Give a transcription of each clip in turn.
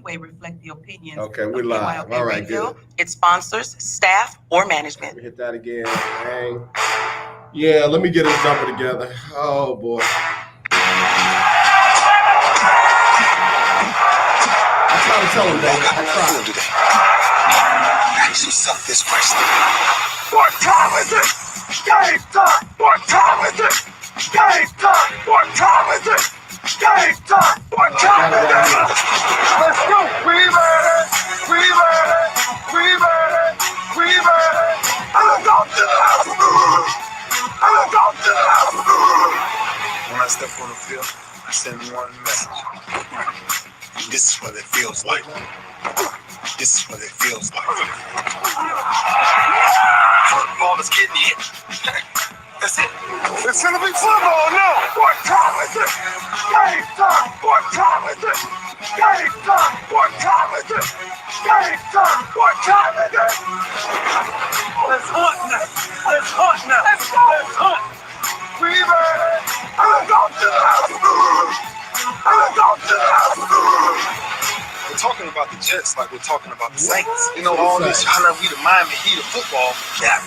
way reflect the opinions. Okay, we're live. KYOK All right, Radio, good. its sponsors, staff, or management. Hit that again. Bang. Yeah, let me get this jumper together. Oh boy. I'm trying to tell him, David. I'm trying to. Ask yourself this question. What time is it? Game time. What time is it? Game time. What time is it? Game time. What time is it? Let's go. We made it. We made it. We made it. We made it. I'm going to the house. I'm going to the house. When I step on the field, I send one message. This is what it feels like. This is what it feels like. Football is getting hit. That's it. It's gonna be football now. What time is it? Game time. What time is it? Game time. What time is it? Game time. What time is it? Let's hunt now. Let's hunt now. Let's go. Let's hunt. We made it. I'm going to the house. I'm going to the house. We're talking about the Jets like we're talking about the Saints. You know, all this, how we the Miami Heat of football. Yeah.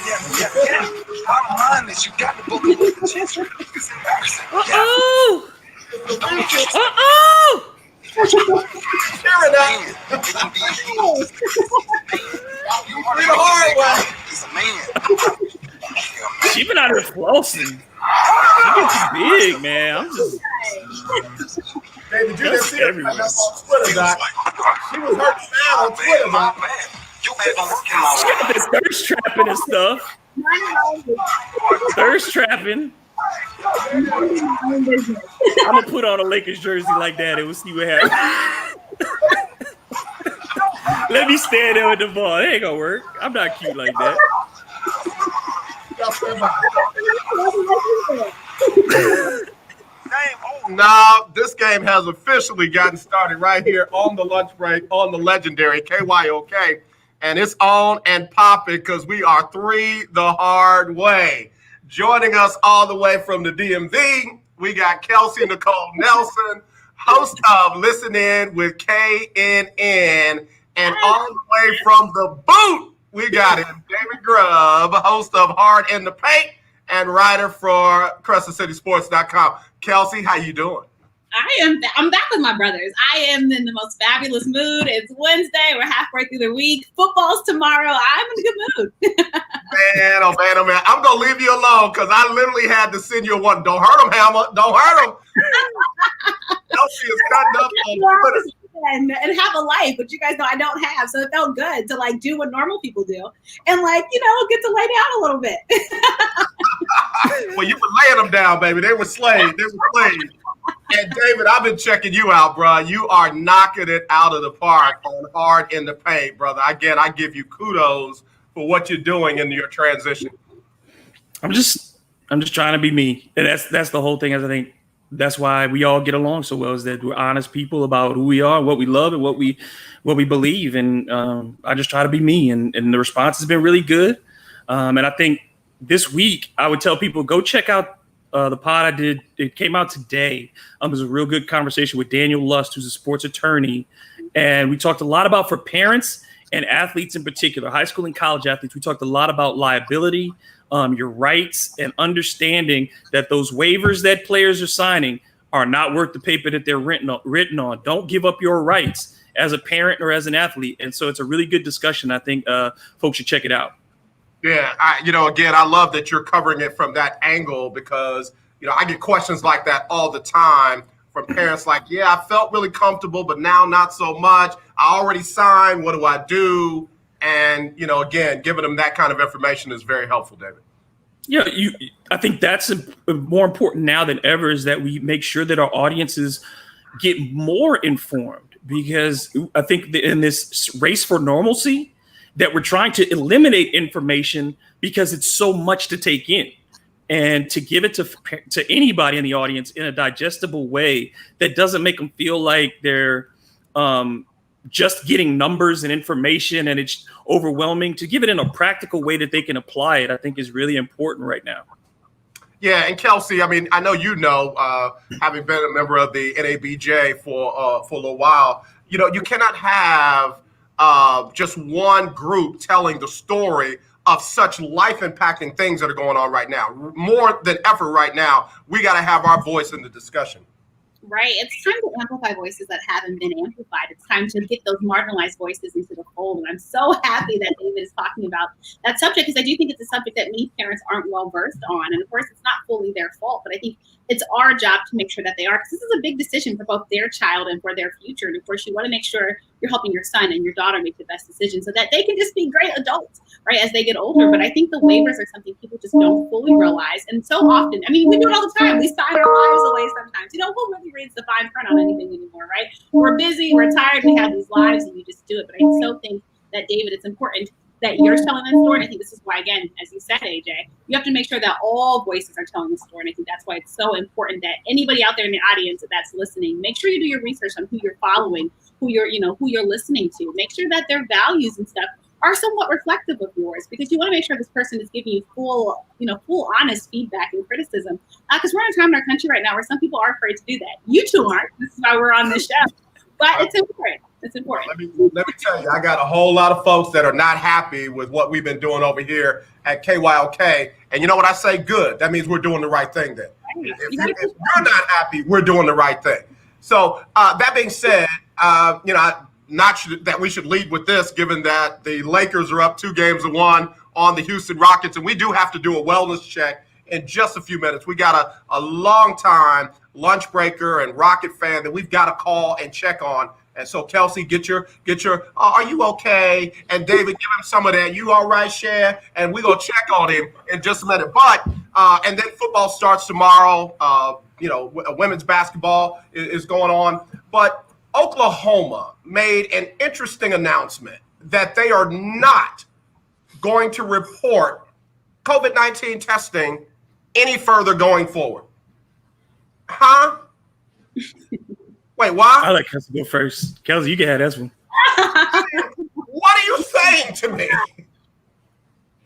Bottom line is you got to believe in the Jets. It's embarrassing. Uh-oh. Hear it out. It can be you the hard way. He's a man. She been out here flossing. She gets big, man. I'm just. David, you didn't see her on Twitter, Doc. She was hurt bad on Twitter, Doc. You been working She got this thirst trapping and stuff. Thirst trapping. I'm gonna put on a Lakers jersey like that and we'll see what happens. Let me stand there with the ball. It ain't gonna work. I'm not cute like that. Now, this game has officially gotten started right here on the lunch break on the legendary KYOK. And it's on and popping because we are three the hard way. Joining us all the way from the DMV, we got Kelsey Nicole Nelson, host of Listen In with KNN. And all the way from the boot, we got him, David Grubb, host of Hard in the Paint and writer for CrescentCitySports.com. Kelsey, how you doing? I'm back with my brothers. I am in the most fabulous mood. It's Wednesday. We're halfway through the week. Football's tomorrow. I'm in a good mood. Man, oh man, oh man. I'm going to leave you alone because I literally had to send you a one. Don't hurt him, Hammer. Don't hurt him. Kelsey is cutting up on Twitter. And have a life, which you guys know I don't have. So it felt good to like do what normal people do and like, get to lay down a little bit. Well, you were laying them down, baby. They were slaves. And David, I've been checking you out, bro. You are knocking it out of the park on Hard in the Paint, brother. Again, I give you kudos for what you're doing in your transition. I'm just trying to be me. And that's the whole thing. As I think that's why we all get along so well, is that we're honest people about who we are, what we love, and what we believe. And I just try to be me. And the response has been really good. And I think this week I would tell people, go check out the pod I did. It came out today. It was a real good conversation with Daniel Lust, who's a sports attorney. And we talked a lot about, for parents and athletes in particular, high school and college athletes, we talked a lot about liability, your rights, and understanding that those waivers that players are signing are not worth the paper that they're written on. Don't give up your rights as a parent or as an athlete. And so it's a really good discussion. I think folks should check it out. Yeah, again, I love that you're covering it from that angle because, I get questions like that all the time from parents like, yeah, I felt really comfortable, but now not so much. I already signed. What do I do? And, again, giving them that kind of information is very helpful, David. Yeah, I think that's more important now than ever, is that we make sure that our audiences get more informed, because I think that in this race for normalcy that we're trying to eliminate information because it's so much to take in, and to give it to anybody in the audience in a digestible way that doesn't make them feel like they're just getting numbers and information and it's overwhelming. To give it in a practical way that they can apply it, I think is really important right now. Yeah, and Kelsey, I mean, I know having been a member of the NABJ for a little while, You cannot have just one group telling the story of such life-impacting things that are going on right now. More than ever right now, we got to have our voice in the discussion. Right. It's time to amplify voices that haven't been amplified. It's time to get those marginalized voices into the fold. And I'm so happy that David is talking about that subject, because I do think it's a subject that many parents aren't well versed on. And of course, it's not fully their fault, but I think it's our job to make sure that they are, because this is a big decision for both their child and for their future. And of course, you want to make sure you're helping your son and your daughter make the best decision so that they can just be great adults, right, as they get older. But I think the waivers are something people just don't fully realize. And so often, I mean, we do it all the time. We sign our lives away sometimes. Who really reads the fine print on anything anymore, right? We're busy, we're tired, we have these lives, and you just do it. But I so think that, David, it's important that you're telling that story. And I think this is why, again, as you said, AJ, you have to make sure that all voices are telling the story. And I think that's why it's so important that anybody out there in the audience that's listening, make sure you do your research on who you're following, who you're listening to. Make sure that their values and stuff are somewhat reflective of yours, because you want to make sure this person is giving you full honest feedback and criticism. Because we're in a time in our country right now where some people are afraid to do that. You two aren't. This is why we're on this show. But it's important. It's important. Let me tell you, I got a whole lot of folks that are not happy with what we've been doing over here at KYOK. And you know what I say? Good. That means we're doing the right thing then. Right. If you're not happy, we're doing the right thing. So that being said, that we should lead with this, given that the Lakers are up 2-1 on the Houston Rockets. And we do have to do a wellness check in just a few minutes. We got a long time lunch breaker and Rocket fan that we've got to call and check on. And so, Kelsey, get your, are you okay? And David, give him some of that. You all right, Cher? And we're going to check on him in just a minute. But, and then football starts tomorrow. Women's basketball is going on. But Oklahoma made an interesting announcement that they are not going to report COVID-19 testing any further going forward. Huh? Wait, why? I like Kelsey go first. Kelsey, you can have this one. What are you saying to me?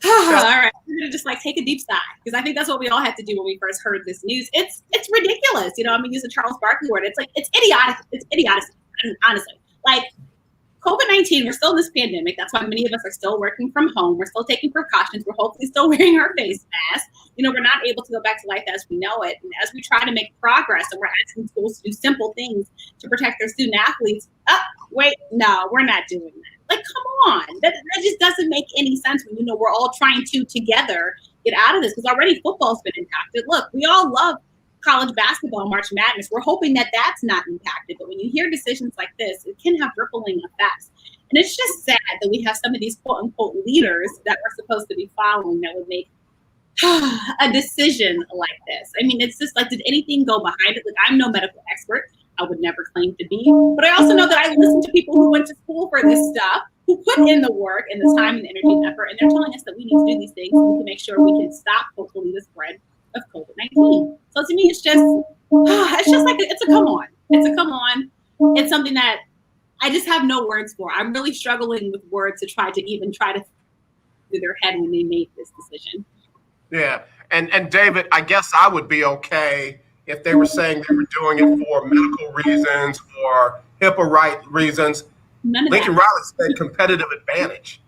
All right, we're gonna just take a deep sigh, because I think that's what we all had to do when we first heard this news. It's ridiculous. I'm gonna use a Charles Barkley word. It's idiotic. It's idiotic. Honestly, COVID-19, we're still in this pandemic. That's why many of us are still working from home. We're still taking precautions. We're hopefully still wearing our face masks. We're not able to go back to life as we know it. And as we try to make progress, and we're asking schools to do simple things to protect their student athletes, no, we're not doing that. Come on. That just doesn't make any sense when we're all trying to together get out of this, because already football's been impacted. Look, we all love college basketball, March Madness. We're hoping that that's not impacted. But when you hear decisions like this, it can have rippling effects. And it's just sad that we have some of these quote unquote leaders that we're supposed to be following that would make a decision like this. I mean, it's just did anything go behind it? I'm no medical expert. I would never claim to be. But I also know that I listen to people who went to school for this stuff, who put in the work and the time and the energy and effort. And they're telling us that we need to do these things so we can make sure we can stop, hopefully, the spread of COVID-19. So to me, it's just it's a come on. It's a come on. It's something that I just have no words for. I'm really struggling with words to try to through their head when they made this decision. Yeah. And David, I guess I would be okay if they were saying they were doing it for medical reasons or HIPAA right reasons. Lincoln Riley said competitive advantage.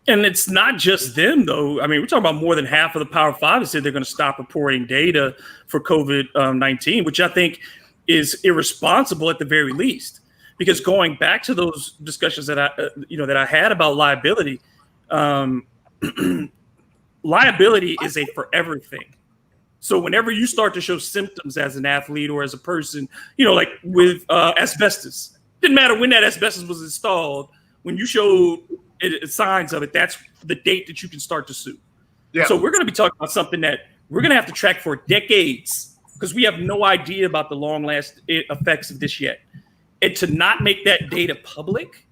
And it's not just them, though. I mean, we're talking about more than half of the Power Five that said they're going to stop reporting data for COVID-19, which I think is irresponsible at the very least. Because going back to those discussions that I had about liability, liability is a forever thing. So whenever you start to show symptoms as an athlete or as a person, like with asbestos, didn't matter when that asbestos was installed, when you showed signs of it, that's the date that you can start to sue. Yeah. So we're going to be talking about something that we're going to have to track for decades, because we have no idea about the long-lasting effects of this yet. And to not make that data public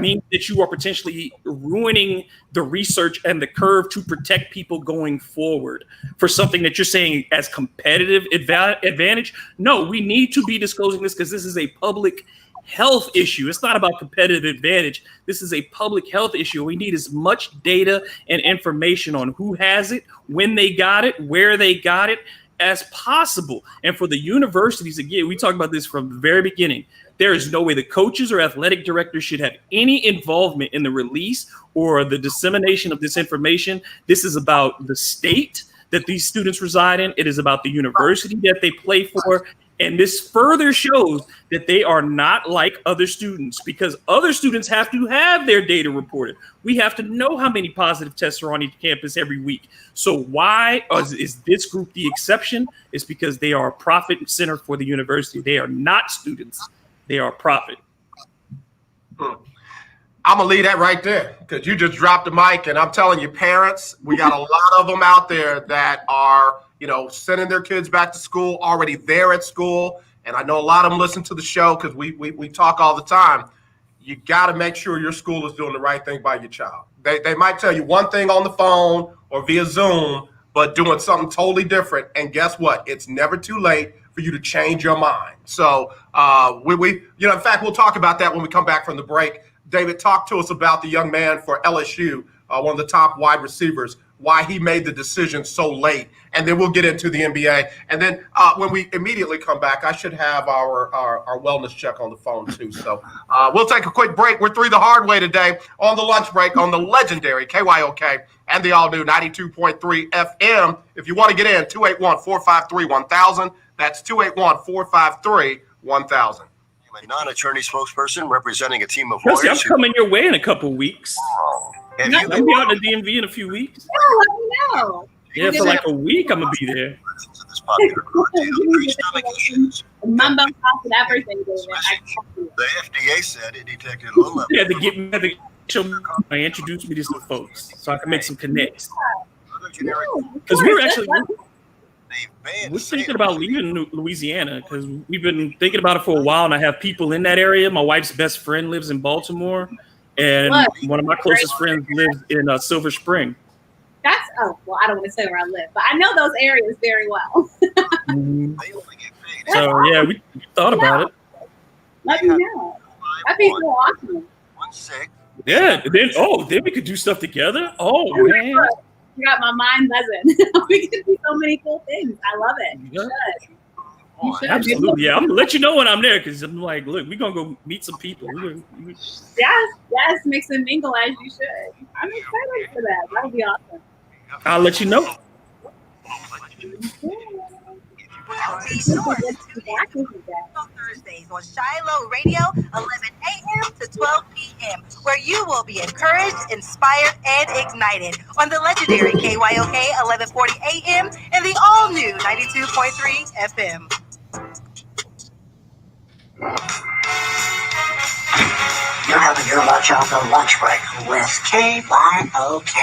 means that you are potentially ruining the research and the curve to protect people going forward for something that you're saying as competitive advantage. No, we need to be disclosing this because this is a public health issue. It's not about competitive advantage. This is a public health issue. We need as much data and information on who has it, when they got it, where they got it as possible. And for the universities, again, we talked about this from the very beginning. There is no way the coaches or athletic directors should have any involvement in the release or the dissemination of this information. This is about the state that these students reside in. It is about the university that they play for. And this further shows that they are not like other students, because other students have to have their data reported. We have to know how many positive tests are on each campus every week. So why is this group the exception? It's because they are a profit center for the university. They are not students. They are profit. I'm going to leave that right there, because you just dropped the mic, and I'm telling you, parents, we got a lot of them out there that are, sending their kids back to school, already there at school. And I know a lot of them listen to the show because we talk all the time. You got to make sure your school is doing the right thing by your child. They might tell you one thing on the phone or via Zoom, but doing something totally different. And guess what? It's never too late for you to change your mind. So in fact, we'll talk about that when we come back from the break. David, talk to us about the young man for LSU, one of the top wide receivers, why he made the decision so late. And then we'll get into the NBA. And then when we immediately come back, I should have our wellness check on the phone too. So we'll take a quick break. We're through the hard way today on the lunch break on the legendary KYOK and the all-new 92.3 FM. If you want to get in, 281-453-1000. That's 281-453-1000. A non-attorney spokesperson representing a team of Kelsey, I'm lawyers. coming your way in a couple weeks. And I'll be out in the DMV in a few weeks. Oh, let me know. Yeah, for like a week, I'm gonna be there. this popular increased stomach issues. Mumbo sauce and everything, David. The FDA said it detected low levels. You had to show me, introduce me to some folks so I can make some connects. Other generic, Because we're actually they've banned we're sales. thinking about leaving Louisiana, because we've been thinking about it for a while, and I have people in that area. My wife's best friend lives in Baltimore, and one of my closest friends lives in Silver Spring. I don't want to say where I live, but I know those areas very well. They only get paid. So yeah, we thought about it. Let me know. That'd be so awesome. 1-6. Yeah, then we could do stuff together. Oh man, You got my mind buzzing. We could do so many cool things. I love it. You should. You should. absolutely. Yeah, I'm gonna let you know when I'm there, because I'm like, look, we're gonna go meet some people. Yes, mix and mingle as you should. I'm excited for that. That would be awesome. I'll let you know. Thursdays on Shiloh Radio, 11 a.m. to 12 p.m., where you will be encouraged, inspired, and ignited on the legendary KYOK 1140 a.m. and the all-new 92.3 FM. You're having your lunch on the lunch break with KYOK.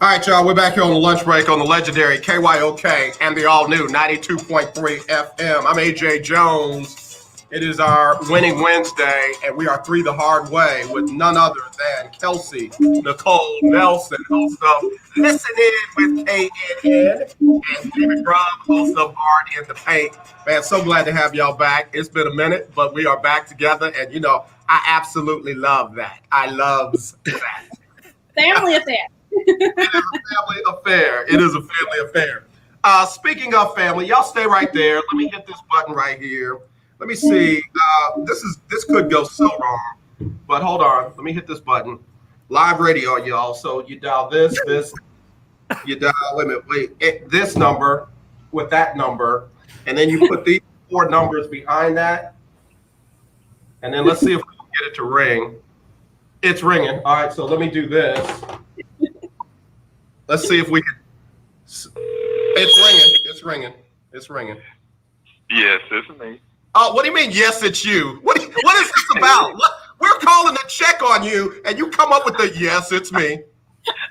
All right, y'all, we're back here on the lunch break on the legendary KYOK and the all-new 92.3 FM. I'm AJ Jones. It is our Winning Wednesday, and we are three the hard way with none other than Kelsey, Nicole, Nelson, host of Listen In with KNN, and David Grubb, host of Hard in the Paint. Man, so glad to have y'all back. It's been a minute, but we are back together, and I absolutely love that. I love that. Family affair. It is a family affair. It is a family affair. Speaking of family, y'all stay right there. Let me hit this button right here. Let me see. This could go so wrong, but hold on. Let me hit this button. Live radio, y'all. So you dial this. You dial. This number with that number, and then you put these four numbers behind that, and then let's see if we can get it to ring. It's ringing. All right. So let me do this. Let's see if we can. It's ringing. It's ringing. It's ringing. Yes, it's me. Oh, what do you mean? Yes, it's you. What is this about? We're calling to check on you, and you come up with the yes, it's me. I'm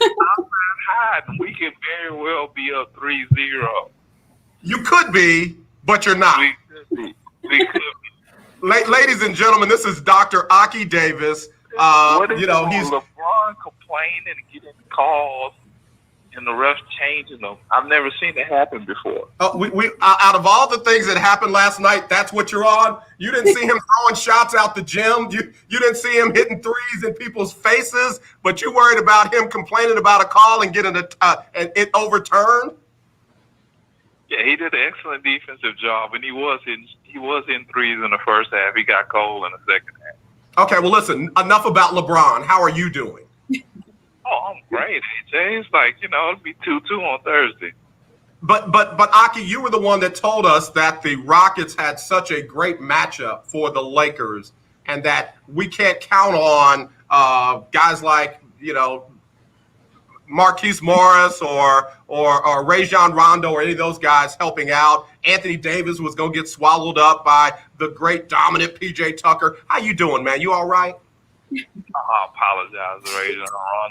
not hiding. We could very well be up 3-0. You could be, but you're not. We could be. We could be. Ladies and gentlemen, this is Dr. Aki Davis. What is he's LeBron complaining and getting calls and the refs changing them? I've never seen it happen before. we out of all the things that happened last night, that's what you're on. You didn't see him throwing shots out the gym. You didn't see him hitting threes in people's faces, but you worried about him complaining about a call and getting it overturned. Yeah, he did an excellent defensive job, and he was he was in threes in the first half. He got cold in the second half. Okay, well, listen, enough about LeBron. How are you doing? Oh, I'm great, AJ. It's like, it'll be 2-2 on Thursday. But Aki, you were the one that told us that the Rockets had such a great matchup for the Lakers and that we can't count on guys like, Marquise Morris or Rajon Rondo or any of those guys helping out. Anthony Davis was going to get swallowed up by the great dominant PJ Tucker. How you doing, man? You all right? I apologize to Rajon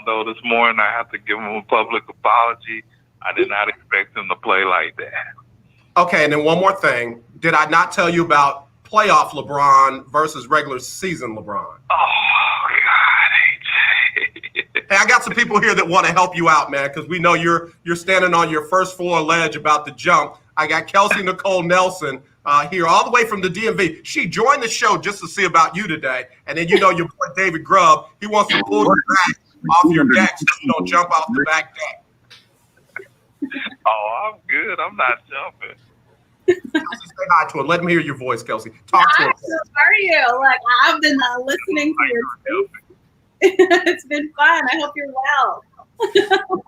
Rondo this morning. I have to give him a public apology. I did not expect him to play like that. Okay, and then one more thing. Did I not tell you about playoff LeBron versus regular season LeBron? Oh, God, AJ. Hey, I got some people here that want to help you out, man, because we know you're standing on your first floor ledge about to jump. I got Kelsey Nicole Nelson here all the way from the DMV. She joined the show just to see about you today. And then your boy David Grubb, he wants to pull you back off your deck so you don't jump off the back deck. Oh, I'm good. I'm not jumping. Kelsey, say hi to him. Let him hear your voice, Kelsey. Talk to him. How are you? Like, I've been listening to your It's been fun. I hope you're well.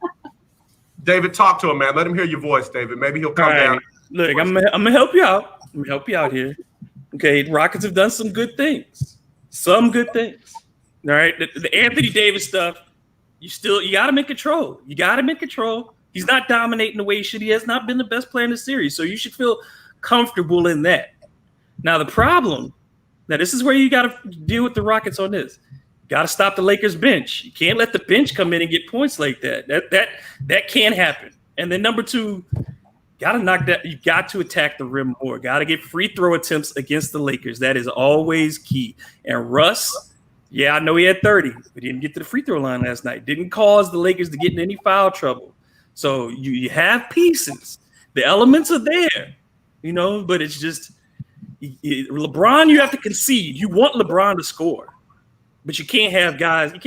David, talk to him, man. Let him hear your voice, David. Maybe he'll come down. Look, I'm gonna help you out. I'm gonna help you out here. Okay, Rockets have done some good things. Some good things. All right. The Anthony Davis stuff, you gotta make control. You gotta make control. He's not dominating the way he should. He has not been the best player in the series. So you should feel comfortable in that. Now, the problem, this is where you got to deal with the Rockets on this. You got to stop the Lakers bench. You can't let the bench come in and get points like that. That can't happen. And then number two, got to knock that. You got to attack the rim more. Got to get free throw attempts against the Lakers. That is always key. And Russ, I know he had 30, but he didn't get to the free throw line last night. Didn't cause the Lakers to get in any foul trouble. So you have pieces. The elements are there, but it's just LeBron, you have to concede. You want LeBron to score, but you can't have guys. You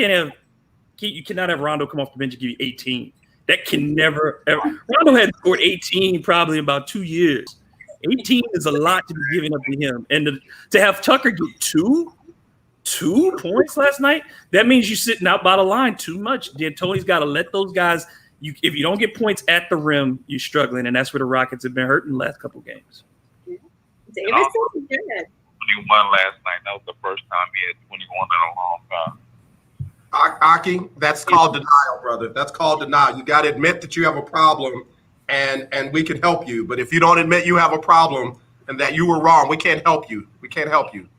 cannot have Rondo come off the bench and give you 18. That can never ever. Rondo had scored 18 probably in about 2 years. 18 is a lot to be giving up to him. And to have Tucker get two points last night, that means you're sitting out by the line too much. D'Antoni's got to let those guys. If you don't get points at the rim, you're struggling, and that's where the Rockets have been hurting the last couple games. Davis is good. 21 last night. That was the first time he had 21 in a long time. Aki, that's called denial, brother. That's called denial. You got to admit that you have a problem, and we can help you. But if you don't admit you have a problem and that you were wrong, we can't help you. We can't help you.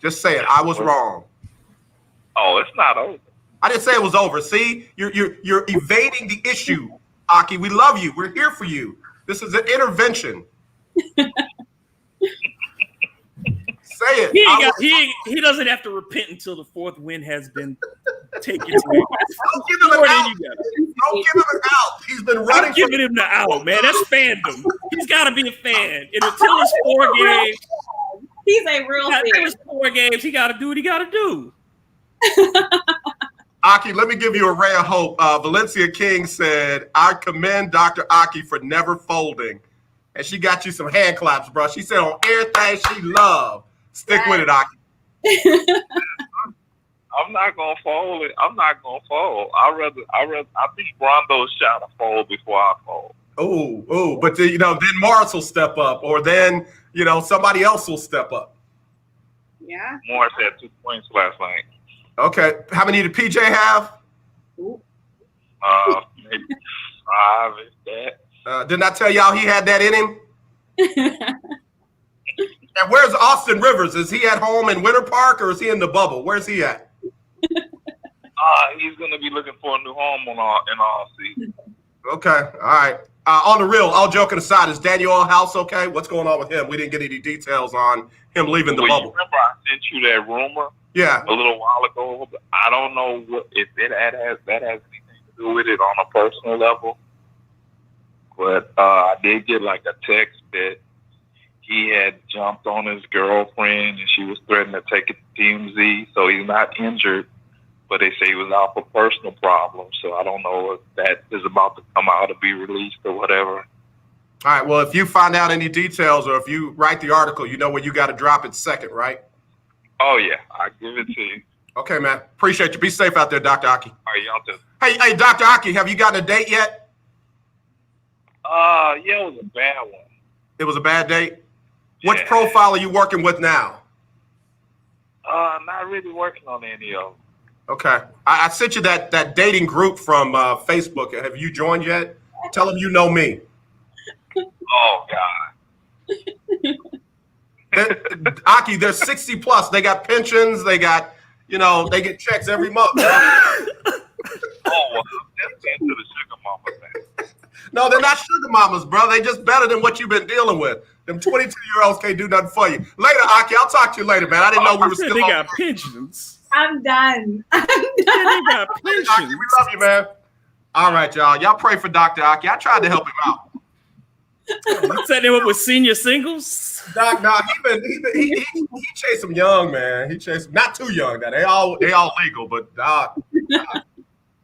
Just say it. I was wrong. Oh, it's not over. I didn't say it was over. See, you're evading the issue, Aki. We love you. We're here for you. This is an intervention. Say it. He doesn't have to repent until the fourth win has been taken. Don't give him an out. Don't give him an out. He's been running. I'm giving him the out, man. That's fandom. He's got to be a fan. And until it's 4 games, he's a real fan. Until it's 4 games, he got to do what he got to do. Aki, let me give you a ray of hope. Valencia King said, I commend Dr. Aki for never folding. And she got you some hand claps, bro. She said on everything she loved. Stick with it, Aki. I'm not going to fold it. I'm not going to fold. I think Rondo's shot a fold before I fold. Oh, but then Morris will step up, or then, somebody else will step up. Yeah. Morris had 2 points last night. Okay. How many did PJ have? Maybe 5 is that. Didn't I tell y'all he had that in him? And where's Austin Rivers? Is he at home in Winter Park or is he in the bubble? Where's he at? He's going to be looking for a new home in all season. Okay. All right. On the real, all joking aside, is Daniel House okay? What's going on with him? We didn't get any details on him leaving the bubble. Remember I sent you that rumor? Yeah. A little while ago. I don't know if that has anything to do with it on a personal level. But I did get like a text that he had jumped on his girlfriend and she was threatening to take it to TMZ. So he's not injured, but they say he was out for personal problems. So I don't know if that is about to come out to be released or whatever. All right. Well, if you find out any details or if you write the article, you know where you got to drop it second, right? Oh, yeah. I'll give it to you. Okay, man. Appreciate you. Be safe out there, Dr. Aki. All right, y'all too. Hey, Dr. Aki, have you gotten a date yet? Yeah, it was a bad one. It was a bad date? Which Yeah. profile are you working with now? Not really working on any of them. Okay. I sent you that dating group from Facebook. Have you joined yet? Tell them you know me. Oh, God. Aki, they're 60 plus. They got pensions. They got, they get checks every month. Oh, well, that's into the sugar mama thing. No, they're not sugar mamas, bro. They just better than what you've been dealing with. Them 22-year-olds can't do nothing for you. Later, Aki. I'll talk to you later, man. I didn't know we were still They on. got pensions. I'm done. Yeah, they got Aki, pensions. we love you, man. All right, y'all. Y'all pray for Dr. Aki. I tried to help him out. You setting him up with senior singles? Doc, he chased them young, man. He chased them, not too young. Now they all legal, but Doc.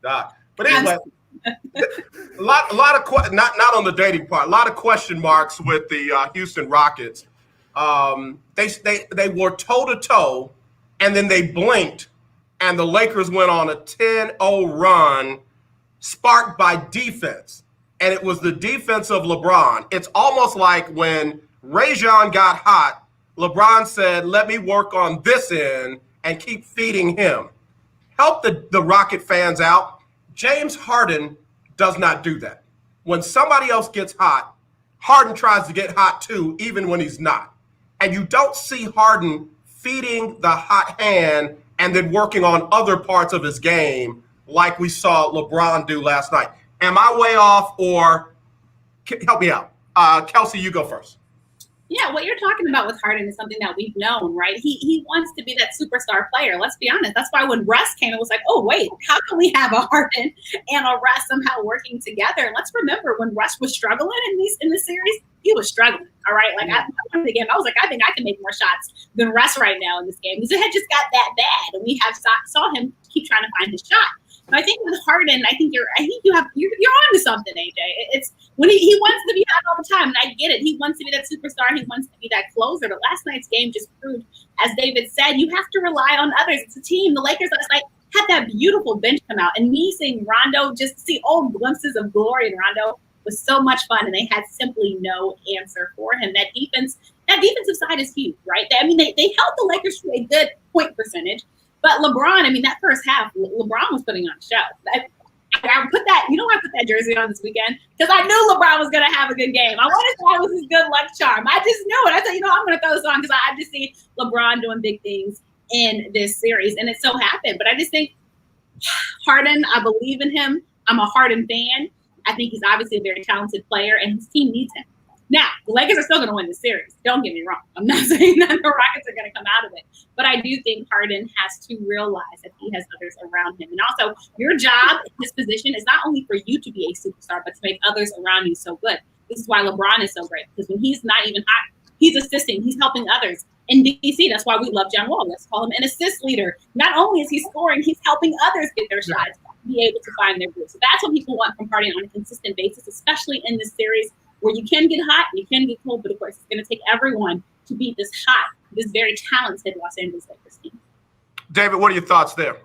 But anyway, a lot of not on the dating part. A lot of question marks with the Houston Rockets. They were toe to toe, and then they blinked, and the Lakers went on a 10-0 run, sparked by defense. And it was the defense of LeBron. It's almost like when Rajon got hot, LeBron said, let me work on this end and keep feeding him. Help the Rocket fans out. James Harden does not do that. When somebody else gets hot, Harden tries to get hot too, even when he's not. And you don't see Harden feeding the hot hand and then working on other parts of his game like we saw LeBron do last night. Am I way off, or help me out? Kelsey, you go first. Yeah, what you're talking about with Harden is something that we've known, right? He wants to be that superstar player. Let's be honest. That's why when Russ came, it was like, oh, wait, how can we have a Harden and a Russ somehow working together? Let's remember when Russ was struggling in this series, he was struggling, all right? Like, I won the game. I was like, I think I can make more shots than Russ right now in this game because it had just got that bad, and we have saw him keep trying to find his shot. But I think with Harden, I think you're onto something, AJ. It's when he wants to be hot all the time, and I get it. He wants to be that superstar. He wants to be that closer. But last night's game just proved, as David said, you have to rely on others. It's a team. The Lakers last night had that beautiful bench come out, and me seeing Rondo, just see old glimpses of glory in Rondo was so much fun, and they had simply no answer for him. That defensive side is huge, right? I mean, they held the Lakers to a good point percentage. But LeBron, I mean, that first half, LeBron was putting on a show. I put that, I put that jersey on this weekend because I knew LeBron was going to have a good game. I wanted to say it was his good luck charm. I just knew it. I said, I'm going to throw this on because I just see LeBron doing big things in this series. And it so happened. But I just think Harden, I believe in him. I'm a Harden fan. I think he's obviously a very talented player, and his team needs him. Now, the Lakers are still going to win the series. Don't get me wrong. I'm not saying that the Rockets are going to come out of it. But I do think Harden has to realize that he has others around him. And also, your job in this position is not only for you to be a superstar, but to make others around you so good. This is why LeBron is so great. Because when he's not even hot, he's assisting. He's helping others. In DC, that's why we love John Wall. Let's call him an assist leader. Not only is he scoring, he's helping others get their shots, be able to find their group. So that's what people want from Harden on a consistent basis, especially in this series, where you can get hot, you can get cold, but of course it's going to take everyone to beat this very talented Los Angeles Lakers team. David, what are your thoughts there?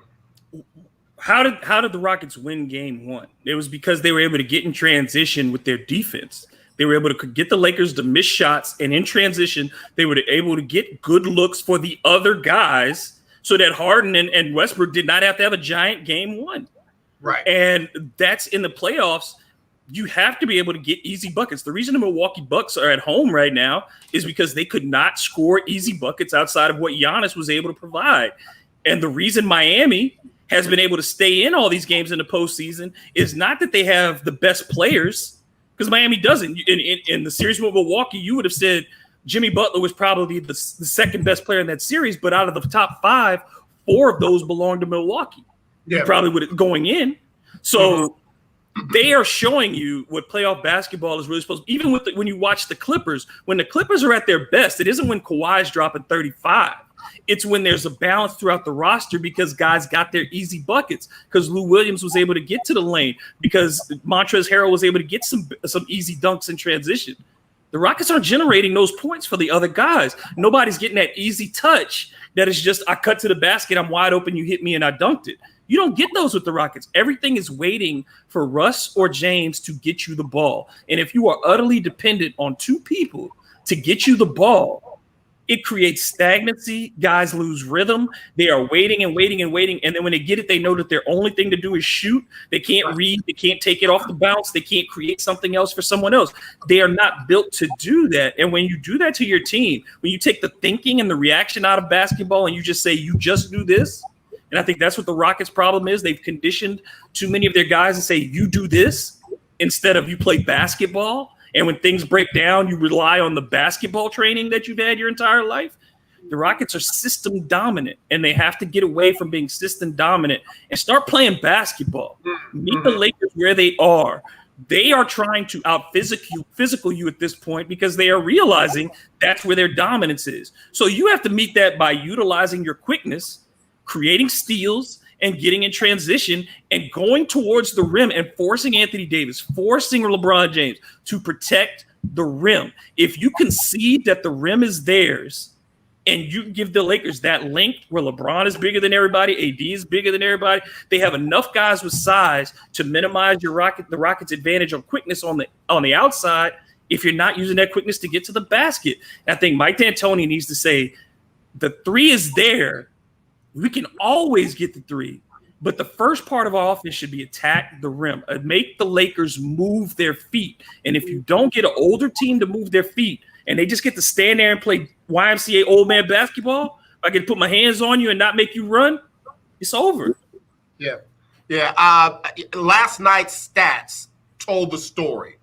How did the Rockets win game one? It was because they were able to get in transition with their defense. They were able to get the Lakers to miss shots, and in transition, they were able to get good looks for the other guys so that Harden and Westbrook did not have to have a giant game one. Right. And that's in the playoffs. You have to be able to get easy buckets. The reason the Milwaukee Bucks are at home right now is because they could not score easy buckets outside of what Giannis was able to provide. And the reason Miami has been able to stay in all these games in the postseason is not that they have the best players, because Miami doesn't. In the series with Milwaukee, you would have said Jimmy Butler was probably the second best player in that series, but out of the top 5, 4 of those belonged to Milwaukee. Yeah. You probably would have going in. So they are showing you what playoff basketball is really supposed to. Even when you watch the Clippers, when the Clippers are at their best, it isn't when Kawhi's dropping 35. It's when there's a balance throughout the roster because guys got their easy buckets, because Lou Williams was able to get to the lane, because Montrezl Harrell was able to get some easy dunks in transition. The Rockets aren't generating those points for the other guys. Nobody's getting that easy touch that is just, I cut to the basket, I'm wide open, you hit me, and I dunked it. You don't get those with the Rockets. Everything is waiting for Russ or James to get you the ball. And if you are utterly dependent on two people to get you the ball, it creates stagnancy. Guys lose rhythm. They are waiting and waiting and waiting. And then when they get it, they know that their only thing to do is shoot. They can't read. They can't take it off the bounce. They can't create something else for someone else. They are not built to do that. And when you do that to your team, when you take the thinking and the reaction out of basketball and you just say, you just do this. And I think that's what the Rockets' problem is. They've conditioned too many of their guys to say, you do this instead of you play basketball. And when things break down, you rely on the basketball training that you've had your entire life. The Rockets are system dominant, and they have to get away from being system dominant and start playing basketball. Meet the Lakers where they are. They are trying to physical you at this point because they are realizing that's where their dominance is. So you have to meet that by utilizing your quickness, creating steals, and getting in transition and going towards the rim and forcing Anthony Davis, forcing LeBron James to protect the rim. If you concede that the rim is theirs and you give the Lakers that length where LeBron is bigger than everybody, AD is bigger than everybody, they have enough guys with size to minimize the Rockets' advantage on quickness on the outside if you're not using that quickness to get to the basket. And I think Mike D'Antoni needs to say, the three is there. We can always get the three, but the first part of our offense should be attack the rim, make the Lakers move their feet. And if you don't get an older team to move their feet and they just get to stand there and play YMCA old man basketball, I can put my hands on you and not make you run, it's over. Yeah. Last night's stats told the story.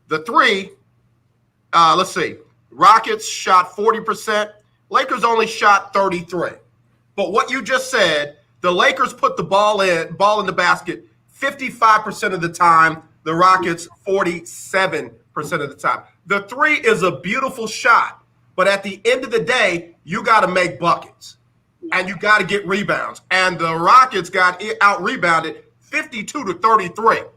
The three, let's see, Rockets shot 40%, Lakers only shot 33%. But what you just said, the Lakers put the ball in the basket 55% of the time, the Rockets 47% of the time. The three is a beautiful shot, but at the end of the day, you got to make buckets and you got to get rebounds. And the Rockets got out-rebounded 52-33.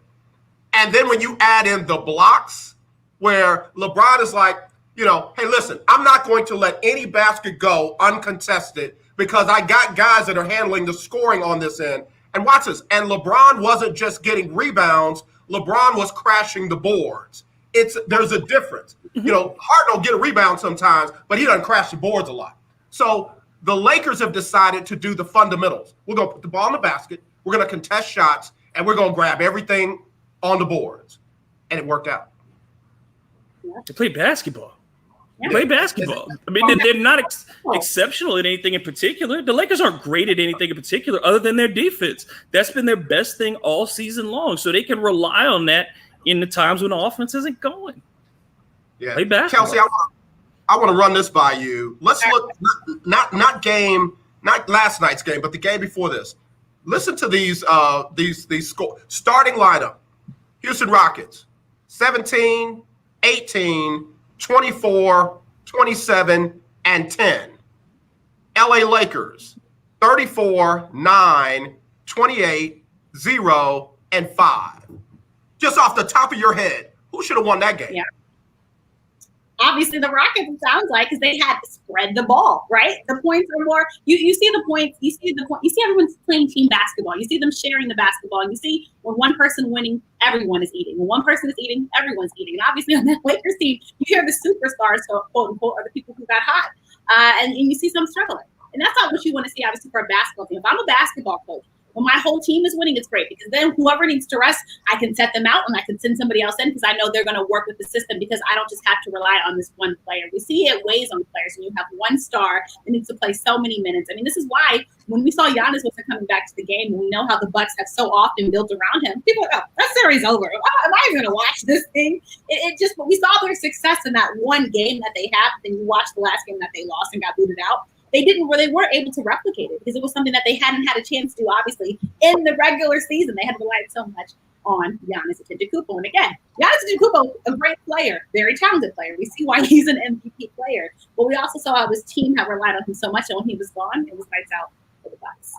And then when you add in the blocks where LeBron is like, hey, listen, I'm not going to let any basket go uncontested because I got guys that are handling the scoring on this end. And watch this. And LeBron wasn't just getting rebounds. LeBron was crashing the boards. There's a difference. Hart don't get a rebound sometimes, but he doesn't crash the boards a lot. So the Lakers have decided to do the fundamentals. We're going to put the ball in the basket. We're going to contest shots, and we're going to grab everything on the boards. And it worked out. To play basketball. Play basketball. I mean, they're not exceptional at anything in particular. The Lakers aren't great at anything in particular other than their defense. That's been their best thing all season long. So they can rely on that in the times when the offense isn't going. Yeah. Play basketball. Kelsey, I want to run this by you. Let's look, not last night's game, but the game before this. Listen to these score. Starting lineup. Houston Rockets, 17, 18, 24, 27, and 10. LA Lakers, 34, 9, 28, 0, and 5. Just off the top of your head, who should have won that game? Yeah. Obviously, the Rockets, it sounds like, because they had to spread the ball, right? The points are more. You see the points. You see everyone's playing team basketball. You see them sharing the basketball. And you see when one person winning, everyone is eating. When one person is eating, everyone's eating. And obviously, on that Lakers team, you hear the superstars, quote unquote, are the people who got hot, and you see some struggling. And that's not what you want to see, obviously, for a basketball team. If I'm a basketball coach, when my whole team is winning, it's great because then whoever needs to rest, I can set them out and I can send somebody else in because I know they're going to work with the system because I don't just have to rely on this one player. We see it weighs on players when you have one star that needs to play so many minutes. I mean, this is why when we saw Giannis wasn't coming back to the game and we know how the Bucks have so often built around him, people are like, oh, that series over. Am I even going to watch this thing? But we saw their success in that one game that they had. Then you watch the last game that they lost and got booted out. They weren't able to replicate it because it was something that they hadn't had a chance to do, obviously, in the regular season. They had relied so much on Giannis Antetokounmpo. And again, Giannis Antetokounmpo, a great player, very talented player. We see why he's an MVP player. But we also saw how this team had relied on him so much, and when he was gone, it was lights out for the Bucks.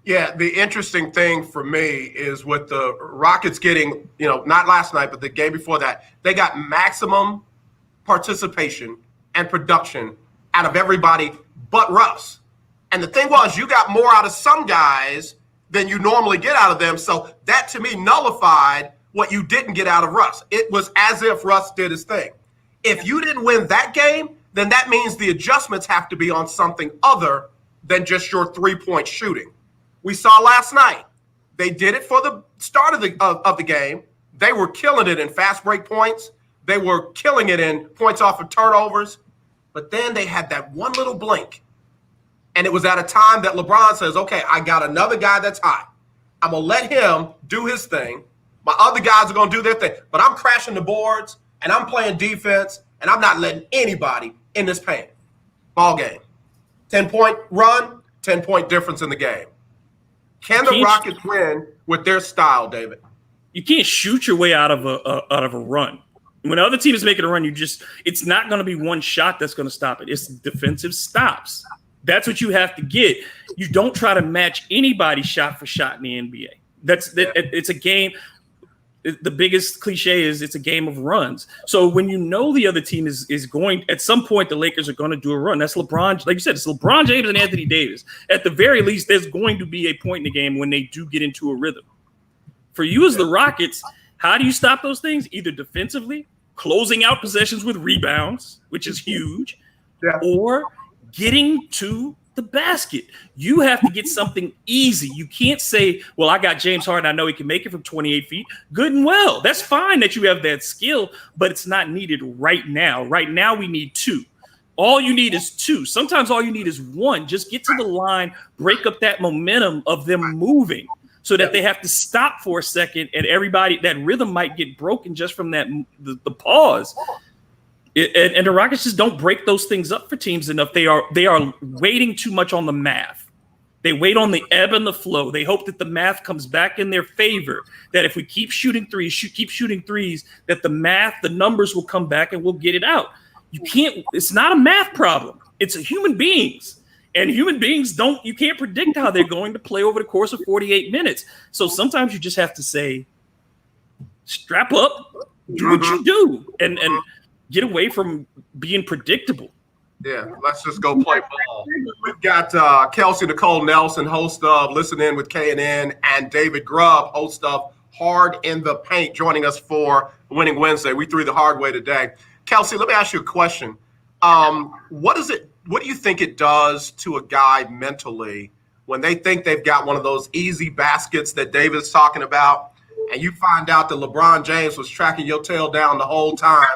Yeah, the interesting thing for me is with the Rockets getting, not last night, but the game before that, they got maximum participation and production out of everybody but Russ. And the thing was, you got more out of some guys than you normally get out of them. So that, to me, nullified what you didn't get out of Russ. It was as if Russ did his thing. If you didn't win that game, then that means the adjustments have to be on something other than just your three-point shooting. We saw last night, they did it for the start of the game. They were killing it in fast break points. They were killing it in points off of turnovers. But then they had that one little blink. And it was at a time that LeBron says, okay, I got another guy that's hot. I'm going to let him do his thing. My other guys are going to do their thing. But I'm crashing the boards, and I'm playing defense, and I'm not letting anybody in this paint. Ball game. 10-point run, 10-point difference in the game. Can the Rockets win with their style, David? You can't shoot your way out of a run. When the other team is making a run, it's not going to be one shot that's going to stop it. It's defensive stops. That's what you have to get. You don't try to match anybody shot for shot in the NBA. It's a game. The biggest cliche is it's a game of runs. So when you know the other team is going, at some point the Lakers are going to do a run. That's LeBron. Like you said, it's LeBron James and Anthony Davis. At the very least, there's going to be a point in the game when they do get into a rhythm. For you as the Rockets, how do you stop those things? Either defensively, closing out possessions with rebounds, which is huge, or getting to the basket. You have to get something easy. You can't say, well, I got James Harden. I know he can make it from 28 feet. Good and well. That's fine that you have that skill, but it's not needed right now. Right now, we need two. All you need is two. Sometimes all you need is one. Just get to the line, break up that momentum of them moving so that they have to stop for a second, and everybody, that rhythm might get broken just from that the pause. And the Rockets just don't break those things up for teams enough. They are waiting too much on the math. They wait on the ebb and the flow. They hope that the math comes back in their favor, that if we keep shooting threes, that the numbers will come back and we'll get it out. It's not a math problem. It's human beings. And human beings you can't predict how they're going to play over the course of 48 minutes. So sometimes you just have to say, strap up, do what you do, and get away from being predictable. Yeah, let's just go play ball. We've got Kelsey, Nicole Nelson, host of Listen In with K&N, and David Grubb, host of Hard in the Paint, joining us for Winning Wednesday. We threw the hard way today. Kelsey, let me ask you a question. What do you think it does to a guy mentally when they think they've got one of those easy baskets that David's talking about, and you find out that LeBron James was tracking your tail down the whole time?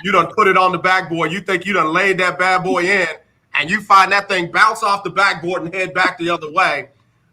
You done put it on the backboard. You think you done laid that bad boy in, and you find that thing bounce off the backboard and head back the other way.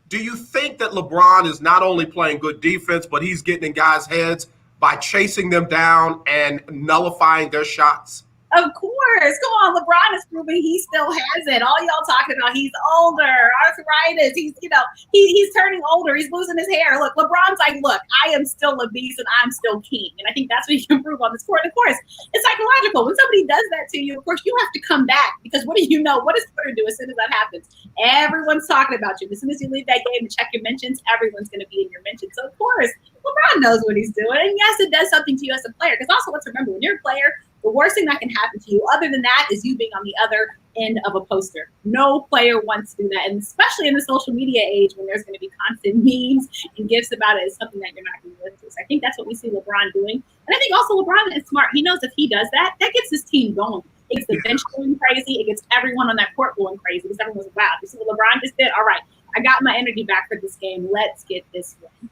Do you think that LeBron is not only playing good defense, but he's getting in guys' heads by chasing them down and nullifying their shots? Of course. Come on, LeBron is proving he still has it. All y'all talking about, he's older, arthritis. He's turning older. He's losing his hair. Look, LeBron's like, look, I am still a beast and I'm still king. And I think that's what he can prove on this court. Of course, it's psychological. When somebody does that to you, of course, you have to come back, because what do you know? What does Twitter do as soon as that happens? Everyone's talking about you. As soon as you leave that game and check your mentions, everyone's going to be in your mentions. So, of course, LeBron knows what he's doing. And yes, it does something to you as a player. Because also, let's remember, when you're a player, the worst thing that can happen to you, other than that, is you being on the other end of a poster. No player wants to do that. And especially in the social media age, when there's going to be constant memes and gifs about it, is something that you're not going to listen to. So I think that's what we see LeBron doing. And I think also LeBron is smart. He knows if he does that, that gets his team going. It gets the bench going crazy. It gets everyone on that court going crazy, because everyone's like, wow, you see what LeBron just did? All right, I got my energy back for this game. Let's get this win.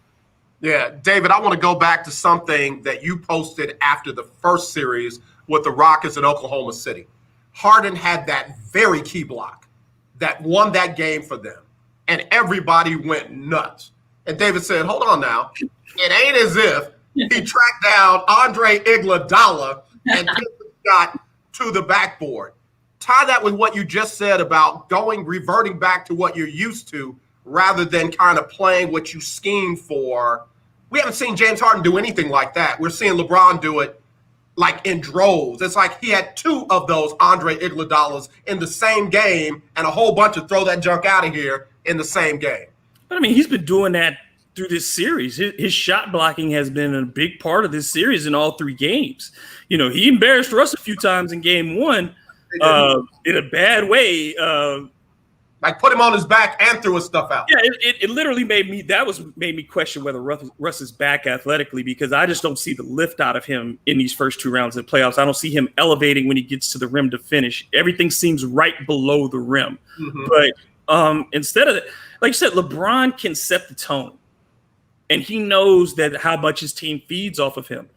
Yeah, David, I want to go back to something that you posted after the first series with the Rockets in Oklahoma City. Harden had that very key block that won that game for them, and everybody went nuts. And David said, hold on now. It ain't as if he tracked down Andre Iguodala and took the shot to the backboard. Tie that with what you just said about reverting back to what you're used to, rather than kind of playing what you schemed for we haven't seen James Harden do anything like that. We're seeing LeBron do it like in droves. It's like he had 2 of those Andre Iguodala's in the same game and a whole bunch of throw that junk out of here in the same game. But I mean, he's been doing that through this series. His shot blocking has been a big part of this series in all 3 games. You know, he embarrassed Russ a few times in game 1 in a bad way. Like put him on his back and threw his stuff out. Yeah, it literally made me question whether Russ is back athletically, because I just don't see the lift out of him in these first 2 rounds of the playoffs. I don't see him elevating when he gets to the rim to finish. Everything seems right below the rim. Mm-hmm. But instead of that, like you said, LeBron can set the tone, and he knows that how much his team feeds off of him.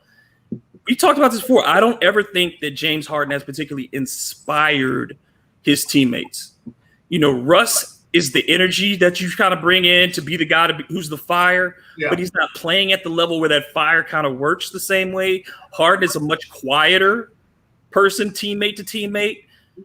We talked about this before. I don't ever think that James Harden has particularly inspired his teammates. You know, Russ is the energy that you kind of bring in to be the guy who's the fire, but he's not playing at the level where that fire kind of works the same way. Harden is a much quieter person, teammate to teammate,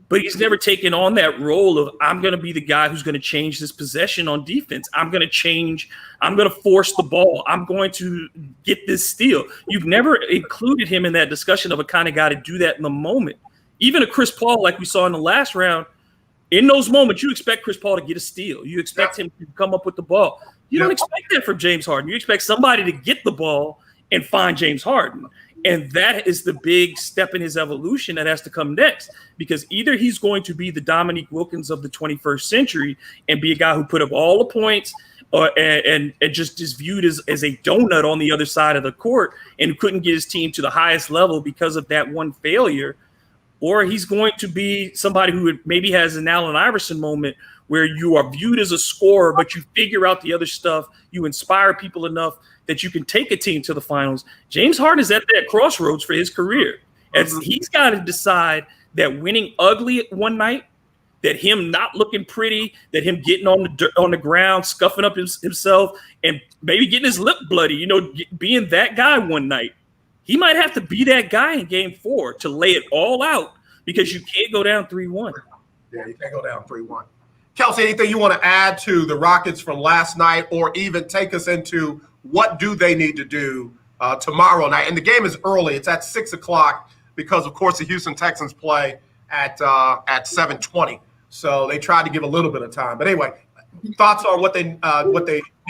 but he's never taken on that role of, I'm going to be the guy who's going to change this possession on defense. I'm going to force the ball. I'm going to get this steal. You've never included him in that discussion of a kind of guy to do that in the moment. Even a Chris Paul, like we saw in the last round, in those moments, you expect Chris Paul to get a steal. You expect him to come up with the ball. You don't expect that from James Harden. You expect somebody to get the ball and find James Harden. And that is the big step in his evolution that has to come next, because either he's going to be the Dominique Wilkins of the 21st century and be a guy who put up all the points and just is viewed as a donut on the other side of the court and couldn't get his team to the highest level because of that one failure, or he's going to be somebody who maybe has an Allen Iverson moment where you are viewed as a scorer, but you figure out the other stuff. You inspire people enough that you can take a team to the finals. James Harden is at that crossroads for his career. As he's got to decide that winning ugly one night, that him not looking pretty, that him getting on the ground, scuffing up himself, and maybe getting his lip bloody, you know, being that guy one night. He might have to be that guy in game 4 to lay it all out, because you can't go down 3-1. Yeah, you can't go down 3-1. Kelsey, anything you want to add to the Rockets from last night, or even take us into what do they need to do tomorrow night? And the game is early. It's at 6 o'clock because, of course, the Houston Texans play at 7:20. So they tried to give a little bit of time. But anyway, thoughts on what they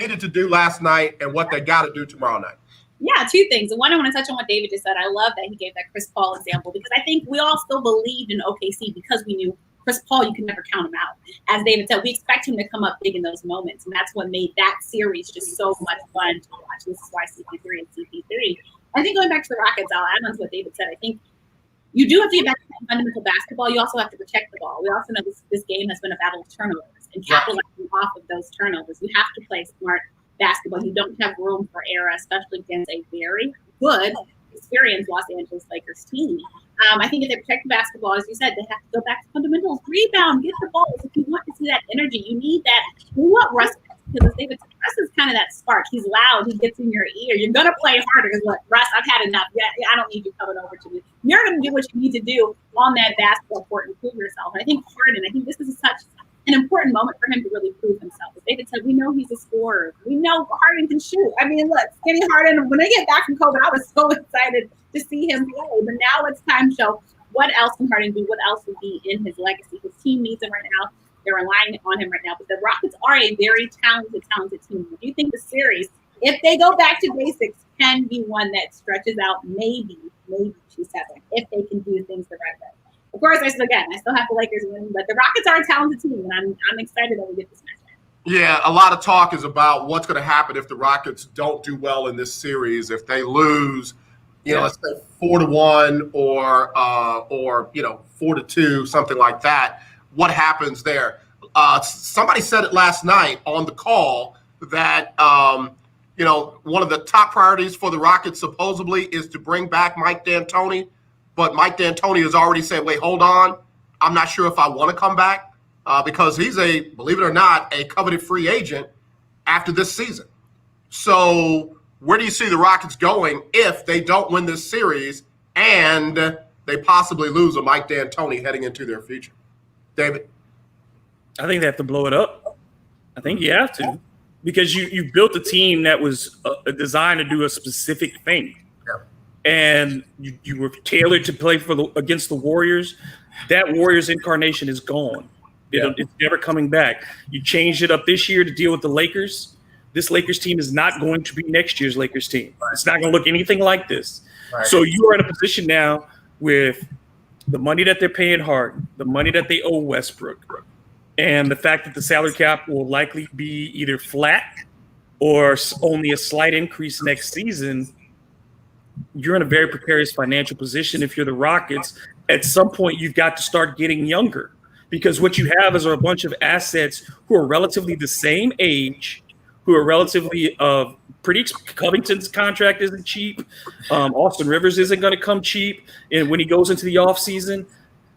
needed to do last night and what they got to do tomorrow night? Yeah, 2 things. One, I want to touch on what David just said. I love that he gave that Chris Paul example, because I think we all still believed in OKC because we knew Chris Paul, you can never count him out. As David said, we expect him to come up big in those moments, and that's what made that series just so much fun to watch. This is why CP3 and CP3. I think going back to the Rockets, I'll add on to what David said. I think you do have to get back to fundamental basketball. You also have to protect the ball. We also know this game has been a battle of turnovers, and capitalizing off of those turnovers. You have to play smart basketball. You don't have room for error, especially against a very good, experienced Los Angeles Lakers team. I think if they protect the basketball, as you said, they have to go back to fundamentals, rebound, get the balls. If you want to see that energy, you need that. You want Russ, because David, Russ is kind of that spark. He's loud. He gets in your ear. You're going to play harder because, look, Russ, I've had enough. Yeah, I don't need you coming over to me. You're going to do what you need to do on that basketball court and prove yourself. And I think this is such an important moment for him to really prove himself. As David said, we know he's a scorer. We know Harden can shoot. I mean, look, Skinny Harden, when they get back from COVID, I was so excited to see him play. But now it's time to show what else can Harden do, what else will be in his legacy. His team needs him right now. They're relying on him right now. But the Rockets are a very talented team. Do you think the series, if they go back to basics, can be one that stretches out maybe to 7, if they can do things the right way? Of course, I still have the Lakers winning, but the Rockets are a talented team, and I'm excited that we get this match. Yeah, a lot of talk is about what's going to happen if the Rockets don't do well in this series. If they lose, let's say 4-1 or 4-2, something like that. What happens there? Somebody said it last night on the call that one of the top priorities for the Rockets supposedly is to bring back Mike D'Antoni. But Mike D'Antoni has already said, wait, hold on. I'm not sure if I want to come back because he's believe it or not, a coveted free agent after this season. So where do you see the Rockets going if they don't win this series and they possibly lose a Mike D'Antoni heading into their future? David? I think they have to blow it up. I think you have to. because you built a team that was designed to do a specific thing. And you were tailored to play against the Warriors. That Warriors incarnation is gone. It's never coming back. You changed it up this year to deal with the Lakers. This Lakers team is not going to be next year's Lakers team. It's not going to look anything like this. Right. So you are in a position now with the money that they're paying Harden, the money that they owe Westbrook, and the fact that the salary cap will likely be either flat or only a slight increase next season. You're in a very precarious financial position if you're the Rockets. At some point, you've got to start getting younger, because what you have is a bunch of assets who are relatively the same age, who are relatively pretty. Covington's contract isn't cheap. Austin Rivers isn't going to come cheap. And when he goes into the offseason,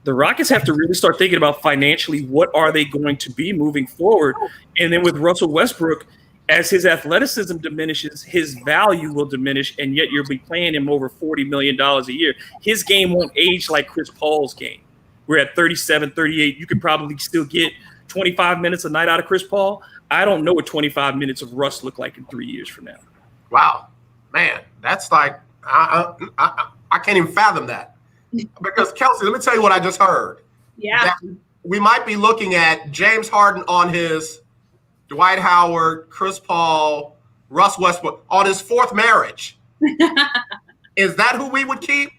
the Rockets have to really start thinking about financially, what are they going to be moving forward? And then with Russell Westbrook, as his athleticism diminishes, his value will diminish, and yet you'll be paying him over $40 million a year. His game won't age like Chris Paul's game. We're at 37, 38. You could probably still get 25 minutes a night out of Chris Paul. I don't know what 25 minutes of Russ look like in 3 years from now. Wow, man, that's like I can't even fathom that. Because Kelsey, let me tell you what I just heard. Yeah, that we might be looking at James Harden on his Dwight Howard, Chris Paul, Russ Westbrook on his fourth marriage. Is that who we would keep?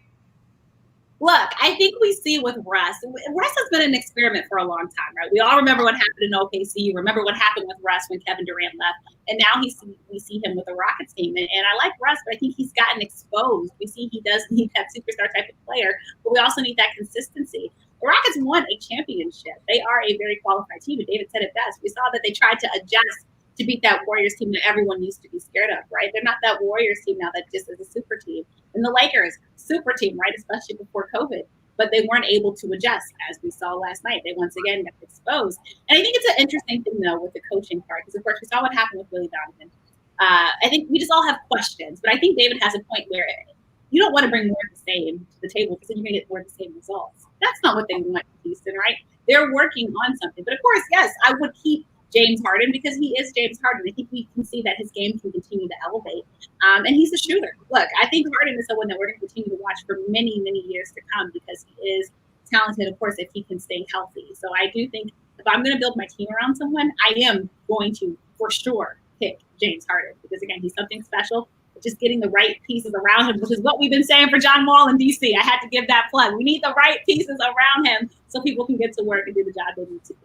Look, I think we see with Russ. Russ has been an experiment for a long time, right? We all remember what happened in OKC. You remember what happened with Russ when Kevin Durant left. And now we see him with the Rockets team. And I like Russ, but I think he's gotten exposed. We see he does need that superstar type of player, but we also need that consistency. The Rockets won a championship. They are a very qualified team, and David said it best. We saw that they tried to adjust to beat that Warriors team that everyone used to be scared of, right? They're not that Warriors team now that just is a super team. And the Lakers, super team, right? Especially before COVID. But they weren't able to adjust, as we saw last night. They once again got exposed. And I think it's an interesting thing, though, with the coaching part, because, of course, we saw what happened with Willie Donovan. I think we just all have questions, but I think David has a point where you don't want to bring more of the same to the table, because then you're going to get more of the same results. That's not what they want in Houston, right? They're working on something. But, of course, yes, I would keep James Harden, because he is James Harden. I think we can see that his game can continue to elevate. And he's a shooter. Look, I think Harden is someone that we're going to continue to watch for many, many years to come, because he is talented, of course, if he can stay healthy. So I do think if I'm going to build my team around someone, I am going to, for sure, pick James Harden, because, again, he's something special. Just getting the right pieces around him, which is what we've been saying for John Wall in DC. I had to give that plug. We need the right pieces around him so people can get to work and do the job they need to do.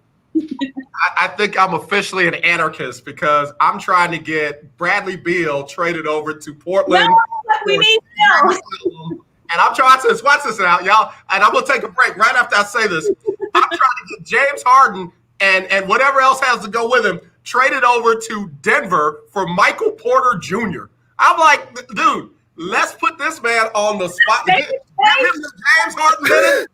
I think I'm officially an anarchist, because I'm trying to get Bradley Beal traded over to Portland. No, we need Bill. And I'm trying to watch this out, y'all. And I'm gonna take a break right after I say this. I'm trying to get James Harden and whatever else has to go with him traded over to Denver for Michael Porter Jr. I'm like, dude, let's put this man on the spot. Give him the James Harden minute.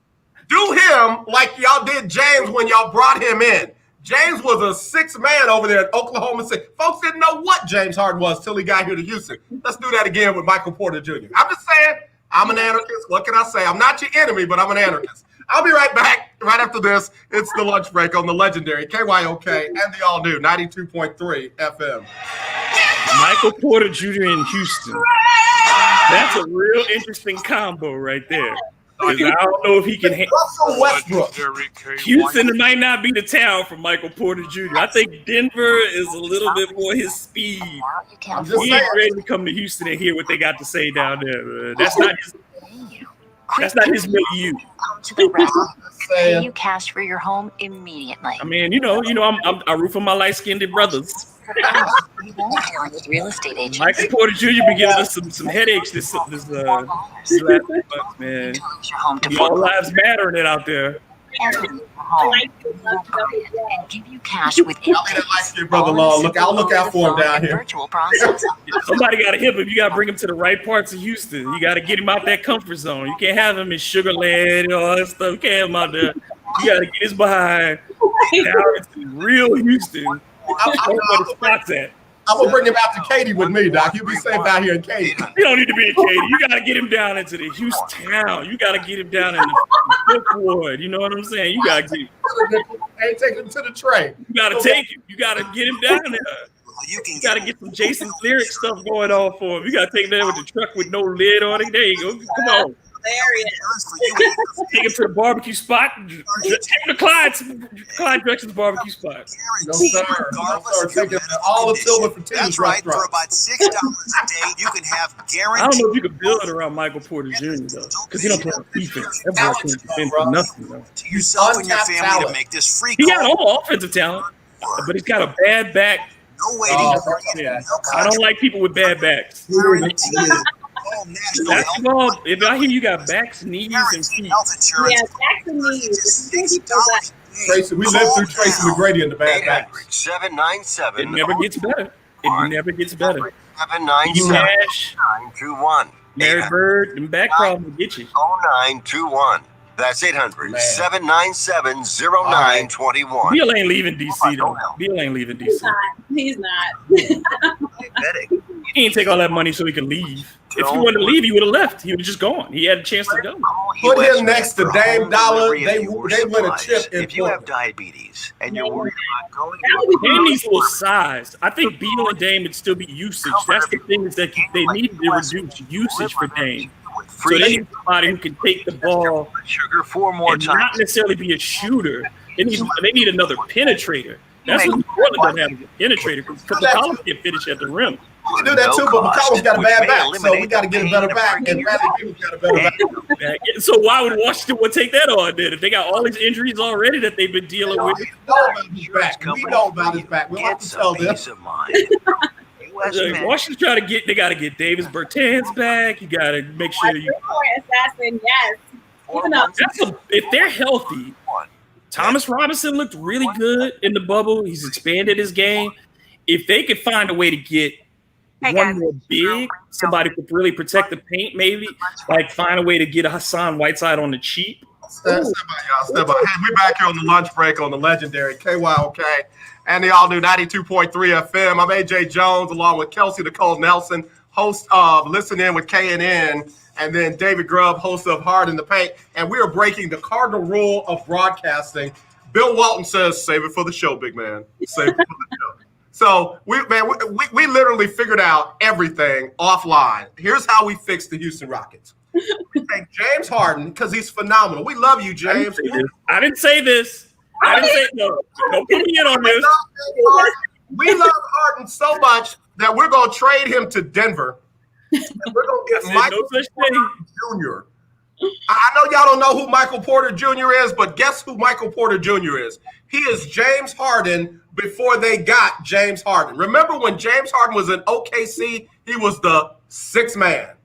Do him like y'all did James when y'all brought him in. James was a sixth man over there at Oklahoma City. Folks didn't know what James Harden was till he got here to Houston. Let's do that again with Michael Porter Jr. I'm just saying, I'm an anarchist. What can I say? I'm not your enemy, but I'm an anarchist. I'll be right back right after this. It's the lunch break on the legendary KYOK and the all-new 92.3 FM. Michael Porter Jr. in Houston. That's a real interesting combo right there. I don't know if he can Russell Westbrook. Houston might not be the town for Michael Porter Jr. I think Denver is a little bit more his speed. He ain't ready to come to Houston and hear what they got to say down there. That's not his milieu. To the restaurant, pay you cash for your home immediately. I mean, I root for my light-skinned brothers. Real estate agents. Michael Porter Jr. been giving us some headaches this last month, man. All lives matter it out there. And give you cash with brother Long. I'll look out for him down here. Virtual process. Somebody got to hit him. You got to bring him to the right parts of Houston. You got to get him out that comfort zone. You can't have him in Sugar Land and all that stuff. You can't have him out there. You got to get his behind down into real Houston. I'm gonna bring him out to Katy with me, Doc. He'll be safe out here in Katy. He don't need to be in Katy. You gotta get him down into the Houston town. You gotta get him down in the Fifth Ward. You know what I'm saying? You gotta get him. Ain't take him to the train. You gotta take him. You gotta get him down there. you can got to get some Jason Lyric stuff going on for him. You got to take that with the truck with no lid on it. There you go. Come on. Take him to the barbecue spot. Take him to Clyde Drexler's barbecue spot. No, sir. No, sir. Take him to all the silver for That's right. For about $6 a day, you can have guaranteed. I don't know if you can build around Michael Porter Jr. though, because he don't play on defense. That boy can't defend for nothing, though. To yourself and your family to make this free. He got all offensive talent, but he's got a bad back. No waiting. I don't like people with bad backs. Basketball, if I hear you got backs, knees, and feet. Yeah, backs and knees. Tracy, we lived through Tracy McGrady in the bad back. 797. It never gets better. It never gets better. 797. Nash, 921. Larry Bird, and back problem will get you. 0921. That's 800-797-0921. Bill ain't leaving DC though. Bill ain't leaving DC. He's not. He ain't take all that money so he could leave. If he wanted to leave, he would have left. He would have just gone. He had a chance to go. Put him next to Dame Dollar. They win a chip. If you have diabetes and you're worried about going, Dame needs a little size. I think Beal and Dame would still be usage. That's the thing, is that they need to reduce usage for Dame. So they need somebody who can take the ball sugar 4 more and times. not necessarily be a shooter. They need another penetrator. That's what Portland doesn't have, a penetrator, because McCollum can finish at the rim. We can do that too, but McCollum's got a bad back, so we got to get a better back. And Bradley Beal's got a better back. So why would Washington want to take that on then? If they got all these injuries already that they've been dealing with? We know about his back. We know about his back. We don't have to tell them. Washington's trying to get. They got to get Davis Bertans back. You got to make sure you. Assassin, yes. If they're healthy, Thomas Robinson looked really good in the bubble. He's expanded his game. If they could find a way to get one more big, somebody who could really protect the paint, maybe like find a way to get a Hassan Whiteside on the cheap. Step by, y'all. Step by. Hey, we're back here on the lunch break on the legendary KYOK and the all-new 92.3 FM. I'm AJ Jones along with Kelsey, Nicole Nelson, host of Listen In with KNN, and then David Grubb, host of Hard in the Paint. And we are breaking the cardinal rule of broadcasting. Bill Walton says, save it for the show, big man. Save it for the show. So we literally figured out everything offline. Here's how we fixed the Houston Rockets. We take James Harden because he's phenomenal. We love you, James. I didn't say this. I didn't say no. Don't put me in on this. We love Harden so much that we're going to trade him to Denver. And we're going to get Michael Porter Jr. I know y'all don't know who Michael Porter Jr. is, but guess who Michael Porter Jr. is? He is James Harden before they got James Harden. Remember when James Harden was in OKC, he was the sixth man.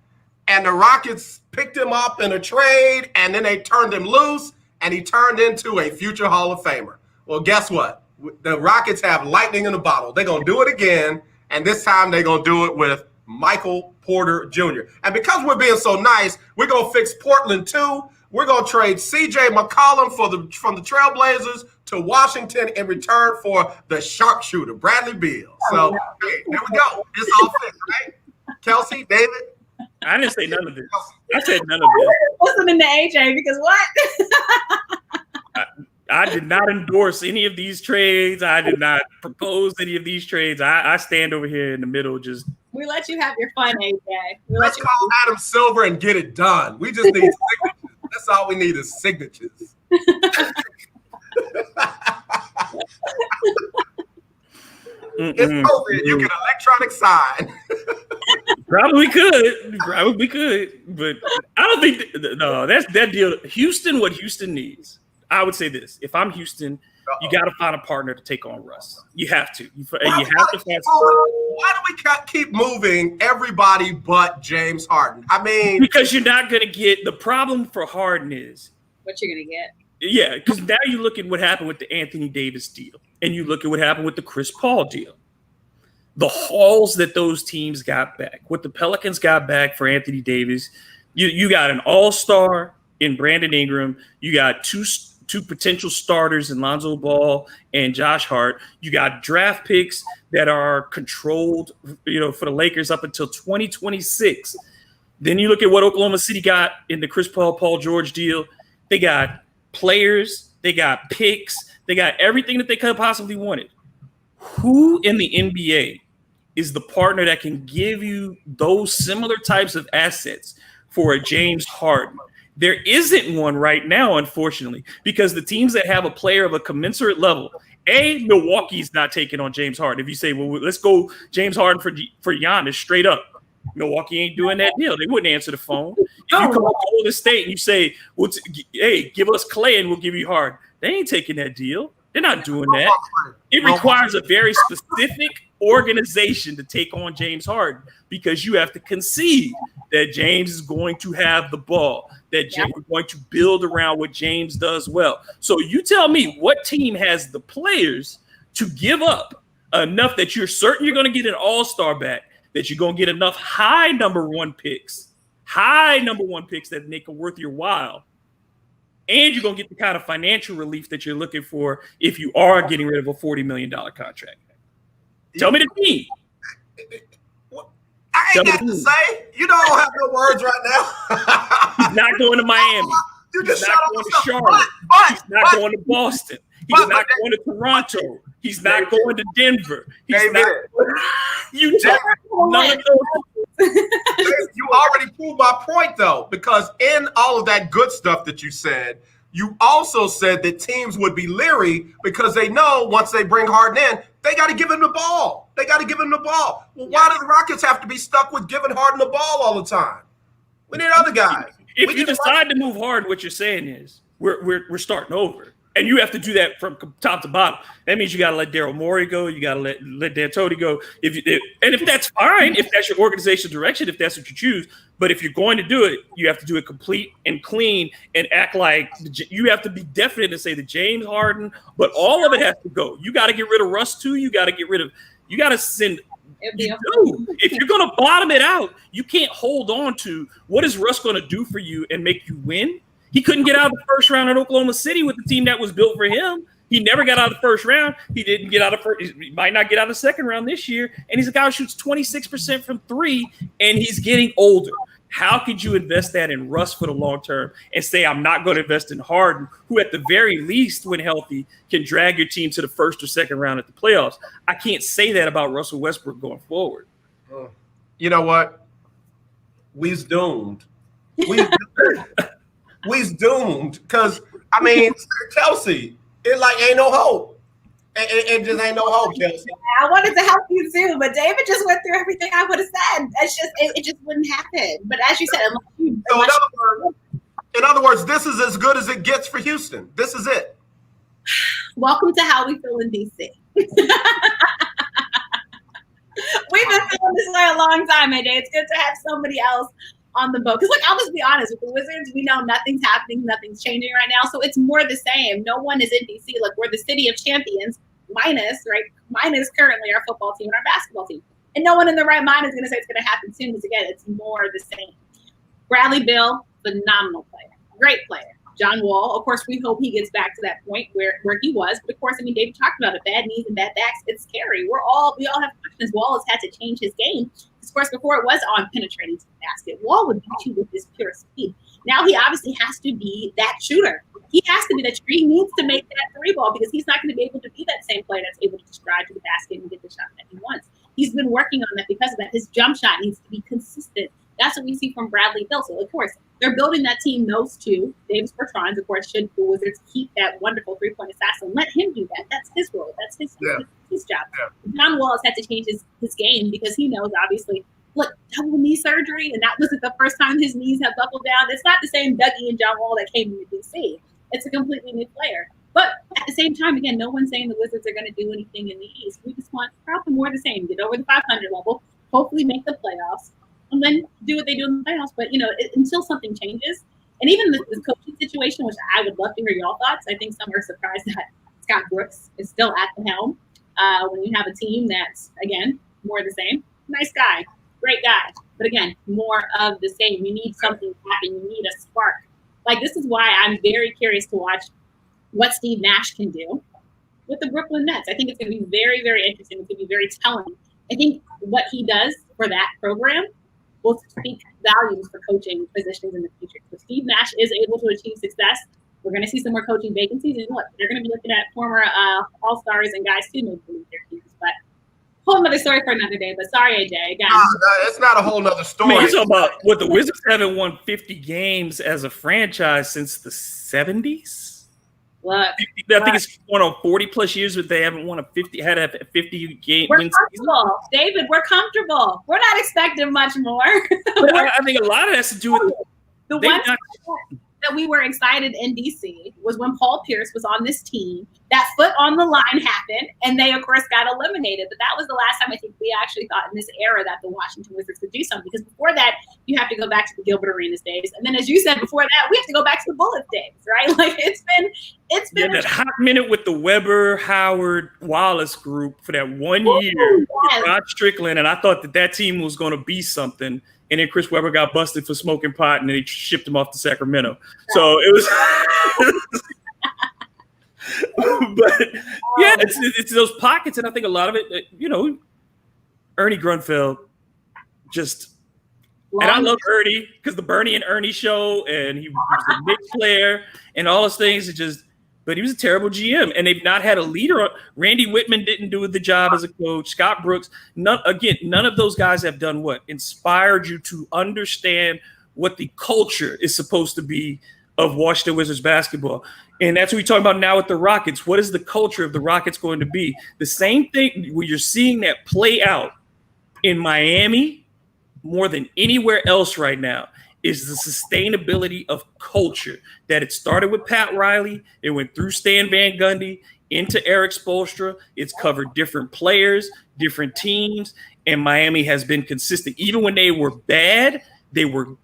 And the Rockets picked him up in a trade, and then they turned him loose, and he turned into a future Hall of Famer. Well, guess what? The Rockets have lightning in a bottle. They're going to do it again, and this time they're going to do it with Michael Porter Jr. And because we're being so nice, we're going to fix Portland too. We're going to trade C.J. McCollum from the Trailblazers to Washington in return for the sharpshooter, Bradley Beal. So, hey, there we go. It's all fixed, right? Kelsey, David? I didn't say none of this. I said none of this. Listening to AJ, because what? I did not endorse any of these trades. I did not propose any of these trades. I stand over here in the middle just. We let you have your fun, AJ. Let's call Adam Silver and get it done. We just need signatures. That's all we need is signatures. It's COVID. You get electronic sign. Probably could, but I don't think that's that deal. Houston, what Houston needs, I would say this: if I'm Houston, you got to find a partner to take on Russ. You have to. Why do we keep moving everybody but James Harden? I mean, because you're not going to get the problem for Harden is what you're going to get. Yeah, because now you look at what happened with the Anthony Davis deal, and you look at what happened with the Chris Paul deal. The hauls that those teams got back, what the Pelicans got back for Anthony Davis, you got an all-star in Brandon Ingram. You got two potential starters in Lonzo Ball and Josh Hart. You got draft picks that are controlled, for the Lakers up until 2026. Then you look at what Oklahoma City got in the Chris Paul George deal. They got players, they got picks, they got everything that they could have possibly wanted. Who in the NBA is the partner that can give you those similar types of assets for a James Harden. There isn't one right now, unfortunately, because the teams that have a player of a commensurate level, Milwaukee's not taking on James Harden. If you say, well, let's go James Harden for Giannis straight up, Milwaukee ain't doing that deal. They wouldn't answer the phone. If you come to Golden State and you say, well, hey, give us Clay and we'll give you Harden, they ain't taking that deal. They're not doing that. It requires a very specific organization to take on James Harden because you have to concede that James is going to have the ball, that James is going to build around what James does well. So you tell me what team has the players to give up enough that you're certain you're going to get an all-star back, that you're going to get enough high number one picks that make it worth your while, and you're going to get the kind of financial relief that you're looking for if you are getting rid of a $40 million contract. Tell me the team. I ain't got to say. You don't have no words right now. He's not going to Miami. He's not going to Charlotte. He's not going to Boston. He's not going to Toronto. He's not going to Denver. He's not going to Utah. None of those. You already proved my point, though, because in all of that good stuff that you said, you also said that teams would be leery because they know once they bring Harden in, they got to give him the ball. Well, why do the Rockets have to be stuck with giving Harden the ball all the time? We need other guys. If you decide to move Harden, what you're saying is we're starting over. And you have to do that from top to bottom. That means you got to let Daryl Morey go. You got to let D'Antoni go. If that's fine, if that's your organizational direction, if that's what you choose. But if you're going to do it, you have to do it complete and clean and act like you have to be definite and say the James Harden, but all of it has to go. You got to get rid of Russ too. You got to send. If you're going to bottom it out, you can't hold on to what is Russ going to do for you and make you win. He couldn't get out of the first round at Oklahoma City with the team that was built for him. He never got out of the first round. He didn't get out of first. He might not get out of the second round this year. And he's a guy who shoots 26% from three, and he's getting older. How could you invest that in Russ for the long term and say, I'm not going to invest in Harden, who at the very least, when healthy, can drag your team to the first or second round at the playoffs? I can't say that about Russell Westbrook going forward. You know what? We's doomed. We's doomed because, I mean, Kelsey, it like ain't no hope. It just ain't no hope, Kelsey. I wanted to help you too, but David just went through everything I would have said. It's just it just wouldn't happen. But as you said, in other words, this is as good as it gets for Houston. This is it. Welcome to how we feel in DC. We've been feeling this way a long time, AJ. It's good to have somebody else on the boat. Because I'll just be honest, with the Wizards, we know nothing's happening, nothing's changing right now. So it's more the same. No one is in DC. We're the city of champions, minus currently our football team and our basketball team. And no one in the right mind is going to say it's going to happen soon, because again, it's more the same. Bradley Beal, phenomenal player, great player. John Wall, of course, we hope he gets back to that point where he was. But of course, David talked about it, bad knees and bad backs. It's scary. We all have questions. Wall has had to change his game. Of course, before it was on penetrating to the basket. Wall would beat you with this pure speed. Now he obviously has to be that shooter. He has to be that shooter. He needs to make that three ball, because he's not going to be able to be that same player that's able to just drive to the basket and get the shot that he wants. He's been working on that because of that. His jump shot needs to be consistent. That's what we see from Bradley Beal. So, of course, they're building that team, those two. Davis Bertrand, of course, should the Wizards keep that wonderful three-point assassin. Let him do that. That's his role. That's his job. Yeah. John Wall has had to change his game, because he knows, obviously, look, double knee surgery, and that wasn't the first time his knees have buckled down. It's not the same Dougie and John Wall that came into DC. It's a completely new player. But at the same time, again, no one's saying the Wizards are going to do anything in the East. We just want probably more the same. Get over the 500 level, hopefully make the playoffs, and then do what they do in the playoffs. But, until something changes, and even the coaching situation, which I would love to hear y'all thoughts. I think some are surprised that Scott Brooks is still at the helm when you have a team that's, again, more the same. Nice guy, great guy. But again, more of the same. You need something to happen. You need a spark. This is why I'm very curious to watch what Steve Nash can do with the Brooklyn Nets. I think it's going to be very, very interesting. It's going to be very telling. I think what he does for that program will speak volumes for coaching positions in the future. So Steve Nash is able to achieve success. We're going to see some more coaching vacancies. And look, they're going to be looking at former All-Stars and guys too, maybe leave their teams. But whole nother story for another day. But sorry, AJ. Again, it's not a whole nother I story. mean, you're talking about what the Wizards haven't won 50 games as a franchise since the 70s. Look, I think it's going on 40 plus years, but they haven't won a 50 game we're win comfortable, David. We're comfortable. We're not expecting much more. But I think a lot of that has to do with the one that we were excited in DC was when Paul Pierce was on this team. That foot on the line happened, and they, of course, got eliminated. But that was the last time I think we actually thought in this era that the Washington Wizards could do something. Because before that, you have to go back to the Gilbert Arenas days, and then, as you said before that, we have to go back to the Bullets days, right? Like it's been that hot minute with the Weber, Howard, Wallace group for that 1 year. Yes. Rod Strickland, and I thought that team was going to be something. And then Chris Webber got busted for smoking pot, and then he shipped him off to Sacramento. So it was. But yeah, it's those pockets, and I think a lot of it, Ernie Grunfeld just. And I love Ernie because the Bernie and Ernie show, and he was a Knicks player, and all those things. But he was a terrible GM, and they've not had a leader. Randy Whitman didn't do the job as a coach. Scott Brooks, none of those guys have done what? Inspired you to understand what the culture is supposed to be of Washington Wizards basketball. And that's what we talk about now with the Rockets. What is the culture of the Rockets going to be? The same thing where you're seeing that play out in Miami more than anywhere else right now is the sustainability of culture. That it started with Pat Riley, it went through Stan Van Gundy, into Eric Spoelstra. It's covered different players, different teams, and Miami has been consistent. Even when they were bad, they weren't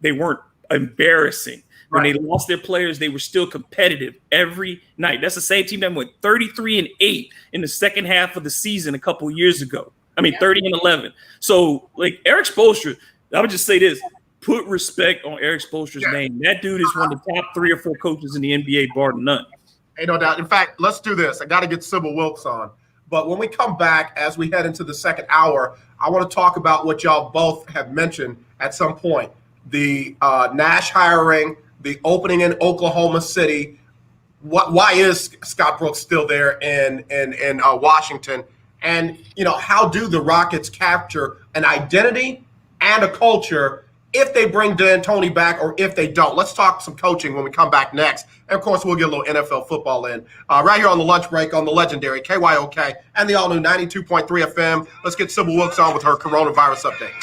embarrassing. When they lost their players, they were still competitive every night. That's the same team that went 33-8 in the second half of the season a couple years ago. 30-11. So, like Eric Spoelstra, I would just say this: put respect on Eric Spoelstra's name. That dude is one of the top 3 or 4 coaches in the NBA, bar none. Ain't no doubt. In fact, let's do this. I got to get Sybil Wilkes on. But when we come back, as we head into the second hour, I want to talk about what y'all both have mentioned at some point: the Nash hiring, the opening in Oklahoma City. Why is Scott Brooks still there in Washington? And, how do the Rockets capture an identity and a culture if they bring D'Antoni back or if they don't? Let's talk some coaching when we come back next. And, of course, we'll get a little NFL football in right here on the lunch break on the legendary KYOK and the all-new 92.3 FM. Let's get Sybil Wilkes on with her coronavirus update.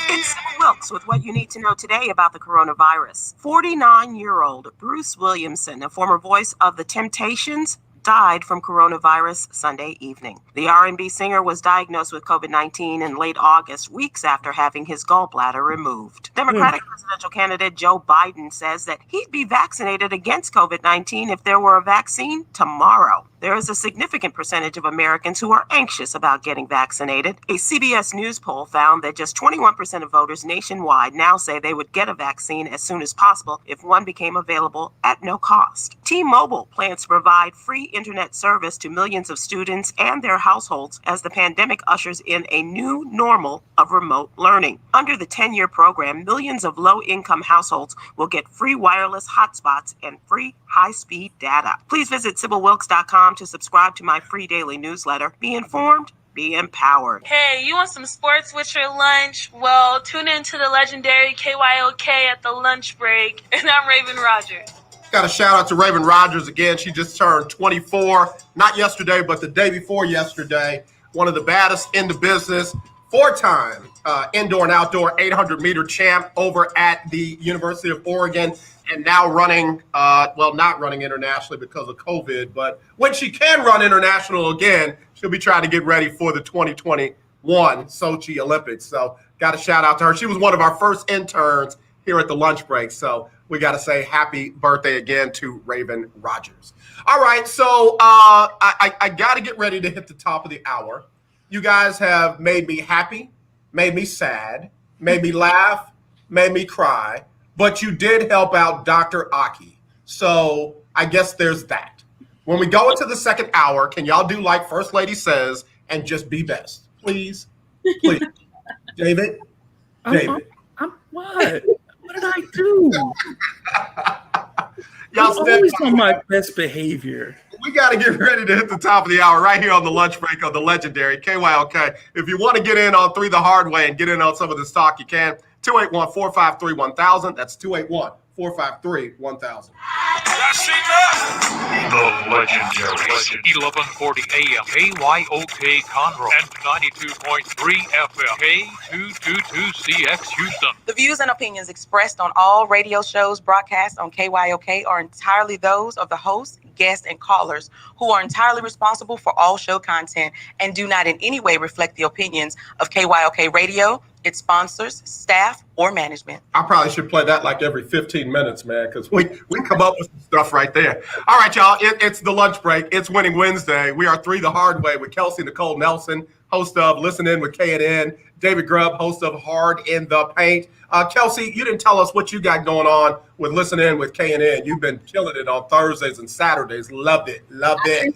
It's Sybil Wilkes with what you need to know today about the coronavirus. 49-year-old Bruce Williamson, a former voice of The Temptations, died from coronavirus Sunday evening. The R&B singer was diagnosed with COVID-19 in late August, weeks after having his gallbladder removed. Democratic presidential candidate Joe Biden says that he'd be vaccinated against COVID-19 if there were a vaccine tomorrow. There is a significant percentage of Americans who are anxious about getting vaccinated. A CBS News poll found that just 21% of voters nationwide now say they would get a vaccine as soon as possible if one became available at no cost. T-Mobile plans to provide free internet service to millions of students and their households as the pandemic ushers in a new normal of remote learning. Under the 10-year program, millions of low-income households will get free wireless hotspots and free high-speed data. Please visit SybilWilkes.com to subscribe to my free daily newsletter. Be informed, be empowered. Hey, you want some sports with your lunch? Well, tune in to the legendary KYOK at the lunch break. And I'm Raven Rogers. Got a shout out to Raven Rogers again. She just turned 24, not yesterday, but the day before yesterday. One of the baddest in the business, 4-time indoor and outdoor 800-meter champ over at the University of Oregon, and now running, not running internationally because of COVID, but when she can run international again, she'll be trying to get ready for the 2021 Sochi Olympics. So got a shout out to her. She was one of our first interns here at the lunch break. So we got to say happy birthday again to Raven Rogers. All right. So I got to get ready to hit the top of the hour. You guys have made me happy, made me sad, made me laugh, made me cry. But you did help out Dr. Aki. So I guess there's that. When we go into the second hour, can y'all do like First Lady says and just be best? Please. Please. David? David. What? What did I do? Y'all I'm always on my best behavior. We got to get ready to hit the top of the hour right here on the lunch break of the legendary KYOK. If you want to get in on 3 the hard way and get in on some of this talk, you can. 281-453-1000. That's 281-453-1000. The legendary 1140 AM KYOK Conroe and 92.3 FM K222CX Houston. The views and opinions expressed on all radio shows broadcast on KYOK are entirely those of the host, guests, and callers who are entirely responsible for all show content and do not in any way reflect the opinions of KYOK Radio, its sponsors, staff, or management. I probably should play that like every 15 minutes, man, because we come up with some stuff right there. All right, y'all, it's the lunch break. It's Winning Wednesday. We are 3 the hard way with Kelsey, Nicole, Nelson, host of Listen In with K&N, David Grubb, host of Hard in the Paint. Kelsey, you didn't tell us what you got going on with Listen In with K&N. You've been killing it on Thursdays and Saturdays. Loved it. I've been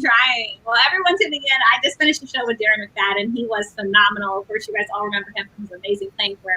trying. Well, everyone tuning in, I just finished the show with Darren McFadden. He was phenomenal. Of course, you guys all remember him from his amazing playing for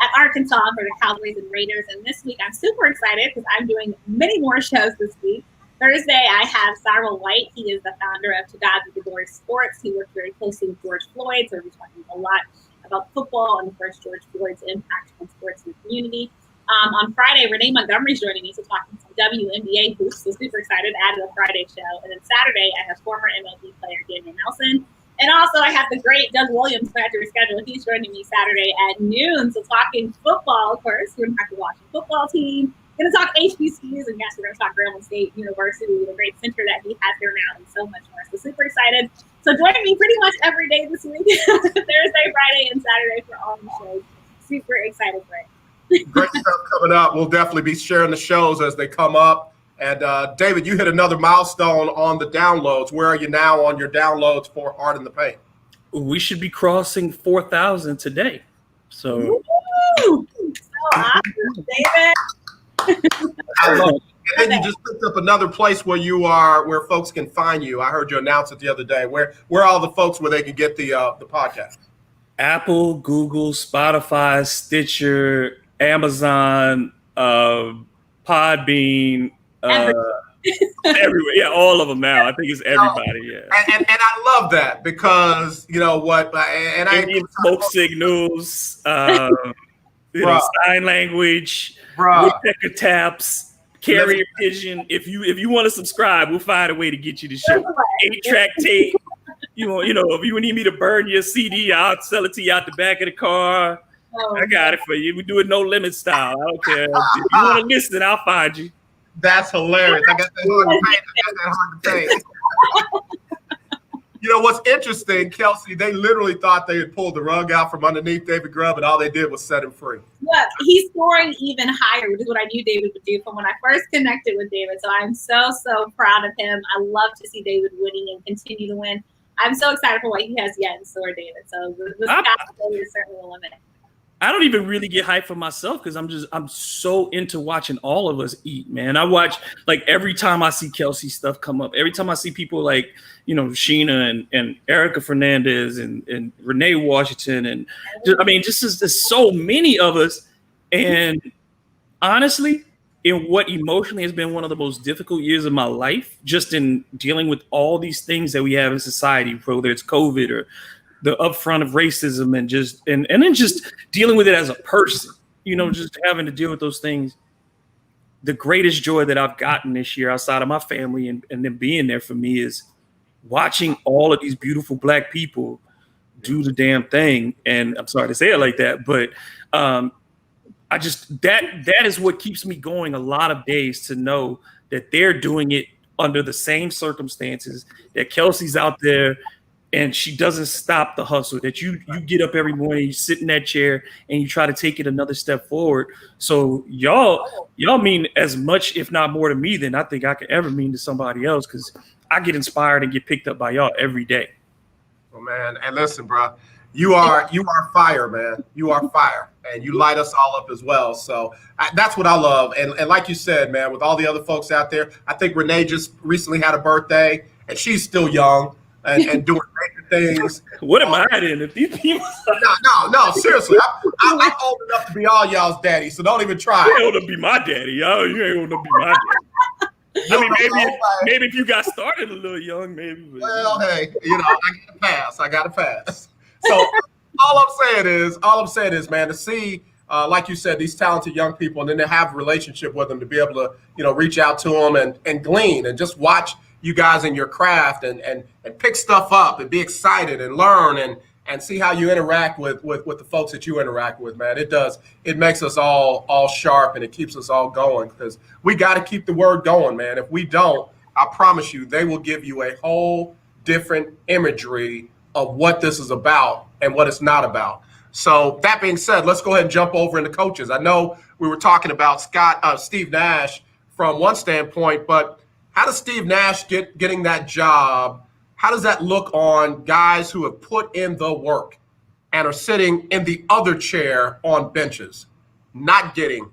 at Arkansas for the Cowboys and Raiders. And this week, I'm super excited because I'm doing many more shows this week. Thursday, I have Cyril White. He is the founder of To God Be the Glory Sports. He worked very closely with George Floyd, so we're talking a lot about football and, of course, George Floyd's impact on sports in the community. On Friday, Renee Montgomery's joining me to talk some WNBA hoops, so super excited to add to the Friday show. And then Saturday, I have former MLB player Daniel Nelson. And also, I have the great Doug Williams, who I had to reschedule. He's joining me Saturday at noon, so talking football, of course. We're going to have to watch the football team. Going to talk HBCUs, and yes, we're going to talk Grambling State University, the great center that he has there now, and so much more. So super excited. So joining me pretty much every day this week, Thursday, Friday, and Saturday for all the shows. Super excited for it. Great stuff coming up. We'll definitely be sharing the shows as they come up. And David, you hit another milestone on the downloads. Where are you now on your downloads for Hard in the Paint? We should be crossing 4,000 today. So, woo! So awesome, David. I love it. And then you just picked up another place where you are, where folks can find you. I heard you announce it the other day. Where are all the folks where they can get the podcast? Apple, Google, Spotify, Stitcher, Amazon, Podbean, everywhere. Yeah, all of them now. I think it's everybody. Yeah, and I love that because you know what, and Indian smoke signals, sign language, woodpecker taps, carrier pigeon. If you want to subscribe, we'll find a way to get you the show. 8-track tape. If you need me to burn your CD, I'll sell it to you out the back of the car. I got it for you. We do it no limit style. I don't care. If you want to listen, I'll find you. That's hilarious. I got that hard to paint. You know what's interesting, Kelsey? They literally thought they had pulled the rug out from underneath David Grubb, and all they did was set him free. Look, he's scoring even higher, which is what I knew David would do from when I first connected with David. So I'm so proud of him. I love to see David winning and continue to win. I'm so excited for what he has yet in store, David. So the sky is certainly the limit. I don't even really get hyped for myself because I'm so into watching all of us eat, man. I watch like every time I see Kelsey stuff come up, every time I see people like, Sheena and Erica Fernandez and Renee Washington. And there's so many of us. And honestly, in what emotionally has been one of the most difficult years of my life, just in dealing with all these things that we have in society, whether it's COVID or the upfront of racism and then just dealing with it as a person, just having to deal with those things. The greatest joy that I've gotten this year outside of my family and them being there for me is watching all of these beautiful Black people do the damn thing. And I'm sorry to say it like that, but that is what keeps me going a lot of days, to know that they're doing it under the same circumstances, that Kelsey's out there and she doesn't stop the hustle, that you get up every morning, you sit in that chair and you try to take it another step forward. So y'all mean as much, if not more to me than I think I could ever mean to somebody else, because I get inspired and get picked up by y'all every day. Oh man, and listen, bro, you are fire, man. You are fire, and you light us all up as well. So that's what I love. And like you said, man, with all the other folks out there, I think Renee just recently had a birthday, and she's still young and doing great. things. What am I in? If these people, no, seriously, I'm old enough to be all y'all's daddy, so don't even try. You ain't gonna be my daddy, yo. You ain't gonna be my daddy. I mean, maybe if you got started a little young, maybe. But, well, hey, I got to pass. So all I'm saying is, man, to see, like you said, these talented young people, and then to have a relationship with them, to be able to, reach out to them and glean and just watch you guys in your craft and pick stuff up and be excited and learn and see how you interact with the folks that you interact with, man. It makes us all sharp, and it keeps us all going, because we got to keep the word going, man. If we don't, I promise you, they will give you a whole different imagery of what this is about and what it's not about. So that being said, let's go ahead and jump over into coaches. I know we were talking about Steve Nash from one standpoint, but how does Steve Nash getting that job? How does that look on guys who have put in the work and are sitting in the other chair on benches, not getting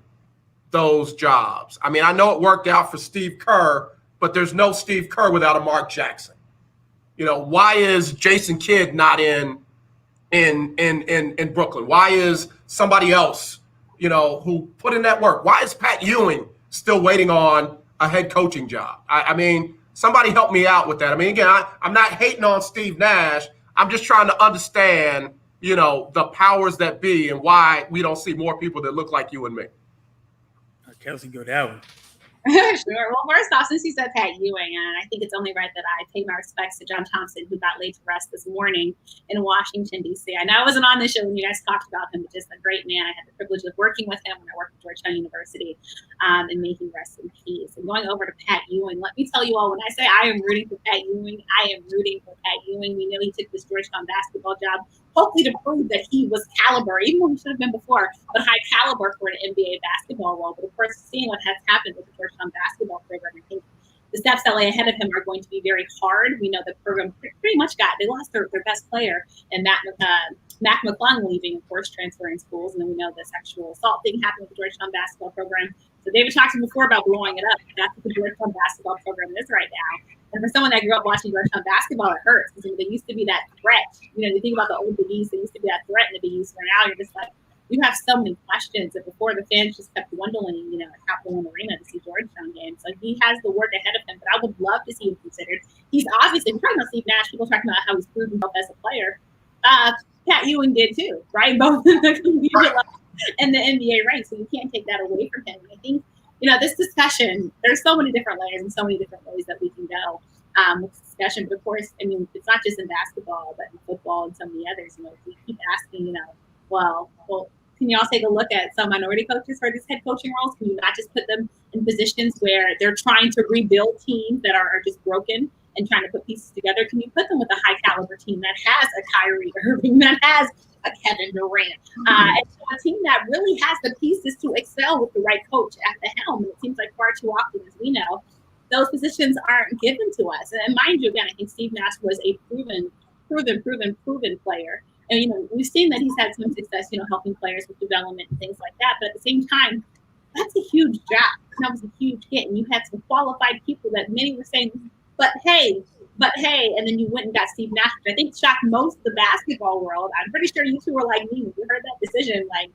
those jobs? I mean, I know it worked out for Steve Kerr, but there's no Steve Kerr without a Mark Jackson. Why is Jason Kidd not in Brooklyn? Why is somebody else, who put in that work? Why is Pat Ewing still waiting on a head coaching job? I mean, somebody help me out with that. I mean, again, I'm not hating on Steve Nash. I'm just trying to understand, the powers that be and why we don't see more people that look like you and me. Kelsey, go down. Sure. Well, first off, since you said Pat Ewing, and I think it's only right that I pay my respects to John Thompson, who got laid to rest this morning in Washington, D.C. I know I wasn't on the show when you guys talked about him, but just a great man. I had the privilege of working with him when I worked at Georgetown University, and making rest in peace. And going over to Pat Ewing, let me tell you all, when I say I am rooting for Pat Ewing, I am rooting for Pat Ewing. We know he took this Georgetown basketball job, hopefully to prove that he was caliber, even though he should have been before, but high caliber for an NBA basketball role. But of course, seeing what has happened with the Georgetown basketball program, I think the steps that lay ahead of him are going to be very hard. We know the program pretty much they lost their best player, and Mac McClung leaving, of course, transferring schools. And then we know the sexual assault thing happened with the Georgetown basketball program. So David talked to him before about blowing it up. That's what the Georgetown basketball program is right now. And for someone that grew up watching Georgetown basketball, it hurts, because there used to be that threat. You think about the old Big East, there used to be that threat in the Big East. Where now you're just like, you have so many questions that before the fans just kept dwindling, at Capital One Arena to see Georgetown games. So he has the work ahead of him, but I would love to see him considered. He's obviously, we're talking about Steve Nash, people talking about how he's proved himself as a player. Pat Ewing did too, right? Both in the collegiate level and the NBA ranks, so you can't take that away from him. And I think, this discussion, there's so many different layers and so many different ways that we can go with this discussion. But of course, I mean, it's not just in basketball, but in football and so many others. We keep asking, well, can y'all take a look at some minority coaches for these head coaching roles? Can you not just put them in positions where they're trying to rebuild teams that are just broken and trying to put pieces together? Can you put them with a high caliber team that has a Kyrie Irving, that has a Kevin Durant, and so a team that really has the pieces to excel with the right coach at the helm? And it seems like far too often, as we know, those positions aren't given to us. And mind you, again, I think Steve Nash was a proven player. And, we've seen that he's had some success, helping players with development and things like that. But at the same time, that's a huge job. That was a huge hit. And you had some qualified people that many were saying, but hey, and then you went and got Steve Nash, which I think shocked most of the basketball world. I'm pretty sure you two were like me when you heard that decision, like,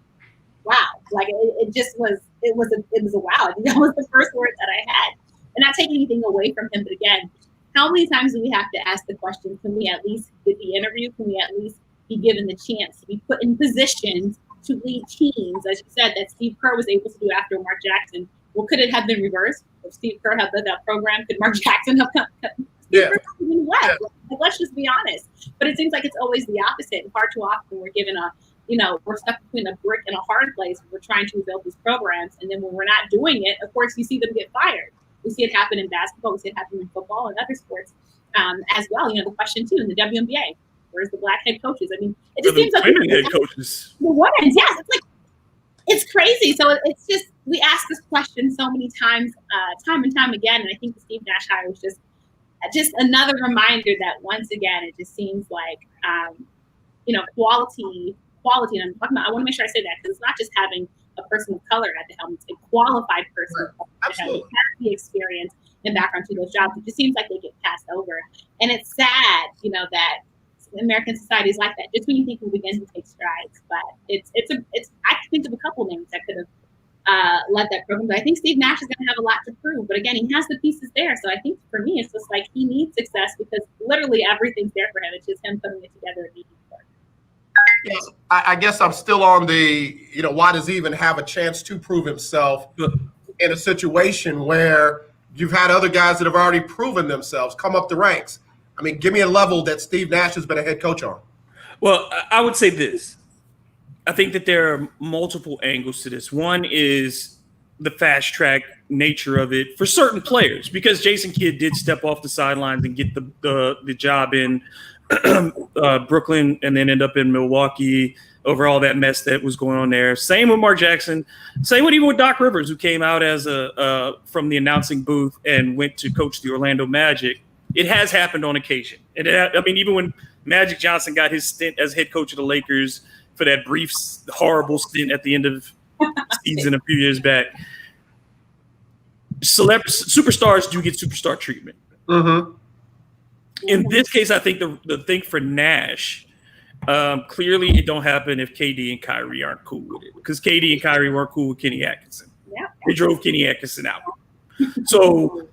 wow. Like, it was a wow. I think that was the first word that I had. And not taking anything away from him, but again, how many times do we have to ask the question, can we at least get the interview? Can we at least be given the chance to be put in positions to lead teams, as you said, that Steve Kerr was able to do after Mark Jackson? Well, could it have been reversed? If Steve Kerr had led that program, could Mark Jackson have come? Steve Kerr could have been left. Like, let's just be honest. But it seems like it's always the opposite. And far too often we're given we're stuck between a brick and a hard place. We're trying to rebuild these programs. And then when we're not doing it, of course, you see them get fired. We see it happen in basketball. We see it happen in football and other sports as well. The question, too, in the WNBA. Where's the black head coaches? I mean, it just seems like women head coaches. The women's, yes. It's crazy. So it's just, we ask this question so many times, time and time again. And I think the Steve Nash hire was just another reminder that once again, it just seems like, quality. And I'm talking about, I want to make sure I say that, because it's not just having a person of color at the helm, it's a qualified person at the helm who has the experience and background to those jobs. It just seems like they get passed over. And it's sad, that American society is like that. Just when you think we begin to take strides, but it's. I can think of a couple names that could have led that program, but I think Steve Nash is going to have a lot to prove. But again, he has the pieces there, so I think for me, it's just like he needs success because literally everything's there for him. It's just him putting it together and making it work. Yes, I guess I'm still on the, why does he even have a chance to prove himself in a situation where you've had other guys that have already proven themselves come up the ranks? I mean, give me a level that Steve Nash has been a head coach on. Well, I would say this. I think that there are multiple angles to this. One is the fast track nature of it for certain players, because Jason Kidd did step off the sidelines and get the job in Brooklyn and then end up in Milwaukee over all that mess that was going on there. Same with Mark Jackson. Same with even with Doc Rivers, who came out as from the announcing booth and went to coach the Orlando Magic. It has happened on occasion. And even when Magic Johnson got his stint as head coach of the Lakers for that brief, horrible stint at the end of the season a few years back, superstars do get superstar treatment. Mm-hmm. In this case, I think the thing for Nash, clearly it don't happen if KD and Kyrie aren't cool with it, because KD and Kyrie weren't cool with Kenny Atkinson. Yeah. They drove Kenny Atkinson out. So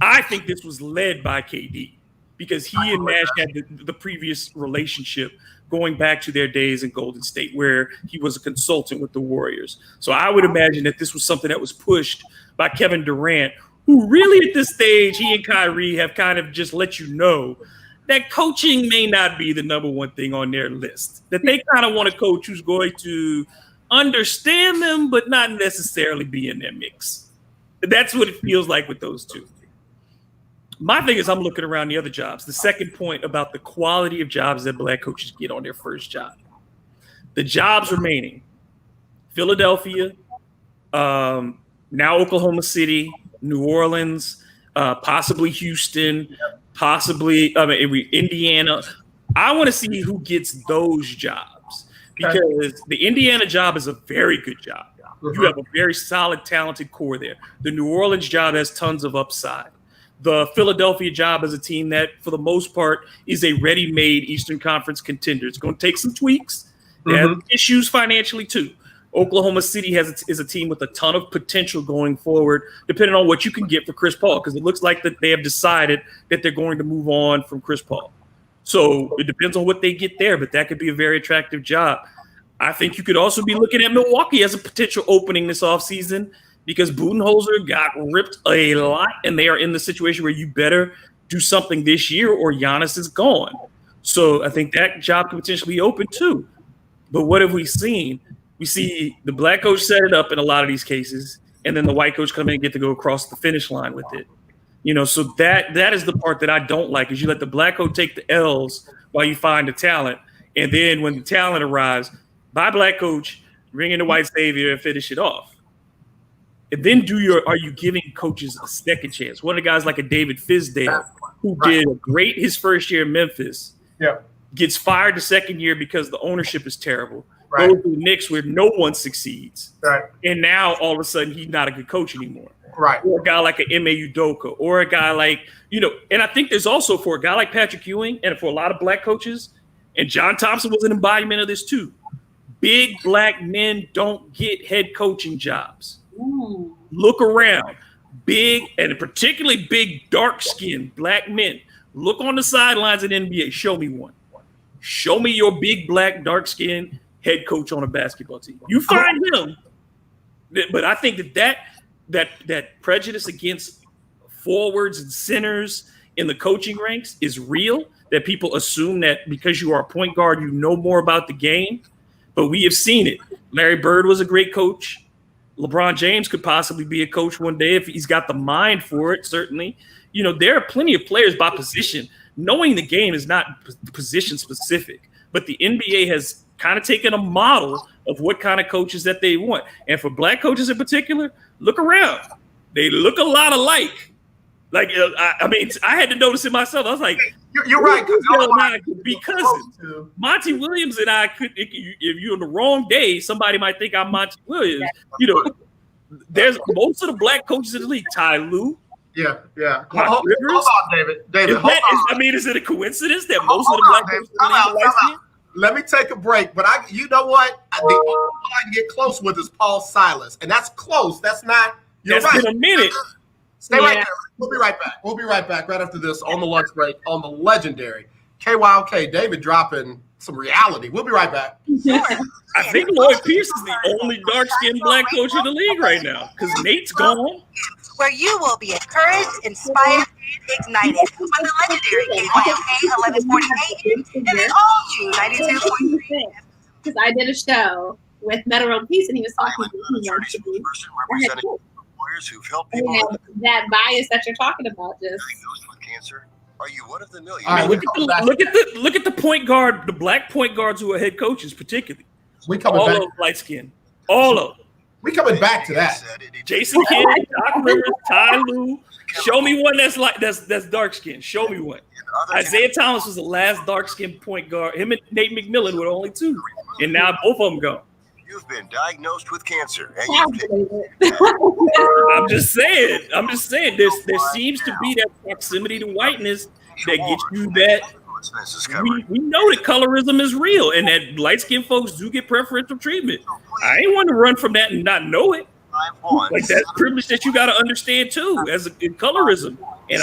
I think this was led by KD, because he and Nash had the previous relationship going back to their days in Golden State, where he was a consultant with the Warriors. So I would imagine that this was something that was pushed by Kevin Durant, who really at this stage, he and Kyrie have kind of just let you know that coaching may not be the number one thing on their list, that they kind of want a coach who's going to understand them, but not necessarily be in their mix. That's what it feels like with those two. My thing is, I'm looking around the other jobs. The second point about the quality of jobs that Black coaches get on their first job. The jobs remaining: Philadelphia, now Oklahoma City, New Orleans, possibly Houston, possibly Indiana. I want to see who gets those jobs, because the Indiana job is a very good job. You have a very solid, talented core there. The New Orleans job has tons of upside. The Philadelphia job is a team that, for the most part, is a ready-made Eastern Conference contender. It's going to take some tweaks. They have issues financially, too. Oklahoma City is a team with a ton of potential going forward, depending on what you can get for Chris Paul, because it looks like that they have decided that they're going to move on from Chris Paul. So it depends on what they get there, but that could be a very attractive job. I think you could also be looking at Milwaukee as a potential opening this offseason, because Budenholzer got ripped a lot, and they are in the situation where you better do something this year or Giannis is gone. So I think that job could potentially be open too. But what have we seen? We see the Black coach set it up in a lot of these cases, and then the white coach come in and get to go across the finish line with it. So that is the part that I don't like, is you let the Black coach take the L's while you find the talent. And then when the talent arrives, by Black coach, bring in the white savior and finish it off. And then are you giving coaches a second chance? One of the guys like a David Fizdale, who did great his first year in Memphis, gets fired the second year because the ownership is terrible. Goes to the Knicks where no one succeeds. And now all of a sudden he's not a good coach anymore. Or a guy like an Ime Udoka, or a guy like, and I think there's also, for a guy like Patrick Ewing and for a lot of Black coaches, and John Thompson was an embodiment of this too, big Black men don't get head coaching jobs. Look around. Big, and particularly big, dark-skinned Black men. Look on the sidelines in the NBA. Show me one. Show me your big, Black, dark-skinned head coach on a basketball team. You find him. But I think that prejudice against forwards and centers in the coaching ranks is real, that people assume that because you are a point guard, you know more about the game. But we have seen it. Larry Bird was a great coach. LeBron James could possibly be a coach one day if he's got the mind for it, certainly. There are plenty of players by position. Knowing the game is not position specific, but the NBA has kind of taken a model of what kind of coaches that they want. And for Black coaches in particular, look around. They look a lot alike. Like, I had to notice it myself. I was like, you're right. Be cousins. Monty Williams and I could, if you're on the wrong day, somebody might think I'm Monty Williams. There's most of the Black coaches in the league. Ty Lue, Yeah. Doc Rivers. Hold on, David. Hold on. I mean, is it a coincidence that most of the black coaches in the league are light skinned? Let me take a break, but you know what? The only one I can get close with is Paul Silas, and that's close. That's not. That's been a minute. Stay right there. We'll be right back. We'll be right back right after this on the lunch break on the legendary KYOK. David dropping some reality. We'll be right back. I think Lloyd Pierce is the only dark-skinned black coach in the league right now because Nate's gone. Where you will be encouraged, inspired, and ignited on the legendary KYOK 1140 AM and the all-new 92.3. Because I did a show with Meta World Peace, and he was talking to who've helped people that bias that you're talking about. Just diagnosed with cancer. Are you one of the million? All right, look at the point guard, the black point guards who are head coaches, particularly. We coming all back. of light skin, all of them. We coming back to that. Jason Kidd, Doc Rivers, Ty Lue. Show me one that's dark skinned. Show me one. Isaiah Thomas was the last dark skinned point guard. Him and Nate McMillan were the only two, and now both of them gone. You've been diagnosed with cancer. I'm just saying. There seems to be that proximity to whiteness that gets you that. We know that colorism is real and that light-skinned folks do get preferential treatment. I ain't want to run from that and not know it. Like that's privilege that you got to understand too, as in colorism. And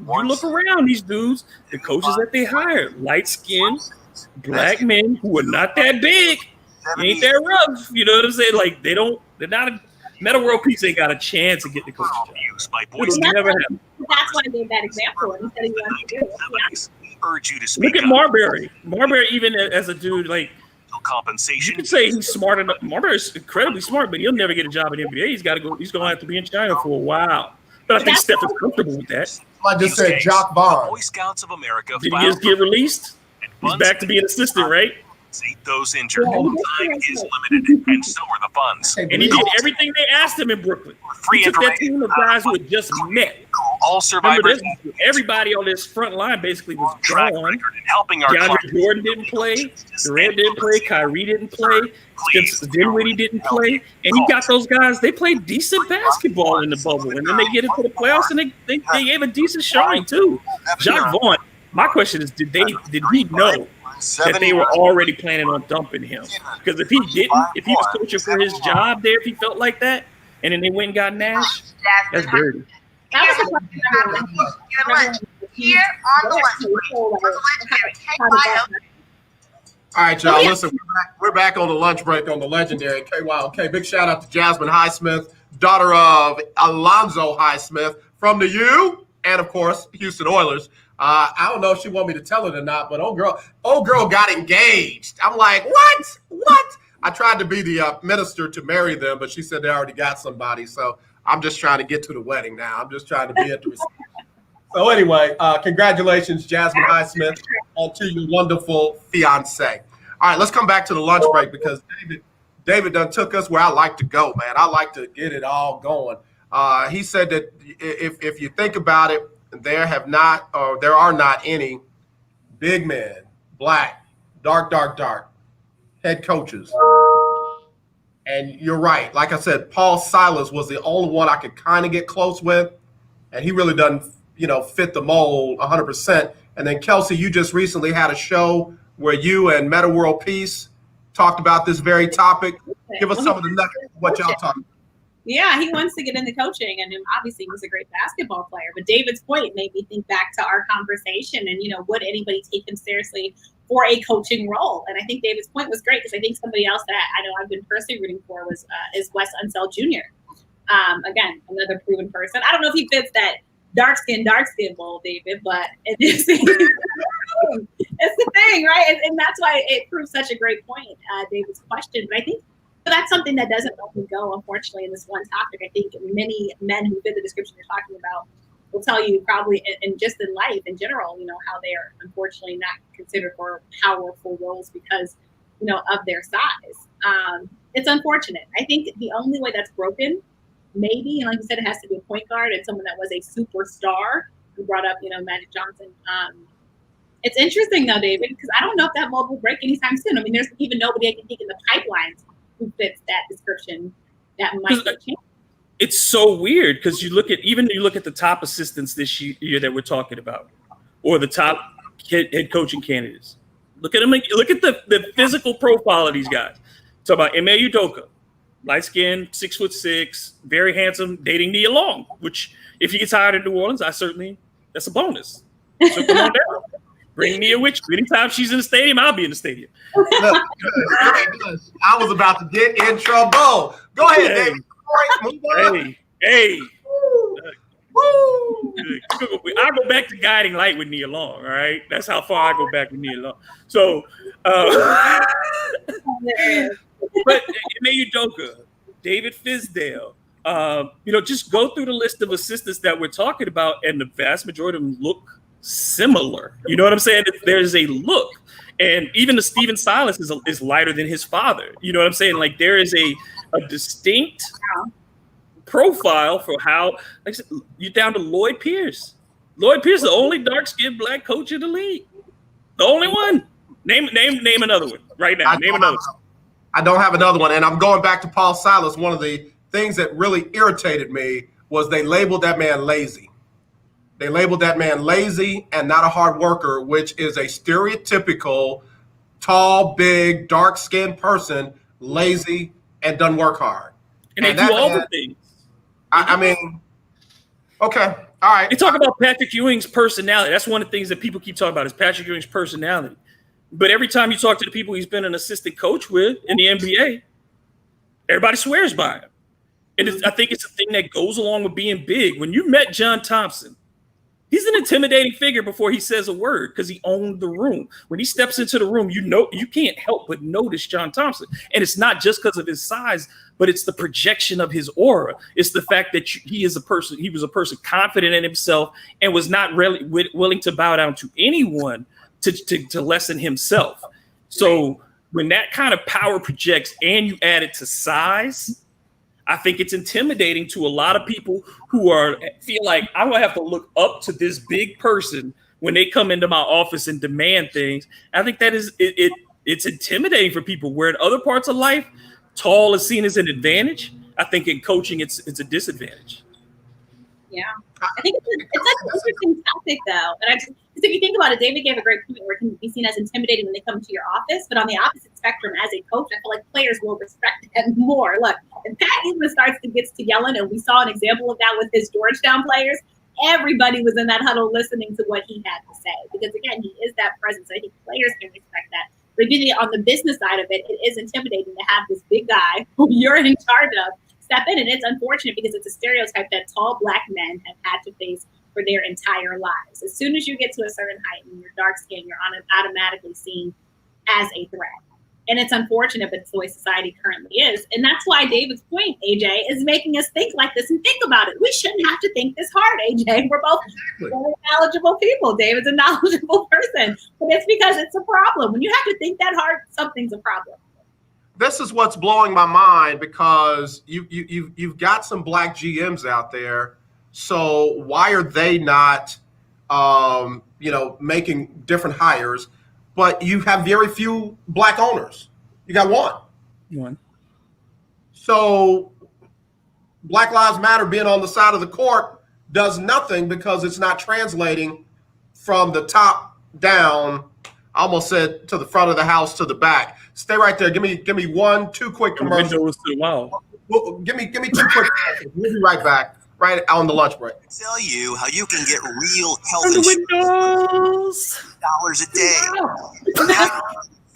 you look around these dudes, the coaches that they hire, light-skinned black men who are not that big. Ain't that rough? You know what I'm saying? Like they're not a Meta World Peace ain't got a chance to get the coaching job. That's why I gave that example. And he said he wanted to do it. Urge you to speak. Look at Marbury. Marbury, even as a dude, like compensation. You could say he's smart enough. Marbury's incredibly smart, but he'll never get a job in the NBA. He's got to go. He's going to have to be in China for a while. But I think Steph is comfortable with that. I just said Jock Vaughn. Boy Scouts of America. Did he just get released? He's back to being assistant, right? Those injured. Time is limited, and so are the funds. And he did everything they asked him in Brooklyn. He took that team of guys who had just met. All survivors. Everybody on this front line basically was gone. Helping our DeAndre Jordan didn't play. Durant didn't play. Kyrie didn't play. Spencer Dinwiddie didn't play. And he got those guys. They played decent basketball in the bubble, and then they get into the playoffs, and they gave a decent showing too. Jacques Vaughn. My question is, did he know that they were already planning on dumping him? Because if he didn't, if he was coaching for his job there, if he felt like that, and then they went and got Nash, that's dirty. That was a question here on the legendary KYOK. All right, y'all. Listen, we're back on the lunch break on the legendary KYOK. Big shout out to Jasmine Highsmith, daughter of Alonzo Highsmith from the U, and of course Houston Oilers. I don't know if she want me to tell it or not, but old girl got engaged. I'm like, what? I tried to be the minister to marry them, but she said they already got somebody. So I'm just trying to get to the wedding now. I'm just trying to be at the reception. So anyway, congratulations, Jasmine Highsmith, to your wonderful fiance. All right, let's come back to the lunch break because David done took us where I like to go, man. I like to get it all going. He said that if you think about it, there are not any big men, black, dark head coaches. And you're right. Like I said, Paul Silas was the only one I could kind of get close with, and he really doesn't, fit the mold 100%. And then Kelsey, you just recently had a show where you and Meta World Peace talked about this very topic. Give us some of the nuggets of what y'all talking about. Yeah, he wants to get into coaching, and obviously he's a great basketball player. But David's point made me think back to our conversation, and would anybody take him seriously for a coaching role? And I think David's point was great because I think somebody else that I know I've been personally rooting for is Wes Unseld Jr. Again, another proven person. I don't know if he fits that dark skin mold, David, but it's the thing, right? And that's why it proves such a great point, David's question. But I think that's something that doesn't only go, unfortunately, in this one topic. I think many men who fit the description you're talking about will tell you probably, and just in life in general, how they are unfortunately not considered for powerful roles because, of their size. It's unfortunate. I think the only way that's broken, maybe, and like you said, it has to be a point guard and someone that was a superstar. You brought up, Magic Johnson. It's interesting though, David, because I don't know if that mold will break anytime soon. I mean, there's even nobody I can think in the pipelines who fits that description that might change. it's so weird because you look at the top assistants this year that we're talking about, or the top head coaching candidates. Look at them. Look at the physical profile of these guys. Talk about Ime Udoka, light skinned, 6'6", very handsome, dating Nia Long. Which, if he gets hired in New Orleans, that's a bonus. So come on down, bring Nia with you. Anytime she's in the stadium, I'll be in the stadium. Look, I was about to get in trouble. Go ahead, David. Hey. I go back to guiding light with Nia Long. All right, that's how far I go back with Nia Long. So, but Ime Udoka, David Fisdale, just go through the list of assistants that we're talking about, and the vast majority of them look similar. You know what I'm saying? There's a look, and even the Steven Silas is lighter than his father. You know what I'm saying? Like there is a distinct profile for how, like I said, you're down to Lloyd Pierce. Lloyd Pierce, the only dark-skinned black coach in the league. The only one. Name another one right now. Name another one. I don't have another one. And I'm going back to Paul Silas. One of the things that really irritated me was they labeled that man lazy. They labeled that man lazy and not a hard worker, which is a stereotypical tall, big, dark-skinned person, lazy, and doesn't work hard. And they do all the things. I mean, okay, all right. They talk about Patrick Ewing's personality. That's one of the things that people keep talking about is Patrick Ewing's personality. But every time you talk to the people he's been an assistant coach with in the NBA, everybody swears by him. And I think it's a thing that goes along with being big. When you met John Thompson, he's an intimidating figure before he says a word because he owned the room. When he steps into the room, you can't help but notice John Thompson. And it's not just because of his size, but it's the projection of his aura. It's the fact that he was a person confident in himself and was not really willing to bow down to anyone to lessen himself. So when that kind of power projects and you add it to size, I think it's intimidating to a lot of people who feel like I will have to look up to this big person when they come into my office and demand things. I think that is it's intimidating for people where in other parts of life, tall is seen as an advantage. I think in coaching, it's a disadvantage. Yeah, I think it's an interesting topic though, and because if you think about it, David gave a great point where it can be seen as intimidating when they come to your office, but on the opposite spectrum, as a coach, I feel like players will respect him more. Look, if Pat even starts to get to yelling, and we saw an example of that with his Georgetown players, everybody was in that huddle listening to what he had to say because again, he is that presence. I think players can respect that. But on the business side of it, it is intimidating to have this big guy who you're in charge of step in. And it's unfortunate because it's a stereotype that tall black men have had to face for their entire lives. As soon as you get to a certain height and you're dark skinned, you're automatically seen as a threat. And it's unfortunate, but it's the way society currently is. And that's why David's point, AJ, is making us think like this and think about it. We shouldn't have to think this hard, AJ. We're both very knowledgeable people. David's a knowledgeable person. But it's because it's a problem. When you have to think that hard, something's a problem. This is what's blowing my mind because you've got some black GMs out there. So why are they not, making different hires? But you have very few black owners. You got one. So Black Lives Matter being on the side of the court does nothing because it's not translating from the top down. I almost said to the front of the house to the back. Stay right there. Give me 2 quick commercials. Give me 2 quick commercials. We'll be right back. Right on the lunch break. Tell you how you can get real health insurance $1,000 a day.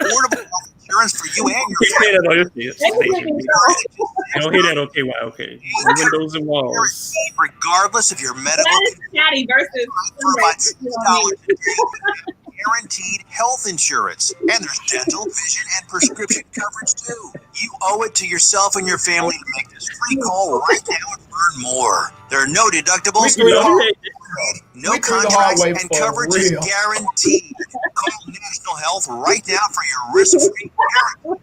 Affordable health insurance for you and your family. You don't hear that on KYOK. Windows and walls. Regardless of your medical condition, provides $6 a day. Guaranteed health insurance, and there's dental, vision, and prescription coverage too. You owe it to yourself and your family to make this free call right now and learn more. There are no deductibles, no contracts, and coverage is guaranteed. Call National Health right now for your risk-free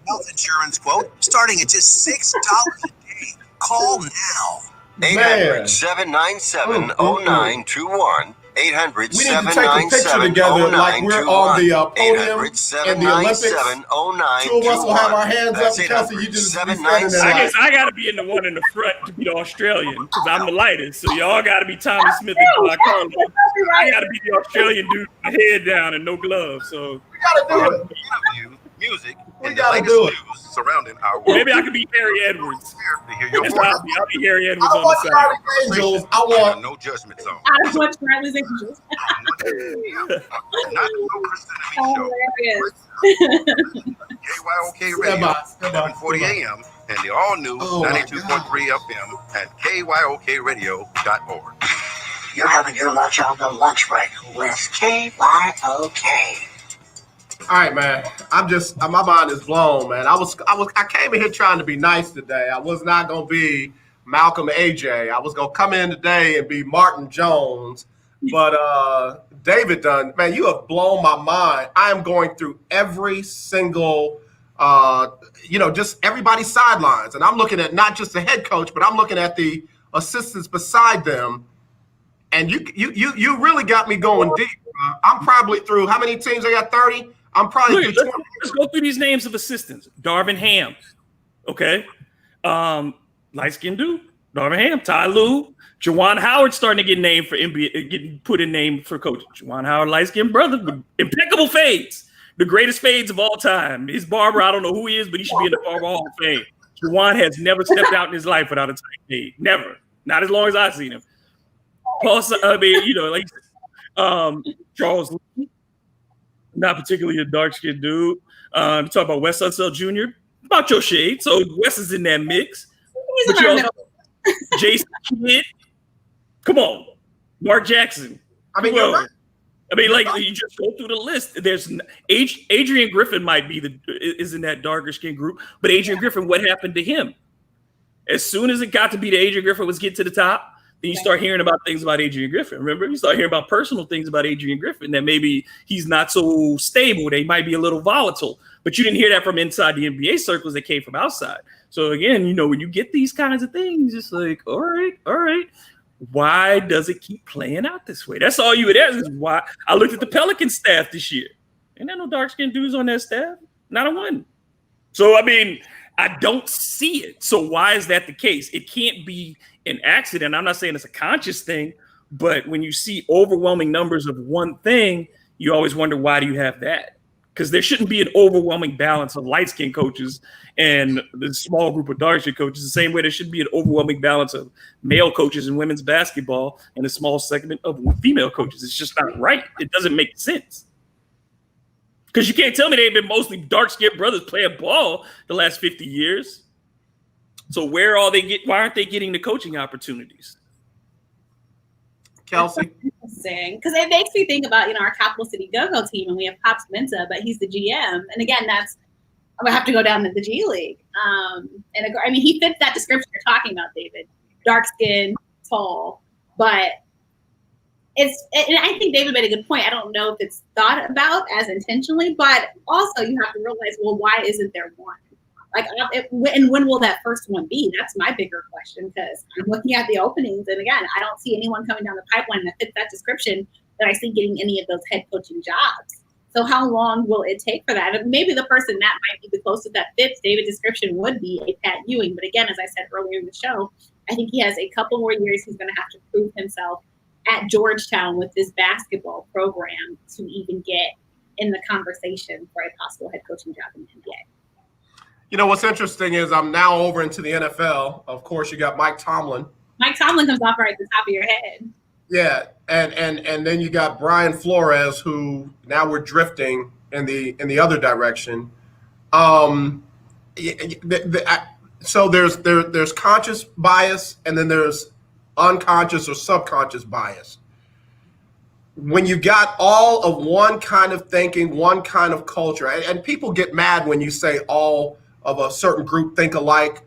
health insurance quote, starting at just $6 a day. Call now. 800-797-0921. 800 We need to take a picture together like we're on the podium in the Olympics. Two of us will have our hands up. Kelsey, you just be standing there. I guess I got to be in the one in the front to be the Australian because I'm the lightest. So y'all got to be Tommy Smith and Clyde Carlo. I got to be the Australian dude with my head down and no gloves. So we got to do it. Interviews, music, we got to do it. Surrounding our world. Maybe I could be Harry Edwards. I'll be Harry Edwards I on want the side. Angels. I want no judgment zone. I don't want Charlie's Angels. Not no Christian KYOK Radio, 740 AM, and the all-new 92.3 FM at KYOKradio.org. You're having your lunch on the lunch break with KYOK. All right, man. My mind is blown, man. I came in here trying to be nice today. I was not gonna be Malcolm AJ. I was gonna come in today and be Martin Jones, but David Dunn, man, you have blown my mind. I am going through every single, just everybody's sidelines, and I'm looking at not just the head coach, but I'm looking at the assistants beside them, and you really got me going deep. I'm probably through how many teams? I got 30. I'm probably through 20. Let's go through these names of assistants. Darvin Ham, okay, light-skinned dude. Darvin Ham, Ty Lue, Juwan Howard starting to get named for NBA, getting put in name for coaching. Juwan Howard, light-skinned brother with impeccable fades, the greatest fades of all time. His barber, I don't know who he is, but he should be in the Barber Hall of Fame. Juwan has never stepped out in his life without a tight fade. Never. Not as long as I've seen him. Charles Lee, not particularly a dark-skinned dude. You talk about Wes Unseld Jr., about your shade. So Wes is in that mix. He's in our middle. Jason Kidd. Come on. Mark Jackson. I mean, you're right. You just go through the list. There's Adrian Griffin might be is in that darker skin group, but Adrian Griffin, what happened to him? As soon as it got to be that Adrian Griffin was getting to the top, then you start hearing about things about Adrian Griffin. Remember, you start hearing about personal things about Adrian Griffin that maybe he's not so stable. They might be a little volatile, but you didn't hear that from inside the NBA circles that came from outside. So again, when you get these kinds of things, it's like, all right. Why does it keep playing out this way? That's all you would ask is why. I looked at the Pelican staff this year. Ain't there no dark-skinned dudes on that staff? Not a one. So, I don't see it. So why is that the case? It can't be an accident. I'm not saying it's a conscious thing, but when you see overwhelming numbers of one thing, you always wonder, why do you have that? Because there shouldn't be an overwhelming balance of light-skinned coaches and the small group of dark-skinned coaches, the same way there should be an overwhelming balance of male coaches in women's basketball and a small segment of female coaches. It's just not right. It doesn't make sense. Because you can't tell me they've been mostly dark-skinned brothers playing ball the last 50 years. So why aren't they getting the coaching opportunities? Kelsey? Interesting. Because it makes me think about, our Capital City Go-Go team, and we have Pops Mensa, but he's the GM. And again, I'm going to have to go down to the G League. He fits that description you're talking about, David. Dark-skinned, tall, but and I think David made a good point. I don't know if it's thought about as intentionally, but also you have to realize, well, why isn't there one? And when will that first one be? That's my bigger question, because I'm looking at the openings, and again, I don't see anyone coming down the pipeline that fits that description that I see getting any of those head coaching jobs. So how long will it take for that? And maybe the person that might be the closest that fits David's description would be a Pat Ewing. But again, as I said earlier in the show, I think he has a couple more years he's going to have to prove himself at Georgetown with this basketball program to even get in the conversation for a possible head coaching job in the NBA. What's interesting is I'm now over into the NFL. Of course, you got Mike Tomlin. Mike Tomlin comes off right at the top of your head. Yeah, and then you got Brian Flores, who now we're drifting in the other direction. So there's conscious bias, and then there's unconscious or subconscious bias. When you got all of one kind of thinking, one kind of culture, and people get mad when you say all of a certain group think alike,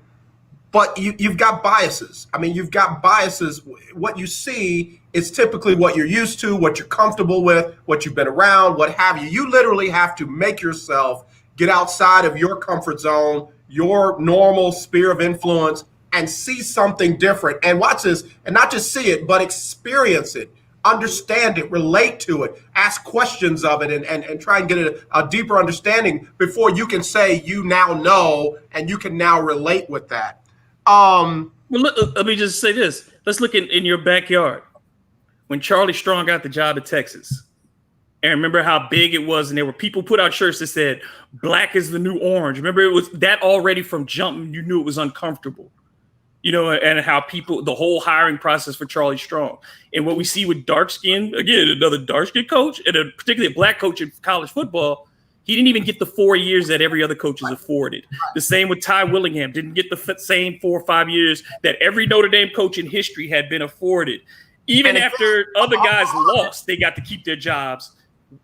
but you've got biases. You've got biases. What you see is typically what you're used to, what you're comfortable with, what you've been around, what have you. You literally have to make yourself get outside of your comfort zone, your normal sphere of influence, and see something different. And watch this, and not just see it, but experience it. understand it, relate to it, ask questions of it, and try and get a deeper understanding before you can say you now know and you can now relate with that. Well, let me just say this. Let's look in your backyard. When Charlie Strong got the job at Texas, and remember how big it was, and there were people put out shirts that said, "Black is the new orange." Remember, it was that already from jump, you knew it was uncomfortable. You know, and how people, the whole hiring process for Charlie Strong. And what we see with dark skin, again, another dark skin coach, and particularly a black coach in college football, he didn't even get the 4 years that every other coach is afforded. The same with Ty Willingham, didn't get the same 4 or 5 years that every Notre Dame coach in history had been afforded. Even after other guys lost, they got to keep their jobs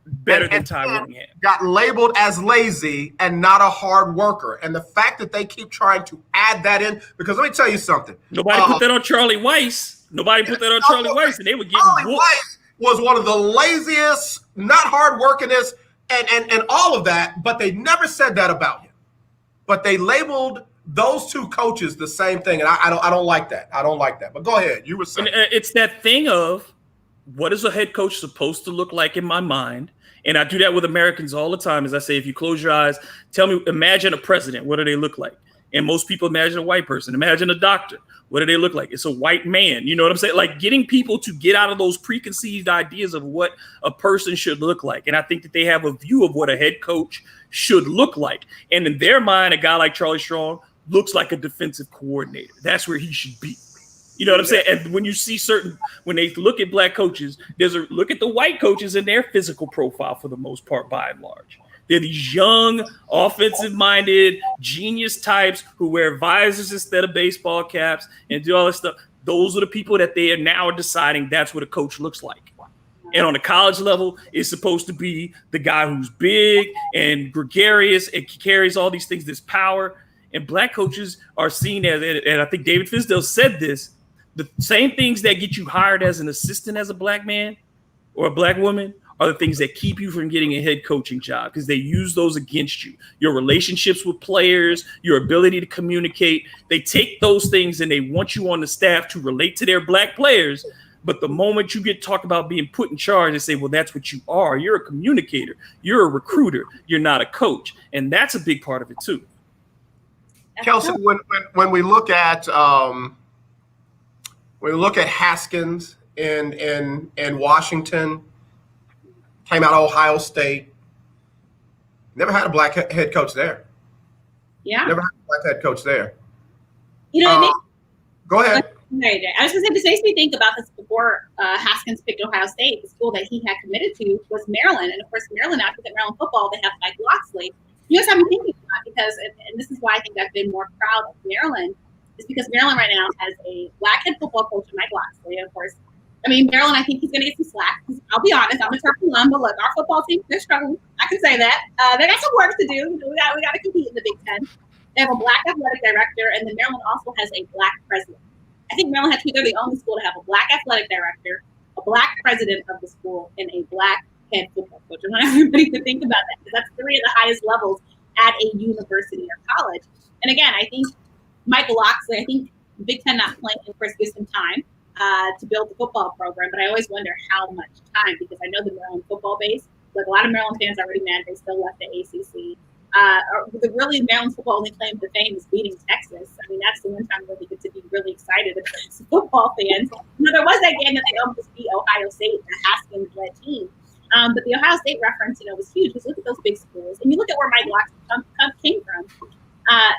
better than Ty Willingham. Got labeled as lazy and not a hard worker. And the fact that they keep trying to add that in, because let me tell you something. Nobody put that on Charlie Weiss. Nobody put that on Charlie Weiss, and they were getting Charlie Weiss was one of the laziest, not hard workingest, and all of that, but they never said that about him. But they labeled those two coaches the same thing, and I don't like that. I don't like that. But go ahead. You were saying. And it's that thing of, what is a head coach supposed to look like in my mind? And I do that with Americans all the time. As I say, if you close your eyes, tell me, imagine a president. What do they look like? And most people imagine a white person. Imagine a doctor. What do they look like? It's a white man. You know what I'm saying? Like, getting people to get out of those preconceived ideas of what a person should look like. And I think that they have a view of what a head coach should look like. And in their mind, a guy like Charlie Strong looks like a defensive coordinator. That's where he should be. You know what I'm saying? And when you see when they look at black coaches, look at the white coaches and their physical profile for the most part, by and large. They're these young, offensive-minded, genius types who wear visors instead of baseball caps and do all this stuff. Those are the people that they are now deciding that's what a coach looks like. And on the college level, it's supposed to be the guy who's big and gregarious and carries all these things, this power. And black coaches are seen as, and I think David Fisdale said this, the same things that get you hired as an assistant as a black man or a black woman are the things that keep you from getting a head coaching job, because they use those against you. Your relationships with players, your ability to communicate, they take those things and they want you on the staff to relate to their black players. But the moment you get talked about being put in charge, they say, well, that's what you are. You're a communicator. You're a recruiter. You're not a coach. And that's a big part of it too. Kelsey, when we look at Haskins in Washington, came out of Ohio State, never had a black head coach there. Yeah, never had a black head coach there. You know, go ahead. I was going to say, this makes me think about this before Haskins picked Ohio State. The school that he had committed to was Maryland, and of course, Maryland, after the Maryland football, they have Mike Locksley. You know, what I'm thinking about, because, and this is why I think I've been more proud of Maryland, is because Maryland right now has a black head football coach, Mike Locksley. Of course, I mean, Maryland, I think he's going to get some slack. I'll be honest, I'm a Turkey alum, but look, our football team, they're struggling. I can say that. They got some work to do. We got to compete in the Big Ten. They have a black athletic director, and then Maryland also has a black president. I think Maryland has to be the only school to have a black athletic director, a black president of the school, and a black head football coach. I want everybody to think about that, because that's 3 of the highest levels at a university or college. And again, I think Michael Locksley, I think Big Ten not playing, of course, gives him time to build the football program. But I always wonder how much time, because I know the Maryland football base, like a lot of Maryland fans are already mad they still left the ACC. Really, Maryland's football only claim to fame is beating Texas. I mean, that's the one time where we get to be really excited as football fans. You know, there was that game that they almost beat Ohio State, the Haskins-led team. But the Ohio State reference, you know, was huge. Because look at those big schools, and you look at where Mike Locksley came from.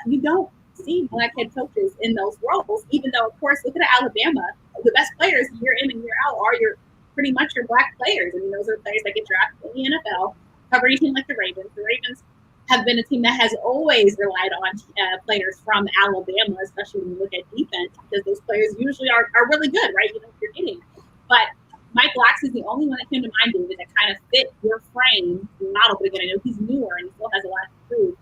You don't see black head coaches in those roles, even though, of course, look at Alabama. The best players year in and year out are pretty much your black players. I mean, those are players that get drafted in the NFL, cover a team like the Ravens. The Ravens have been a team that has always relied on players from Alabama, especially when you look at defense, because those players usually are really good, right? You know what you're getting. But Mike Locksley is the only one that came to mind, David, that kind of fit your frame model. But again, I know he's newer and he still has a lot to prove.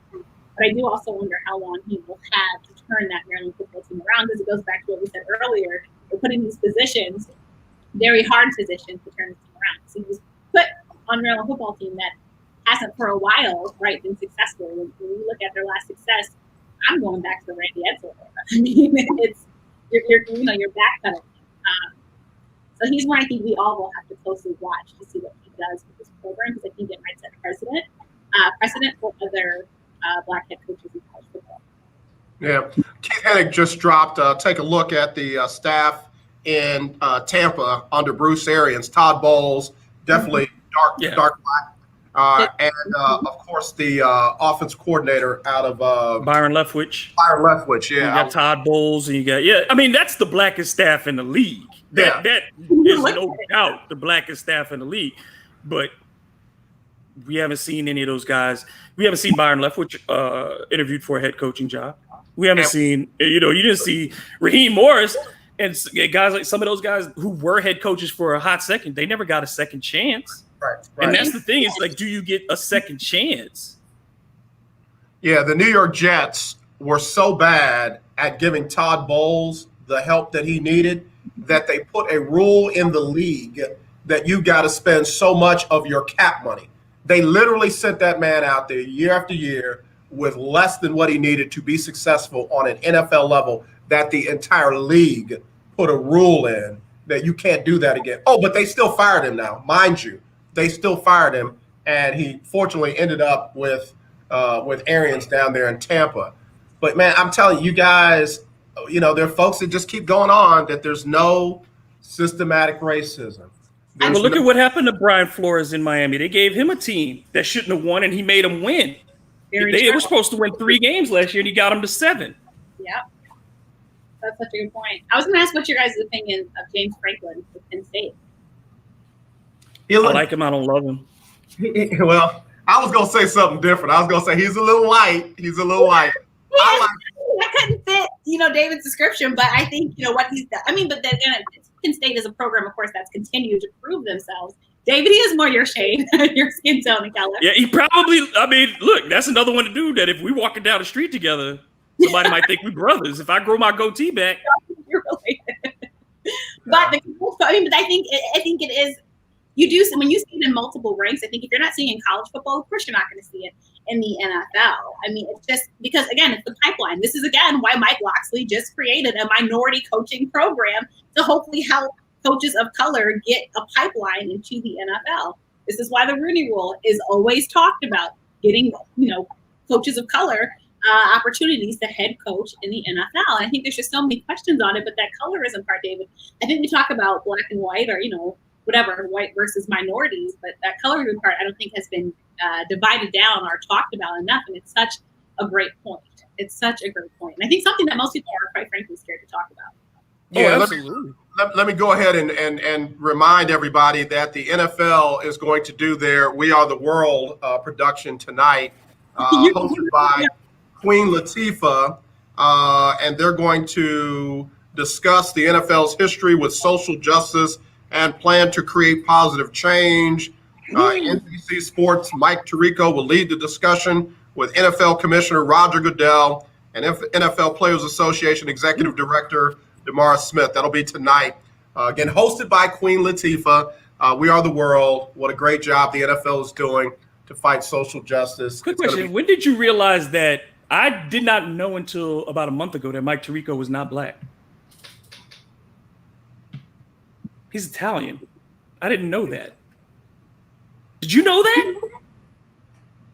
But I do also wonder how long he will have to turn that Maryland football team around, because it goes back to what we said earlier. We're putting these positions, very hard positions, to turn the team around. So he was put on Maryland football team that hasn't for a while, right, been successful. When you look at their last success, I'm going back to the Randy Edsel era. I mean, it's you're backpedaling. So he's one I think we all will have to closely watch to see what he does with this program, because I think it might set precedent for other Black head coaches in college football. Yeah. Keith Hennig just dropped, take a look at the staff in Tampa under Bruce Arians. Todd Bowles, definitely dark black. And, of course, the offense coordinator out of Byron Leftwich. Yeah. You got Todd Bowles, and you got, I mean, that's the blackest staff in the league. That is no doubt the blackest staff in the league. But we haven't seen any of those guys. We haven't seen Byron Leftwich interviewed for a head coaching job. We haven't seen, you didn't see Raheem Morris and guys like some of those guys who were head coaches for a hot second. They never got a second chance. Right. And that's the thing. It's like, do you get a second chance? Yeah, the New York Jets were so bad at giving Todd Bowles the help that he needed that they put a rule in the league that you got to spend so much of your cap money. They literally sent that man out there year after year with less than what he needed to be successful on an NFL level, that the entire league put a rule in that you can't do that again. Oh, but they still fired him now, mind you. They still fired him, and he fortunately ended up with Arians down there in Tampa. But, man, I'm telling you guys, there are folks that just keep going on that there's no systematic racism. Well, look at what happened to Brian Flores in Miami. They gave him a team that shouldn't have won, and he made them win. They were supposed to win 3 games last year, and he got them to 7. Yeah. That's such a good point. I was going to ask what's your guys' opinion of James Franklin with Penn State. I like him. I don't love him. Well, I was going to say something different. I was going to say he's a little light. I couldn't fit, David's description, but I think, what he's done. I mean, but then Penn State is a program, of course, that's continued to prove themselves. David, he is more your shade, your skin tone and color. Yeah, he probably, look, that's another one to do that if we walking down the street together, somebody might think we're brothers. If I grow my goatee back. You're related. But I think it is, you do, when you see it in multiple ranks, I think if you're not seeing it in college football, of course you're not going to see it in the NFL. I mean, it's just because, again, it's the pipeline. This is, again, why Mike Locksley just created a minority coaching program to hopefully help coaches of color get a pipeline into the NFL. This is why the Rooney Rule is always talked about, getting, coaches of color opportunities to head coach in the NFL. And I think there's just so many questions on it, but that colorism part, David, I think we talk about black and white or, whatever, white versus minorities, but that colorism part I don't think has been divided down or talked about enough. And it's such a great point. It's such a great point. And I think something that most people are, quite frankly, scared to talk about. Yeah, let me go ahead and remind everybody that the NFL is going to do their We Are the World production tonight, hosted by Queen Latifah, and they're going to discuss the NFL's history with social justice and plan to create positive change. NBC Sports' Mike Tirico will lead the discussion with NFL Commissioner Roger Goodell and NFL Players Association Executive Director DeMar Smith. That'll be tonight. Again, hosted by Queen Latifah. We Are the World. What a great job the NFL is doing to fight social justice. Quick question. When did you realize that? I did not know until about a month ago that Mike Tirico was not black. He's Italian. I didn't know that. Did you know that?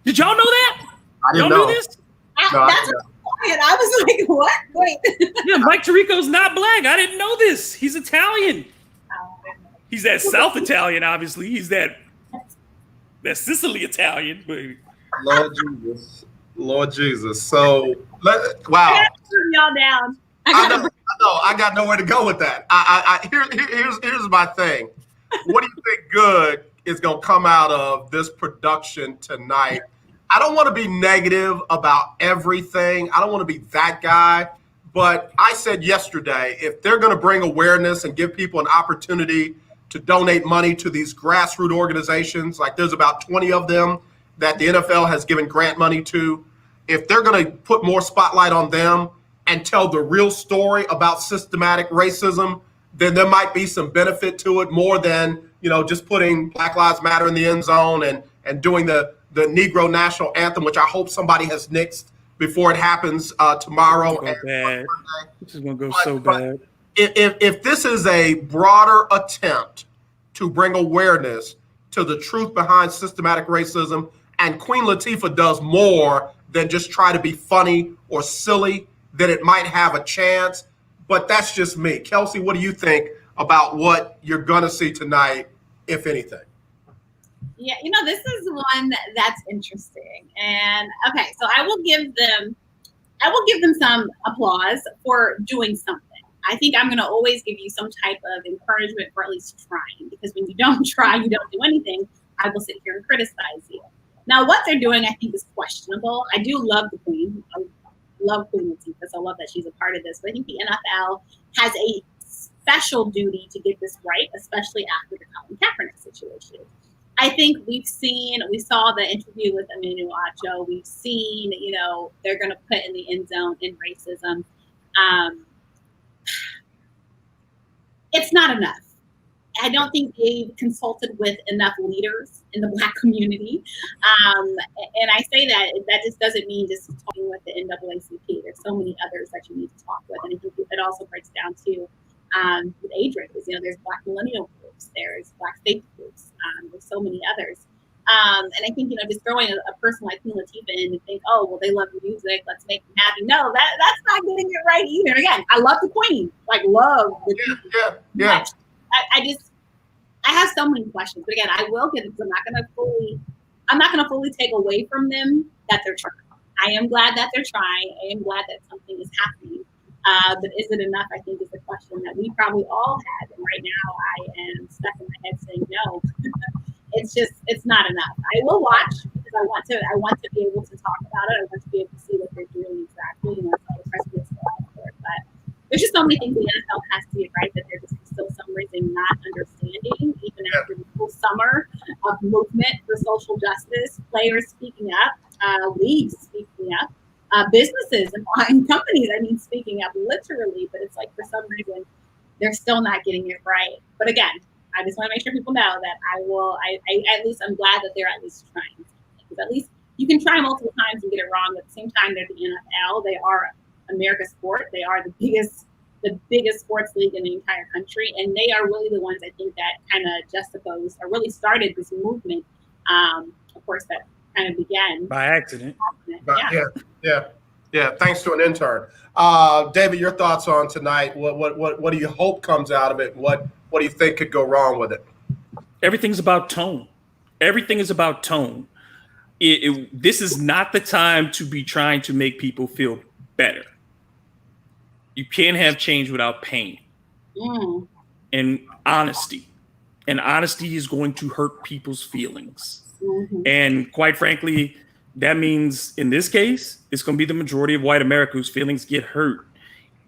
Did y'all know that? I didn't know. Knew this? That's quiet. I was like, what? Wait. Yeah, Mike Tirico's not black. I didn't know this. He's Italian. He's that South Italian, obviously. He's that Sicily Italian. But Lord Jesus. So, wow. Y'all down. I know. I got nowhere to go with that. Here's my thing. What do you think good is going to come out of this production tonight? I don't want to be negative about everything. I don't want to be that guy. But I said yesterday, if they're going to bring awareness and give people an opportunity to donate money to these grassroots organizations, like there's about 20 of them that the NFL has given grant money to, if they're going to put more spotlight on them and tell the real story about systematic racism, then there might be some benefit to it more than, just putting Black Lives Matter in the end zone and doing the Negro National Anthem, which I hope somebody has nixed before it happens tomorrow. This is going to go so bad. if this is a broader attempt to bring awareness to the truth behind systematic racism, and Queen Latifah does more than just try to be funny or silly, then it might have a chance. But that's just me. Kelsey, what do you think about what you're going to see tonight, if anything? Yeah, this is one that's interesting. And okay, so I will give them some applause for doing something. I think I'm going to always give you some type of encouragement for at least trying, because when you don't try, you don't do anything. I will sit here and criticize you. Now, what they're doing, I think, is questionable. I do love the Queen. I love Queen Latifah, so I love that she's a part of this. But I think the NFL has a special duty to get this right, especially after the Colin Kaepernick situation. I think we saw the interview with Emmanuel Acho. We've seen, they're going to put in the end zone in racism. It's not enough. I don't think they've consulted with enough leaders in the Black community. And I say that just doesn't mean just talking with the NAACP. There's so many others that you need to talk with. And I think it also breaks down to with age ranges. There's Black millennial groups, there's Black faith groups, there's so many others. And I think, just throwing a person like Queen Latifah in and think, oh, well, they love music, let's make them happy. No, that's not getting it right either. And again, I love the Queen, love the Queen. Yeah. I have so many questions, but again, I will get it. I'm not gonna fully take away from them that they're trying. I am glad that they're trying. I am glad that something is happening. But is it enough? I think is the question that we probably all had. And right now I am stuck in my head saying no. It's not enough. I will watch because I want to be able to talk about it. I want to be able to see what they're doing exactly. So the press gets for it. But there's just so many things the NFL has to get right that they're just still some reason not understanding, even after the full summer of movement for social justice, players speaking up, leagues speaking up. Businesses and companies, speaking up literally, but it's for some reason, they're still not getting it right. But again, I just want to make sure people know that I'm glad that they're at least trying. Because at least you can try multiple times and get it wrong. At the same time, they're the NFL. They are America's sport. They are the biggest sports league in the entire country. And they are really the ones, I think, that kind of juxtaposed or really started this movement, of course, that kind of began by accident. Yeah. Thanks to an intern. David, your thoughts on tonight? What do you hope comes out of it? What do you think could go wrong with it? Everything's about tone. Everything is about tone. This is not the time to be trying to make people feel better. You can't have change without pain and honesty. And honesty is going to hurt people's feelings. Mm-hmm. And quite frankly, that means in this case, it's going to be the majority of white America whose feelings get hurt.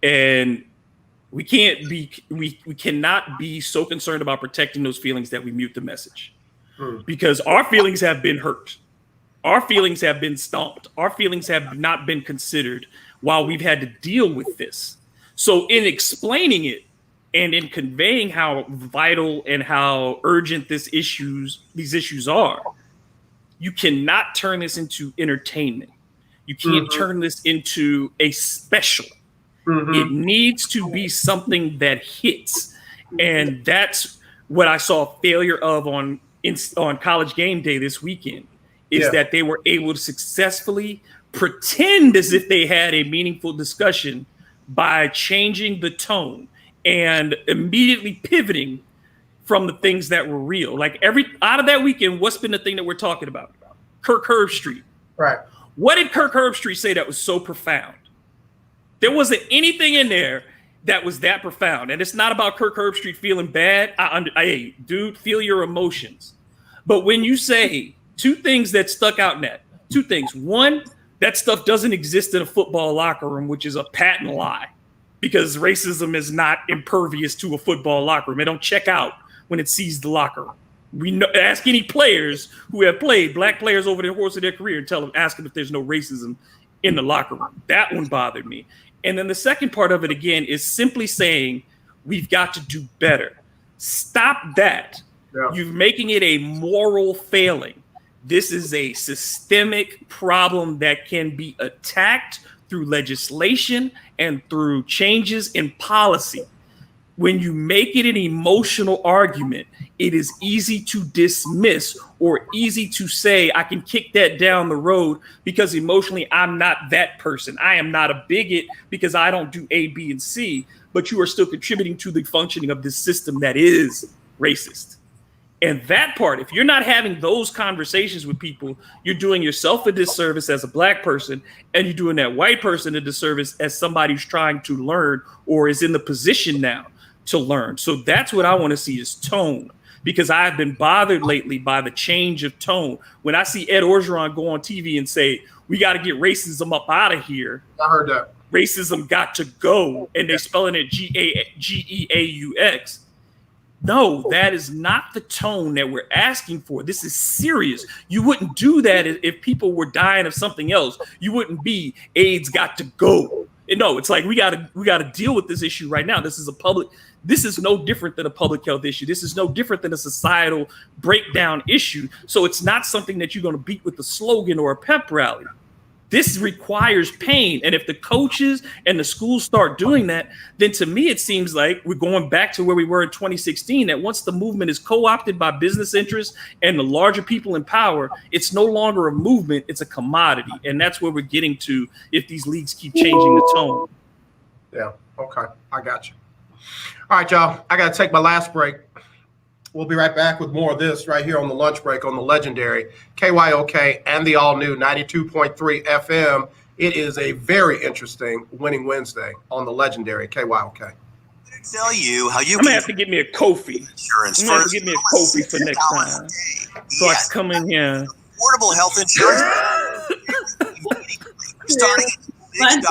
And we cannot be so concerned about protecting those feelings that we mute the message. Because our feelings have been hurt. Our feelings have been stomped. Our feelings have not been considered while we've had to deal with this. So in explaining it and in conveying how vital and how urgent these issues are, you cannot turn this into entertainment. You can't turn this into a special. It needs to be something that hits. And that's what I saw failure of on College Game Day this weekend, is that they were able to successfully pretend as if they had a meaningful discussion by changing the tone and immediately pivoting from the things that were real. Out of that weekend, what's been the thing that we're talking about? Kirk Herbstreit. Right. What did Kirk Herbstreit say that was so profound? There wasn't anything in there that was that profound. And it's not about Kirk Herbstreit feeling bad. Hey, dude, feel your emotions. But when you say two things that stuck out in that, two things. One, that stuff doesn't exist in a football locker room, which is a patent lie, because racism is not impervious to a football locker room. It don't check out when it sees the locker room. We know, ask any players who have played, black players over the course of their career, and ask them if there's no racism in the locker room. That one bothered me. And then the second part of it, again, is simply saying we've got to do better. Stop that. Yeah. You're making it a moral failing. This is a systemic problem that can be attacked through legislation and through changes in policy. when you make it an emotional argument, it is easy to dismiss or easy to say, I can kick that down the road because emotionally I'm not that person. I am not a bigot because I don't do A, B, and C, but you are still contributing to the functioning of this system that is racist. And that part, if you're not having those conversations with people, you're doing yourself a disservice as a black person, and you're doing that white person a disservice as somebody who's trying to learn or is in the position now to learn. So that's what I want to see is tone, because I've been bothered lately by the change of tone. When I see Ed Orgeron go on TV and say, we got to get racism up out of here. I heard that. Racism got to go. And they're spelling it Geaux. No, that is not the tone that we're asking for. This is serious. You wouldn't do that if people were dying of something else. You wouldn't be AIDS got to go. And no, it's like we gotta deal with this issue right now. This is no different than a public health issue. This is no different than a societal breakdown issue. So it's not something that you're gonna beat with a slogan or a pep rally. This requires pain. And if the coaches and the schools start doing that, then to me, it seems like we're going back to where we were in 2016, that once the movement is co-opted by business interests and the larger people in power, it's no longer a movement, it's a commodity. And that's where we're getting to if these leagues keep changing the tone. Yeah, okay, I got you. All right, y'all, I got to take my last break. We'll be right back with more of this right here on the lunch break on the legendary KYOK and the all-new 92.3 FM. It is a very interesting Winning Wednesday on the legendary KYOK. Tell you how you I'm going to have to get me a Kofi. Insurance I'm going to have to get me a Kofi for next time. So I can come in here. Affordable health insurance. Starting at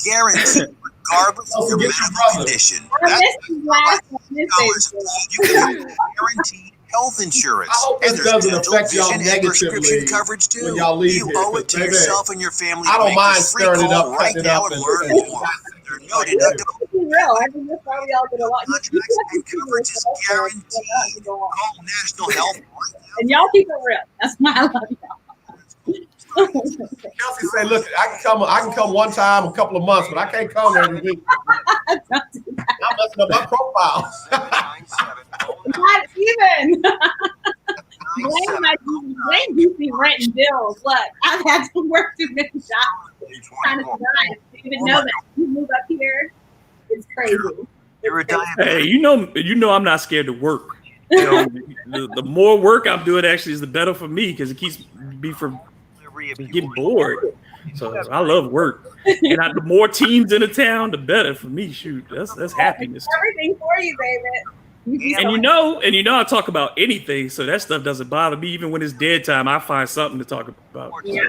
guaranteed. Regardless of your medical condition, you can have guaranteed health insurance. I hope this doesn't affect y'all negatively coverage too. when y'all leave you here. owe it to yourself and your family. I don't mind stirring it up, right cutting it now up, and learn more. There are no deductible. Real. I think that's why we all get a lot. Contracts and coverage is guaranteed. Call National Health. And y'all keep it real. That's why I love y'all. Kelsey said, look, I can come one time a couple of months, but I can't come every week. I'm messing up my profile. Not even. Blame DC rent and bills. Look, I've had to work too many jobs trying to survive. You even know that you move up here, it's crazy. Hey, you know I'm not scared to work. You know, the more work I'm doing actually is the better for me, because it keeps me from getting bored. So I love work. And the more teams in the town, the better for me. Shoot, that's happiness. Everything for you, baby. And you know, I talk about anything, so that stuff doesn't bother me. Even when it's dead time, I find something to talk about. Yeah.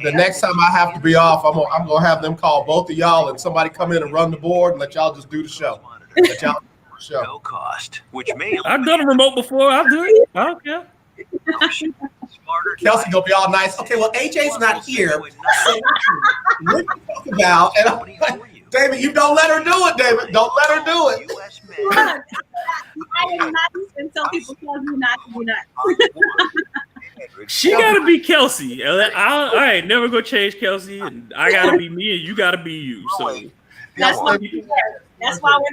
The next time I have to be off, I'm gonna have them call both of y'all and somebody come in and run the board and let y'all just do the show. Let y'all do the show. No cost, which may I've done a remote before. I'll do it. I don't care. Kelsey gonna be all nice. Okay, well, AJ's not here. So what you talking about? And I'm like, David, you don't let her do it, David. Don't let her do it. I am not until people tell me not to do that. She gotta be Kelsey. I ain't never gonna change Kelsey, and I gotta be me, and you gotta be you. So that's why I went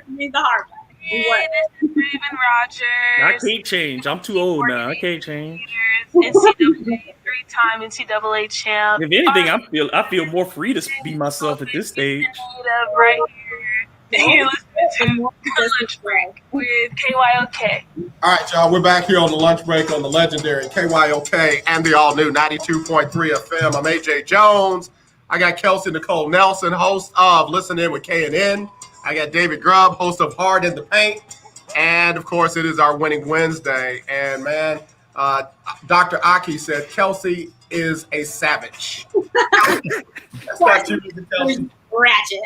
to read the hard way. Raven Rogers. I can't change. I'm too old now. I can't change. NCAA, three-time NCAA champ. If anything, I feel more free to be myself at this stage. Right here. You're listening to The Lunch Break with KYOK. All right, y'all. We're back here on the lunch break on the legendary KYOK and the all-new 92.3 FM. I'm AJ Jones. I got Kelsey Nicole Nelson, host of Listen In with K&N. I got David Grubb, host of Hard in the Paint. And, of course, it is our Winning Wednesday. And, man, Dr. Aki said Kelsey is a savage. That's not you, Kelsey. Ratchet.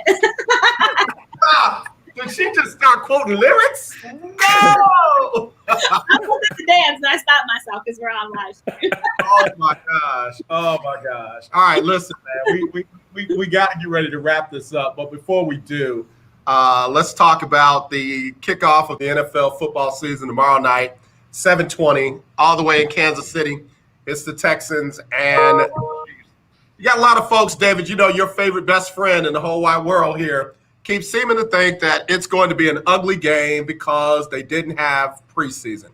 Did she just start quoting lyrics? No! I wanted to dance, and I stopped myself because we're on live stream. Oh, my gosh. Oh, my gosh. All right, listen, man. We got to get ready to wrap this up. But before we do, let's talk about the kickoff of the NFL football season tomorrow night, 7:20, all the way in Kansas City. It's the Texans, and you got a lot of folks, David, you know, your favorite best friend in the whole wide world here, keep seeming to think that it's going to be an ugly game because they didn't have preseason.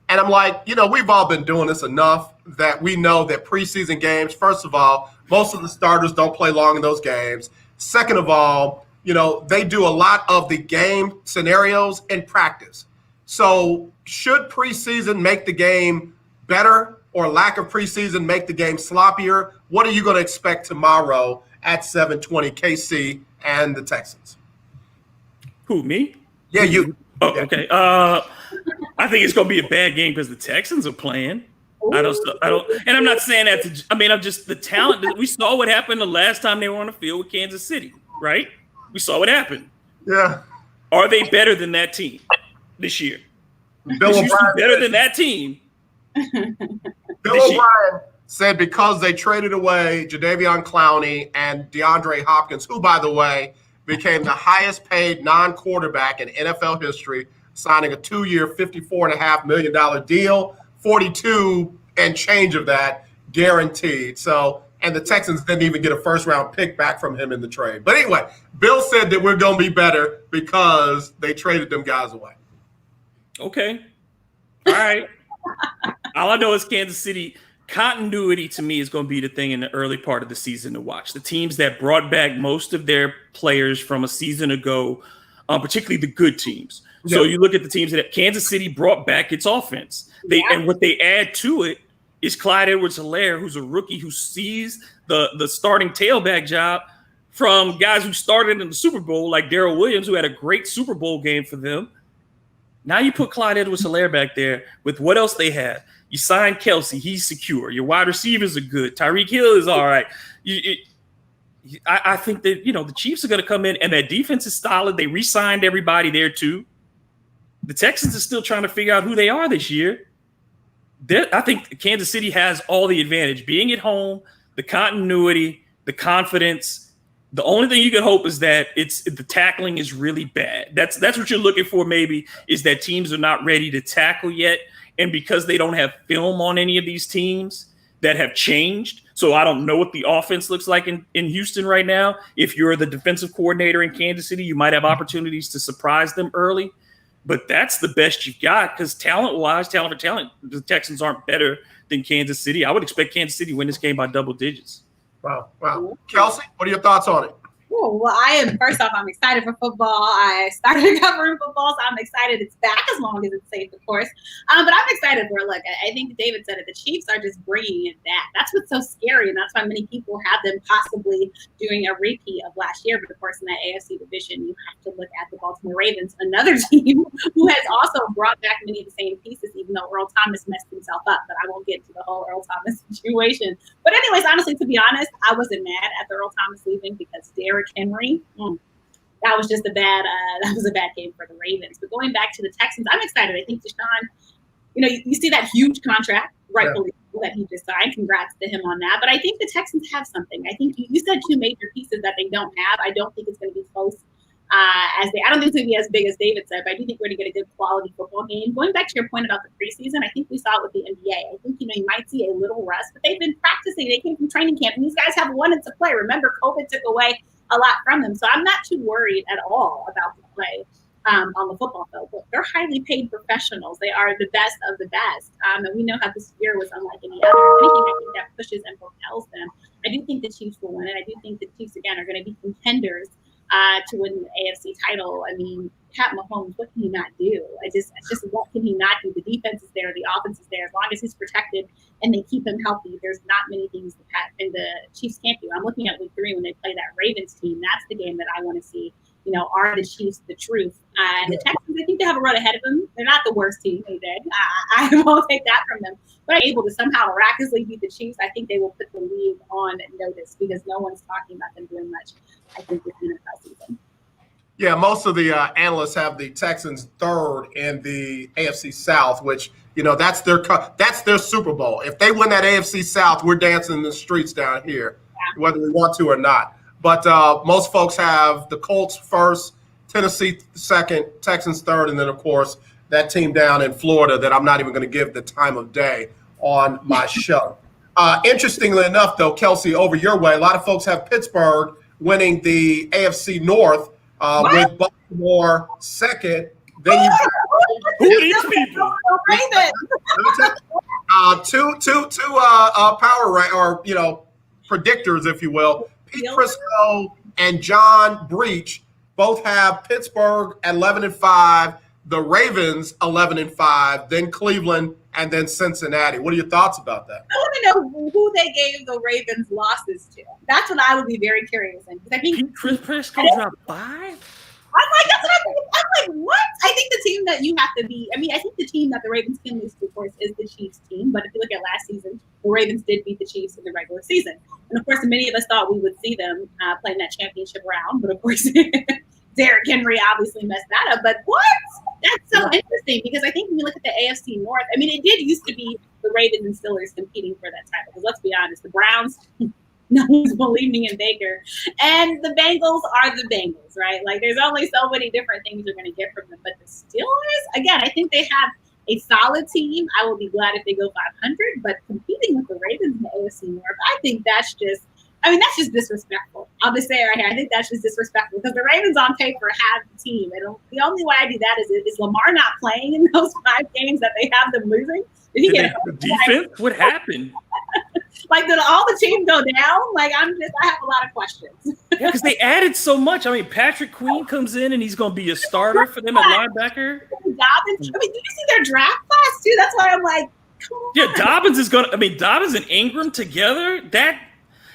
And I'm like, we've all been doing this enough that we know that preseason games, first of all, most of the starters don't play long in those games. Second of all, they do a lot of the game scenarios in practice. So should preseason make the game better or lack of preseason make the game sloppier? What are you going to expect tomorrow at 7:20 KC and the Texans? Who, me? Yeah, you. Oh, okay. I think it's going to be a bad game because the Texans are playing. I don't, and I'm not saying that I'm just the talent. We saw what happened the last time they were on the field with Kansas City, right? We saw what happened. Yeah. Are they better than that team this year? Bill O'Brien better than that team. Bill O'Brien said because they traded away Jadeveon Clowney and DeAndre Hopkins, who, by the way, became the highest paid non-quarterback in NFL history, signing a 2-year, $54.5 million deal, 42 and change of that guaranteed. So, and the Texans didn't even get a first-round pick back from him in the trade. But anyway, Bill said that we're going to be better because they traded them guys away. Okay. All right. All I know is Kansas City continuity to me is going to be the thing in the early part of the season to watch. The teams that brought back most of their players from a season ago, particularly the good teams. So you look at the teams that Kansas City brought back its offense. And what they add to it is Clyde Edwards-Helaire, who's a rookie who sees the starting tailback job from guys who started in the Super Bowl, like Darrell Williams, who had a great Super Bowl game for them. Now you put Clyde Edwards-Helaire back there with what else they have. You sign Kelsey, he's secure. Your wide receivers are good. Tyreek Hill is all right. I think that the Chiefs are going to come in and that defense is solid. They re-signed everybody there too. The Texans are still trying to figure out who they are this year. I think Kansas City has all the advantage. Being at home, the continuity, the confidence. The only thing you can hope is that the tackling is really bad. That's what you're looking for maybe, is that teams are not ready to tackle yet. And because they don't have film on any of these teams that have changed, so I don't know what the offense looks like in Houston right now. If you're the defensive coordinator in Kansas City, you might have opportunities to surprise them early. But that's the best you've got because talent for talent, the Texans aren't better than Kansas City. I would expect Kansas City to win this game by double digits. Wow. Kelsey, what are your thoughts on it? Well, first off, I'm excited for football. I started covering football, so I'm excited it's back as long as it's safe, of course. But I'm excited for it. Look, I think David said it. The Chiefs are just bringing it back. That's what's so scary, and that's why many people have them possibly doing a repeat of last year. But, of course, in that AFC division, you have to look at the Baltimore Ravens, another team who has also brought back many of the same pieces, even though Earl Thomas messed himself up. But I won't get into the whole Earl Thomas situation. But anyways, honestly, to be honest, I wasn't mad at the Earl Thomas leaving because Derrick Henry, that was just a bad game for the Ravens. But going back to the Texans, I'm excited. I think Deshaun, you see that huge contract, rightfully, that he just signed. Congrats to him on that. But I think the Texans have something. I think you said two major pieces that they don't have. I don't think it's going to be close I don't think it's going to be as big as David said, but I do think we're going to get a good quality football game. Going back to your point about the preseason, I think we saw it with the NBA. I think, you might see a little rest, but they've been practicing. They came from training camp, and these guys have wanted to play. Remember, COVID took away a lot from them. So I'm not too worried at all about the play on the football field. But they're highly paid professionals. They are the best of the best. And we know how this year was unlike any other. If anything, I think that pushes and propels them. I do think the Chiefs will win it. I do think the Chiefs, again, are going to be contenders to win the AFC title. I mean, Pat Mahomes, what can he not do? It's just what can he not do? The defense is there, the offense is there. As long as he's protected and they keep him healthy, there's not many things the Pat and the Chiefs can't do. I'm looking at week 3 when they play that Ravens team. That's the game that I want to see. Are the Chiefs the truth? And the Texans, I think they have a run ahead of them. They're not the worst team they did. I won't take that from them. But able to somehow miraculously beat the Chiefs, I think they will put the league on notice because no one's talking about them doing much, I think, this NFL season. Yeah, most of the analysts have the Texans third in the AFC South, which, that's their Super Bowl. If they win that AFC South, we're dancing in the streets down here, whether we want to or not. But most folks have the Colts first, Tennessee second, Texans third, and then, of course, that team down in Florida that I'm not even going to give the time of day on my show. Interestingly enough, though, Kelsey, over your way, a lot of folks have Pittsburgh winning the AFC North. with Baltimore second. Then you who are these people? two power rank or predictors, if you will. Pete Prisco and John Breach both have Pittsburgh at 11-5, the Ravens 11-5, then Cleveland, and then Cincinnati. What are your thoughts about that? I want to know who they gave the Ravens losses to. That's what I would be very curious in. Because I think Pete Prisco dropped 5. I'm like, that's what I'm like, what? I think the team that you have to be, I think the team that the Ravens can lose to, of course, is the Chiefs team. But if you look at last season, the Ravens did beat the Chiefs in the regular season. And of course, many of us thought we would see them playing that championship round. But of course, Derrick Henry obviously messed that up. But what? That's so interesting because I think when you look at the AFC North, it did used to be the Ravens and Steelers competing for that title. Because let's be honest, the Browns, no one's believing in Baker. And the Bengals are the Bengals, right? Like, there's only so many different things you're going to get from them. But the Steelers, again, I think they have a solid team. I will be glad if they go 500. But competing with the Ravens in the AFC North, I think that's just disrespectful. I'll just say it right here. I think that's just disrespectful because the Ravens on paper have the team. And the only way I do that is Lamar not playing in those 5 games that they have them losing. Did he get the defense? What happened? Like, did all the team go down? Like, I have a lot of questions. Yeah, because they added so much. Patrick Queen comes in and he's going to be a starter for them at linebacker. Dobbins. Did you see their draft class too? That's why I'm like, come on. Yeah, Dobbins is going to. Dobbins and Ingram together.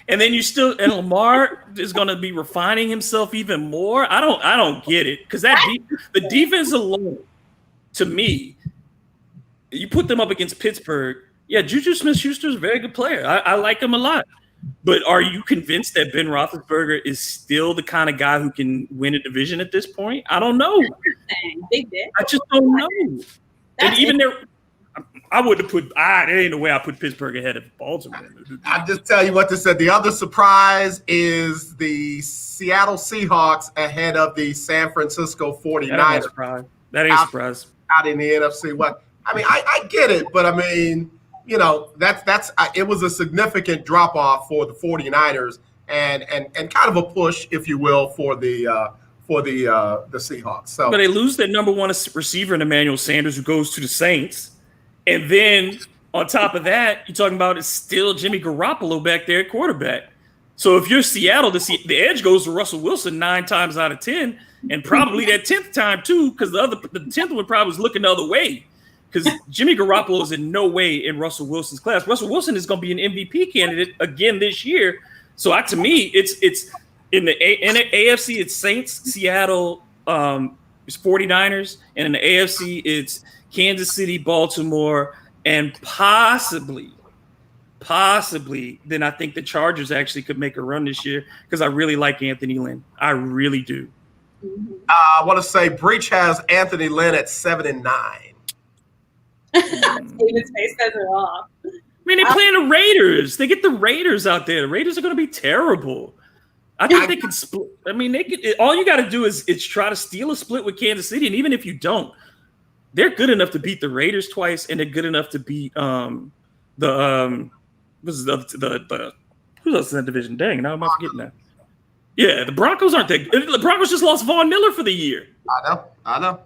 And then and Lamar is going to be refining himself even more. I don't get it because the defense alone, to me, you put them up against Pittsburgh. Yeah, Juju Smith-Schuster is a very good player. I like him a lot. But are you convinced that Ben Roethlisberger is still the kind of guy who can win a division at this point? I don't know. They did. I just don't know. And even there, I would have put. There ain't no way I put Pittsburgh ahead of Baltimore. I'll just tell you what they said. The other surprise is the Seattle Seahawks ahead of the San Francisco 49ers. That ain't a surprise. Out in the NFC. I get it, but that's it was a significant drop off for the 49ers and kind of a push, if you will, for the Seahawks. So, but they lose their number one receiver in Emmanuel Sanders, who goes to the Saints, and then on top of that, you're talking about it's still Jimmy Garoppolo back there at quarterback. So if you're Seattle, the edge goes to Russell Wilson 9 times out of 10, and probably that 10th time too, because the 10th one probably was looking the other way. Because Jimmy Garoppolo is in no way in Russell Wilson's class. Russell Wilson is going to be an MVP candidate again this year. So to me, it's in the AFC, it's Saints, Seattle, it's 49ers, and in the AFC, it's Kansas City, Baltimore, and possibly, then I think the Chargers actually could make a run this year because I really like Anthony Lynn. I really do. I want to say Breach has Anthony Lynn at 7-9. David's face says it all. They're playing the Raiders. They get the Raiders out there. The Raiders are going to be terrible. I think they can split. They can. All you got to do is try to steal a split with Kansas City, and even if you don't, they're good enough to beat the Raiders twice, and they're good enough to beat who's else in that division? Dang, now am I forgetting that? Yeah, the Broncos aren't that good. The Broncos just lost Von Miller for the year. I know.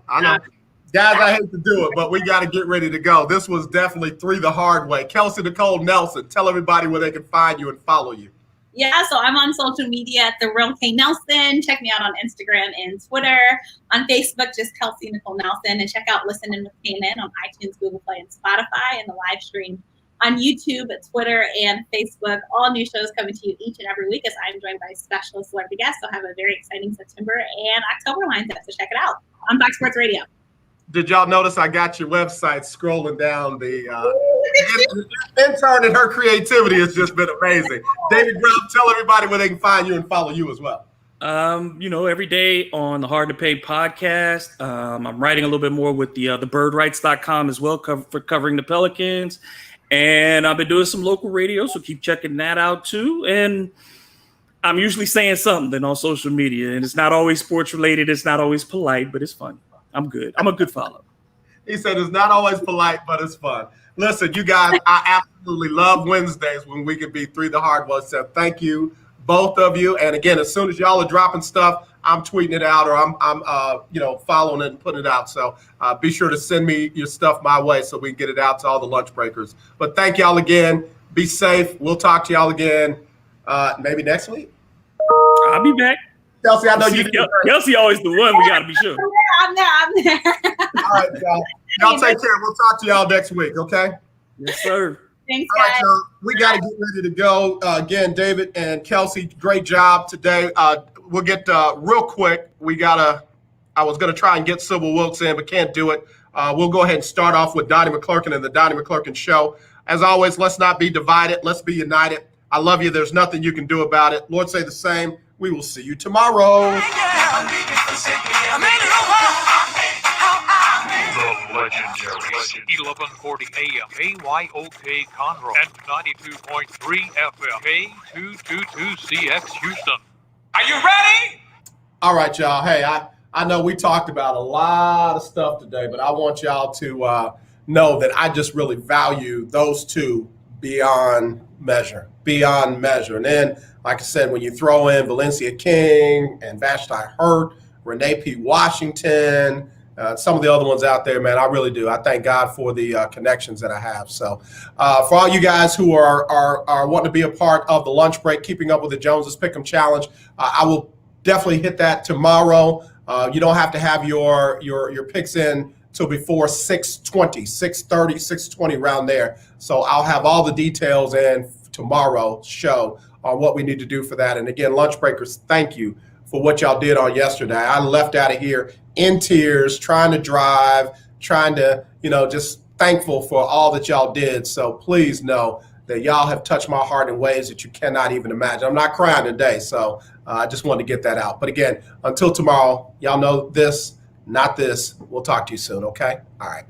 Guys, I hate to do it, but we got to get ready to go. This was definitely 3 the hard way. Kelsey, Nicole, Nelson, tell everybody where they can find you and follow you. Yeah, so I'm on social media at The Real K Nelson. Check me out on Instagram and Twitter. On Facebook, just Kelsey Nicole Nelson. And check out Listening with Kanan on iTunes, Google Play, and Spotify. And the live stream on YouTube, Twitter, and Facebook. All new shows coming to you each and every week as I'm joined by special celebrity guests. So have a very exciting September and October lined up. So check it out on Fox Sports Radio. Did y'all notice I got your website scrolling down the intern and her creativity has just been amazing. David Grubb, tell everybody where they can find you and follow you as well. Every day on the Hard to Pay podcast. I'm writing a little bit more with the birdrights.com as well for covering the Pelicans. And I've been doing some local radio, so keep checking that out too. And I'm usually saying something on social media, and it's not always sports related. It's not always polite, but it's fun. I'm good. I'm a good follow. He said it's not always polite, but it's fun. Listen, you guys, I absolutely love Wednesdays when we can be 3 the hard ones. So thank you both of you. And again, as soon as y'all are dropping stuff, I'm tweeting it out, or I'm following it and putting it out. So be sure to send me your stuff my way so we can get it out to all the lunch breakers. But thank y'all again. Be safe. We'll talk to y'all again maybe next week. I'll be back. Kelsey, I know you. Kelsey always the one. We got to be sure. I'm there. All right, y'all. Y'all take care. We'll talk to y'all next week. Okay. Yes, sir. Thanks, All guys. right, y'all. We got to get ready to go. Again, David and Kelsey, great job today. We'll get real quick. I was gonna try and get Sybil Wilkes in, but can't do it. We'll go ahead and start off with Donnie McClurkin and the Donnie McClurkin Show. As always, let's not be divided. Let's be united. I love you. There's nothing you can do about it. Lord say the same. We will see you tomorrow. The legendary 1140 AM KYOK Conroe and 92.3 FM K222CX Houston. Are you ready? All right, y'all. Hey, I know we talked about a lot of stuff today, but I want y'all to know that I just really value those two beyond measure. And then, like I said, when you throw in Valencia King and Vashti Hurt, Renee P. Washington, some of the other ones out there, man, I really do. I thank God for the connections that I have. So for all you guys who are wanting to be a part of the lunch break, keeping up with the Joneses Pick'em Challenge, I will definitely hit that tomorrow. You don't have to have your picks in till before 6:20, 6:30, 6:20 around there. So I'll have all the details in tomorrow's show on what we need to do for that. And again, lunch breakers, thank you for what y'all did on yesterday. I left out of here in tears, trying to drive, just thankful for all that y'all did. So please know that y'all have touched my heart in ways that you cannot even imagine. I'm not crying today, so I just wanted to get that out. But again, until tomorrow, y'all know this, not this. We'll talk to you soon, okay? All right.